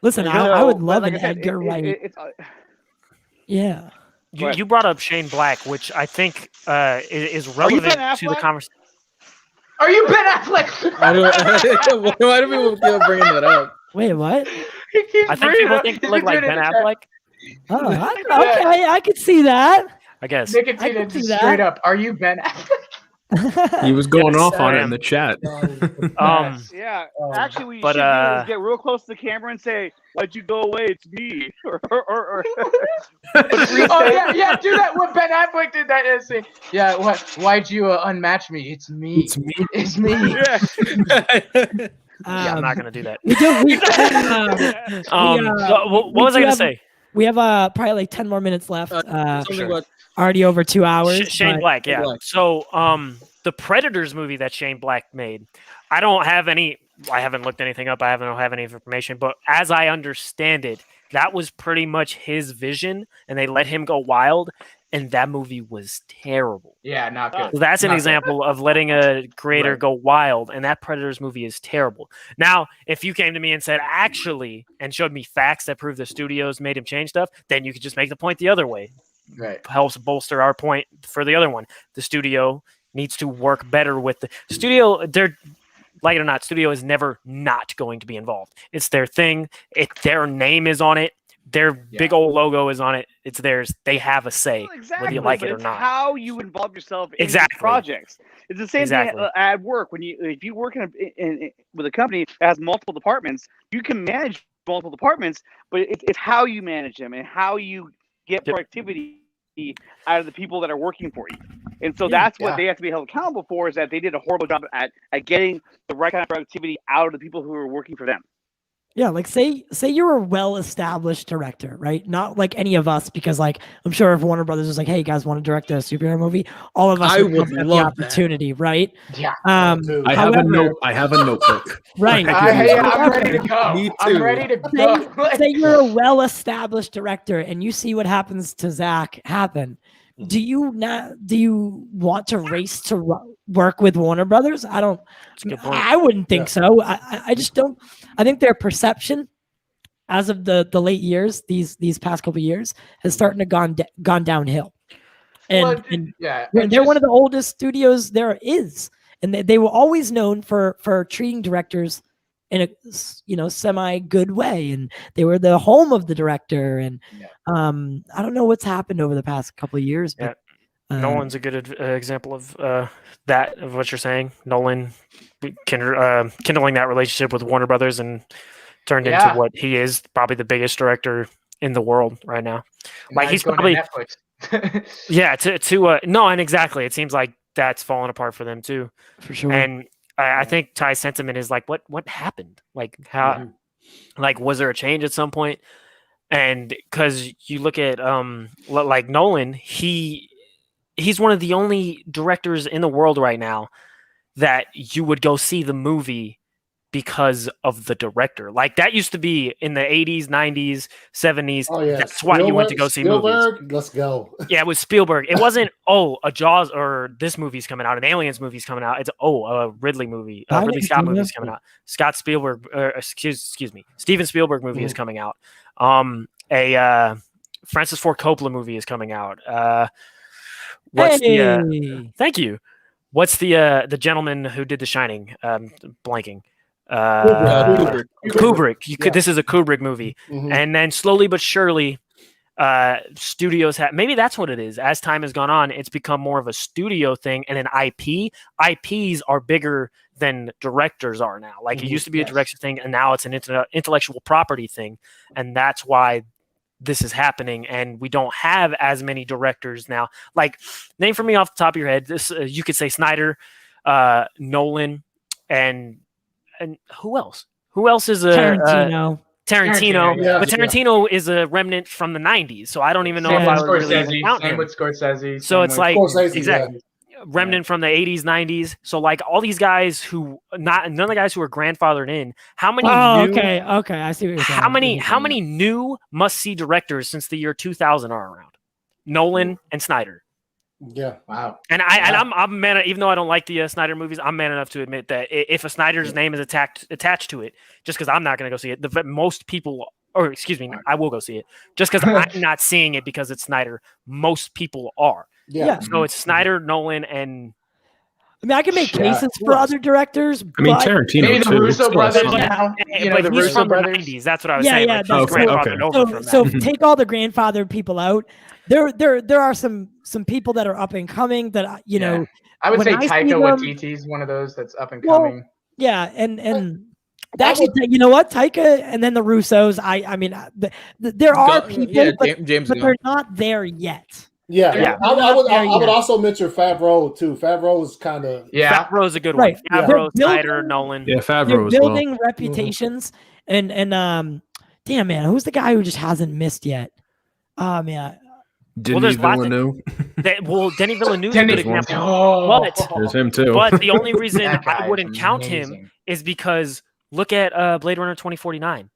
Listen, know, I would love like an I said, Edgar Wright. Yeah. You brought up Shane Black, which I think is relevant to the conversation. Are you Ben Affleck? Why do people keep bringing that up? Wait, what? I think people think like Ben Affleck. Oh, okay, I could see that. I guess. Nicotine straight up. Are you Ben Affleck? He was going off on it in the chat. Actually, we should do is get real close to the camera and say, "Why'd you go away? It's me." Do that. What Ben Affleck did that and say, "Yeah, what? Why'd you unmatch me? It's me. It's me." I'm not gonna do that. What was I gonna say? We have probably like 10 more minutes left. Already over 2 hours. Shane Black, yeah. So the Predators movie that Shane Black made, I haven't looked anything up. I don't have any information, but as I understand it, that was pretty much his vision, and they let him go wild, and that movie was terrible. Yeah, not good. So that's an example of letting a creator go wild, and that Predators movie is terrible. Now, if you came to me and said, actually, and showed me facts that prove the studios made him change stuff, then you could just make the point the other way. Right. Helps bolster our point for the other one. The studio needs to work better with the studio. They're, like it or not, studio is never not going to be involved. It's their thing. Their name is on it. Their big old logo is on it. It's theirs. They have a say, whether you like it or not. How you involve yourself in these projects. It's the same thing at work. If you work with a company that has multiple departments, you can manage multiple departments, but it's how you manage them and how you get productivity out of the people that are working for you. And so that's what they have to be held accountable for, is that they did a horrible job at getting the right kind of productivity out of the people who are working for them. Yeah, like say you're a well-established director, right? Not like any of us, because like I'm sure if Warner Brothers was like, "Hey, you guys want to direct a superhero movie?" All of us would have the opportunity, right? Yeah. I have a notebook. Right. I'm ready to go. Me too. I'm ready to go. Say you're a well-established director, and you see what happens to Zack happen. do you want to race to work with Warner Brothers? I don't. I wouldn't think so. I just don't. I think their perception, as of the late years, these past couple of years, has started to gone downhill. And, they're one of the oldest studios there is, and they were always known for treating directors in a semi good way, and they were the home of the director. And I don't know what's happened over the past couple of years, but Nolan's a good example of that, of what you're saying. Nolan kindling that relationship with Warner Brothers and turned into what he is, probably the biggest director in the world right now. Like he's probably Netflix. No, and exactly. It seems like that's fallen apart for them too, for sure. And I think Ty's sentiment is like, what happened? Like how, like was there a change at some point? And because you look at like Nolan, he's one of the only directors in the world right now that you would go see the movie because of the director. Like that used to be in the 80s, 90s, 70s. Oh, yeah. That's why you went to go see movies. Let's go. Yeah, it was Spielberg. It wasn't, a Jaws or this movie's coming out, an Aliens movie's coming out. It's, a Ridley movie, Ridley Scott movie's coming out. Scott Spielberg, excuse me, Steven Spielberg movie is coming out. A Francis Ford Coppola movie is coming out. Thank you. What's the gentleman who did The Shining? Blanking. Kubrick. This is a Kubrick movie, and then slowly but surely, studios have. Maybe that's what it is. As time has gone on, it's become more of a studio thing, and an IP. IPs are bigger than directors are now. Like it used to be a director thing, and now it's an intellectual property thing, and that's why this is happening. And we don't have as many directors now. Like name for me off the top of your head. This you could say Snyder, Nolan, and who else? Who else is a Tarantino? But Tarantino is a remnant from the 90s, so I don't even know if I would really even count him. Same with Scorsese. So it's like exactly remnant from the 80s, 90s. So like all these guys none of the guys who are grandfathered in. How many? Okay, I see what you're saying. How many new must-see directors since the year 2000 are around? Nolan and Snyder. Yeah. Wow. And I'm man. Even though I don't like the Snyder movies, I'm man enough to admit that if a Snyder's name is attached to it, just because I'm not going to go see it, most people, or excuse me, I will go see it. Just because I'm not seeing it because it's Snyder, most people are. Yeah. So it's Snyder, Nolan, and I mean, I can make cases for other directors. I mean, Tarantino maybe too. the Russo brothers now. But he's from the 90s. That's what I was saying. Yeah, like, grandfathered over from so that. take all the grandfathered people out. There are some people that are up and coming that you know. I would say Taika Waititi is one of those that's up and coming. Yeah, and actually, you know what, Taika, and then the Russos. I mean, there are people, but they're not there yet. Yeah. I would also mention Favreau too. Favreau is kind of Favreau's a good one. Favreau, Snyder, Nolan. Yeah, Favreau they're as well. building reputations, and damn man, who's the guy who just hasn't missed yet? Oh man. Denis Villeneuve. Denny Villeneuve is a good example. But there's him too. But the only reason I wouldn't count him is because look at Blade Runner 2049.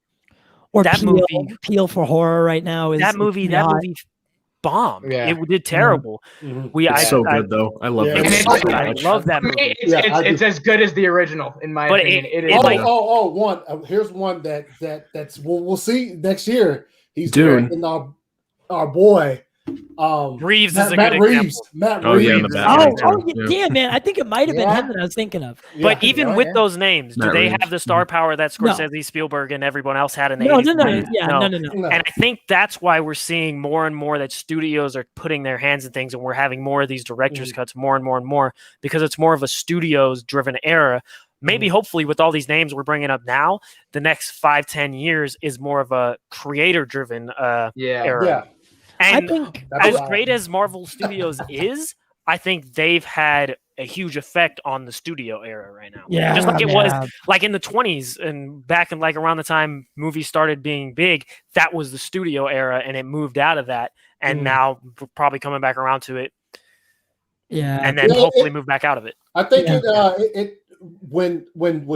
Or that Peel for horror right now is that movie bombed. Yeah. It did terrible. It's so good though. I love it. I love that movie. It's as good as the original in my opinion. Here's one that's we'll see next year. He's Dune. in our boy. Reeves is a good example. Matt Reeves. Damn man, I think it might have been him that I was thinking of. But even with those names, do they have the star power that Scorsese, Spielberg, and everyone else had in the 80s? No. And I think that's why we're seeing more and more that studios are putting their hands in things, and we're having more of these director's cuts more and more and more, because it's more of a studios-driven era. Maybe, hopefully, with all these names we're bringing up now, the next 5-10 years is more of a creator-driven era. Yeah. And I think as great as Marvel Studios is, I think they've had a huge effect on the studio era right now. Yeah, just like it was like in the 20s and back in like around the time movies started being big, that was the studio era, and it moved out of that, and now we're probably coming back around to it. Yeah, and then hopefully move back out of it. I think when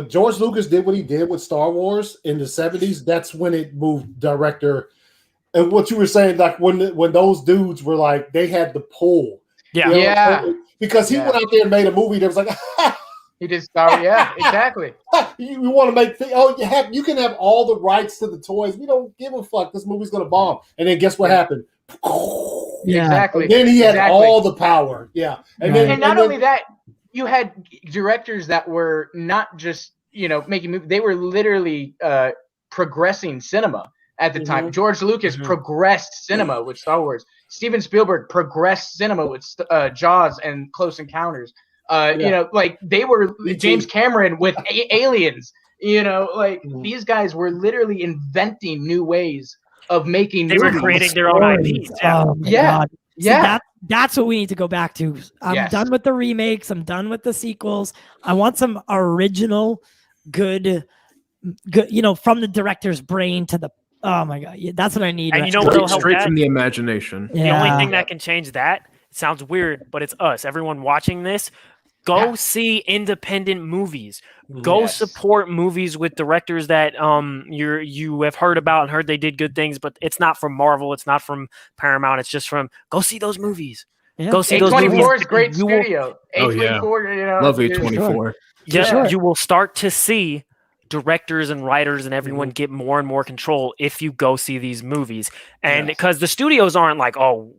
George Lucas did what he did with Star Wars in the 70s, that's when it moved director And what you were saying, like when those dudes were like, they had the pull. Yeah. You know, Yeah. Because he went out there and made a movie that was like, He did Star. Yeah, exactly. you want to make you can have all the rights to the toys. We don't give a fuck. This movie's gonna bomb. And then guess what happened? Yeah. Exactly. And then he had all the power. Yeah. And not only that, you had directors that were not just making movies. They were literally progressing cinema at the time. George Lucas progressed cinema with Star Wars. Steven Spielberg progressed cinema with Jaws and Close Encounters. Like they were James Cameron with Aliens. These guys were literally inventing new ways of making They movies. were creating their own IPs. Oh my Yeah. God. Yeah. See, that's what we need to go back to. I'm done with the remakes. I'm done with the sequels. I want some original, good, from the director's brain to the. Oh my God, that's what I need. And you know what will help Straight that? from the imagination. Yeah. The only thing that can change that, it sounds weird, but it's us. Everyone watching this, go see independent movies. Go support movies with directors that you have heard about and heard they did good things, but it's not from Marvel, it's not from Paramount, it's just from go see those movies. Yeah. Go see those movies. A24 is great You will- studio. Oh, yeah. A24, Love A24. Yeah, you will start to see directors and writers and everyone get more and more control if you go see these movies. And because the studios aren't like, oh,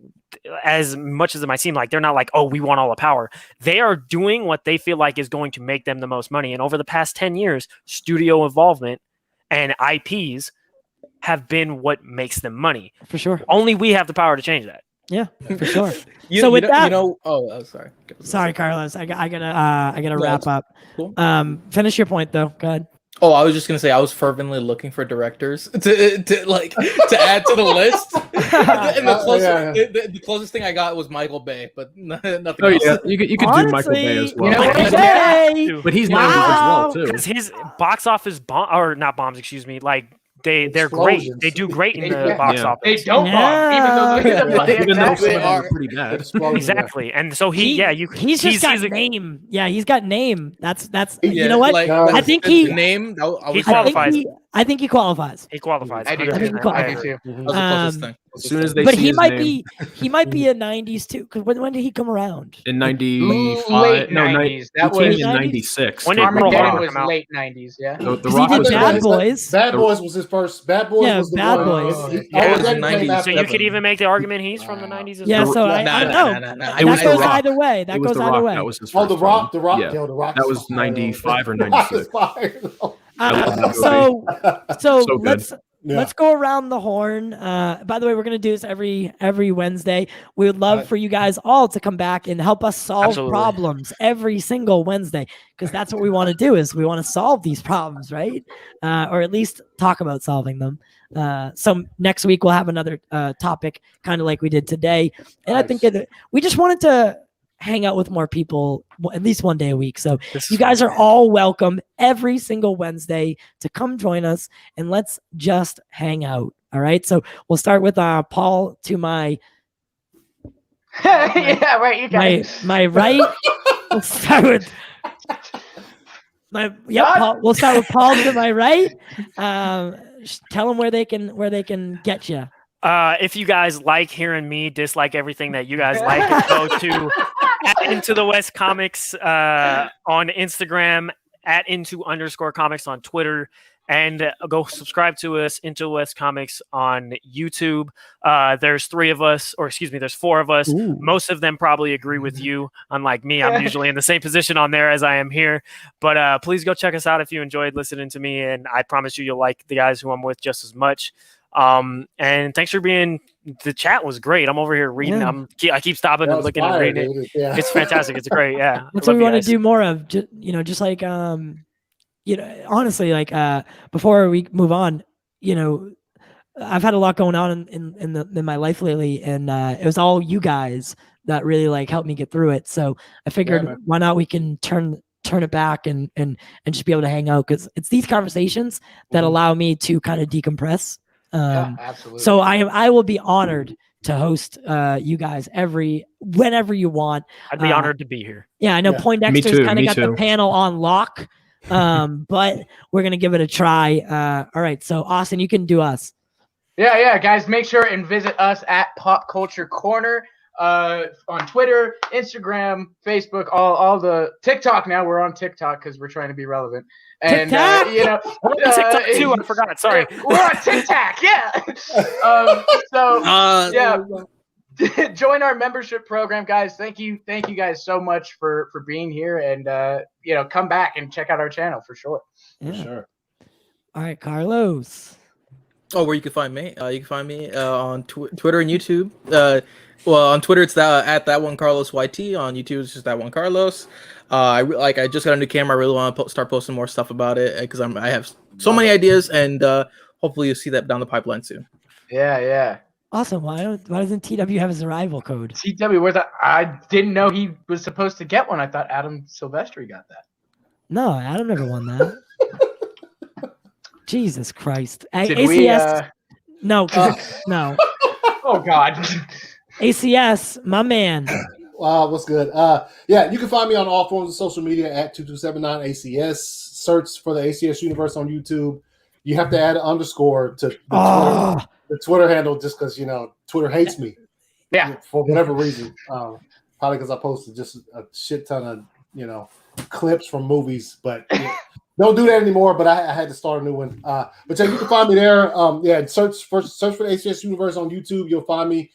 as much as it might seem like, they're not like, oh, we want all the power. They are doing what they feel like is going to make them the most money. And over the past 10 years, studio involvement and IPs have been what makes them money. For sure. Only we have the power to change that. Yeah, for sure. Sorry. Sorry, Carlos. I gotta wrap up. Cool. Finish your point though. Go ahead. Oh, I was just gonna say I was fervently looking for directors to add to the list. And the closest thing I got was Michael Bay, but nothing else. Yeah, you could do Michael Bay as well. But he's 90s as well too. Because his box office not bombs, excuse me, like they're great. They do great in the box office. They don't bomb, even though some they of them are are pretty bad. Exactly. And so he's just got name. Yeah, he's got name. That's Yeah, you know what? I think the he name. he qualifies. I think he qualifies. He qualifies. I do. 100%. I do too. That was the closest thing. As soon as they But see he his might name, be a 90s too. Because when did he come around? in 95. Late No, 90s. he That came was in 90s? 96. When did Armageddon Rock was come out? late 90s. Yeah. The 'Cause Rock he was did Bad Boys. Bad Boys was his first. Bad Boys Yeah, was the Bad one. Boys. Armageddon 90s. came So after you that. could even make the argument he's from the 90s as Yeah, well. so I don't know. Nah. That It was goes The Rock. either way. That It was goes The either Rock. way. That was his Oh, first the Rock. film. The Rock. Yeah. Yo, the Rock. That was 95 or The Rock 96. is fire. So So good. let's go around the horn. By the way, we're gonna do this every Wednesday. We would love for you guys all to come back and help us solve Absolutely. problems every single Wednesday, because that's what we want to do. Is we want to solve these problems, right? Or at least talk about solving them. So next week we'll have another topic, kind of like we did today. And I think we just wanted to hang out with more people at least one day a week. So you guys are all welcome every single Wednesday to come join us and let's just hang out. All right. So we'll start with Paul to my Yeah, right. You guys. my right. We'll start with Paul, we'll start with Paul to my right. Tell them where they can get you. If you guys like hearing me dislike everything that you guys like, go to Into the West Comics on Instagram, @into_comics on Twitter, and go subscribe to us, Into West Comics on YouTube. There's there's 4 of us. Ooh. Most of them probably agree with you. Unlike me, I'm usually in the same position on there as I am here. But please go check us out if you enjoyed listening to me, and I promise you'll like the guys who I'm with just as much. And thanks for being. The chat was great. I'm over here reading. Yeah. I keep stopping and looking and reading it. Yeah. It's fantastic. It's great. Yeah, That's I what love we you want to guys. do more of. Just like honestly, like before we move on, I've had a lot going on in my life lately, and it was all you guys that really like helped me get through it. So I figured, why not we can turn it back and just be able to hang out, because it's these conversations that allow me to kind of decompress. Yeah, absolutely. So I will be honored to host you guys whenever you want. I'd be honored to be here. Yeah, I know Yeah. Poindexter's kind of me got the too. panel on lock, but we're gonna give it a try. All right, so Austin, you can do us. Yeah, guys, make sure and visit us at Pop Culture Corner on Twitter, Instagram, Facebook, all the TikTok. Now we're on TikTok because we're trying to be relevant. And TikTok, too. I forgot. Sorry, we're on TikTok. Yeah. Join our membership program, guys. Thank you guys so much for being here, and come back and check out our channel for sure. Yeah. For sure. All right, Carlos. Oh, where you can find me? You can find me on Twitter and YouTube. On Twitter it's at that one Carlos YT. On YouTube it's just that one Carlos. I just got a new camera. I really want to start posting more stuff about it because I have so many ideas, and hopefully you'll see that down the pipeline soon. Yeah. Awesome. Why doesn't TW have his arrival code? TW, where's that? I didn't know he was supposed to get one. I thought Adam Silvestri got that. No, Adam never won that. Jesus Christ. Did ACS. No. No. Oh God. ACS, my man. What's good? You can find me on all forms of social media at 2279ACS. Search for the ACS Universe on YouTube. You have to add an underscore to the Twitter handle just because Twitter hates me. Yeah. For whatever reason. Probably because I posted just a shit ton of clips from movies, but don't do that anymore. But I had to start a new one. But yeah, you can find me there. Search for the ACS Universe on YouTube. You'll find me.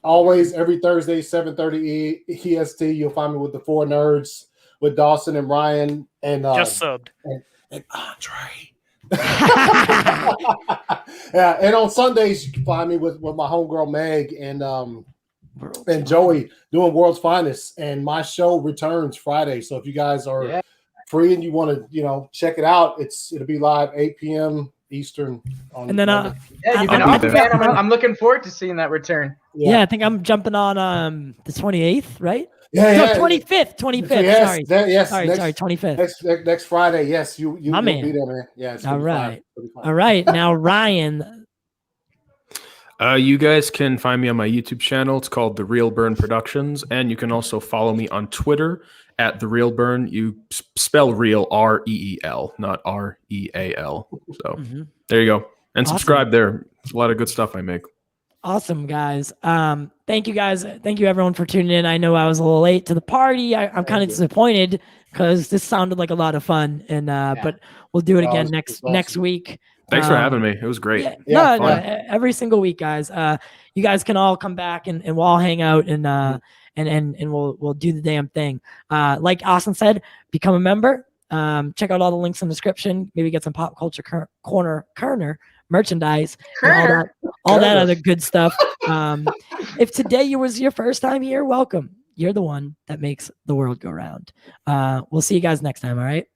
Always every Thursday, 7:30 EST. You'll find me with the Four Nerds with Dawson and Ryan and just subbed and Andre. Yeah, and on Sundays you can find me with my homegirl Meg and Joey doing World's Finest, and my show returns Friday. So if you guys are free and you want to check it out, it'll be live 8 p.m. Eastern. And then you've been awesome, man. I'm looking forward to seeing that return. Yeah, I think I'm jumping on the 28th, right? Yeah, no, 25th. 25th. Yes, sorry. Sorry, 25th. Next Friday. Yes, you'll be there, man. Yeah. All right. All right. Now, Ryan. You guys can find me on my YouTube channel. It's called The Real Burn Productions, and you can also follow me on Twitter at The Real Burn. You spell real REEL, not REAL. So there you go, and subscribe there. There's a lot of good stuff I make. Awesome, guys. Thank you, guys. Thank you, everyone, for tuning in. I know I was a little late to the party. I'm kind of disappointed because this sounded like a lot of fun, and but we'll do it again next week. Thanks for having me. It was great. No, every single week, guys. You guys can all come back and we'll all hang out and we'll do the damn thing. Like Austin said, become a member. Check out all the links in the description. Maybe get some Pop Culture Corner merchandise, and all that other good stuff. If today was your first time here, welcome. You're the one that makes the world go round. We'll see you guys next time. All right.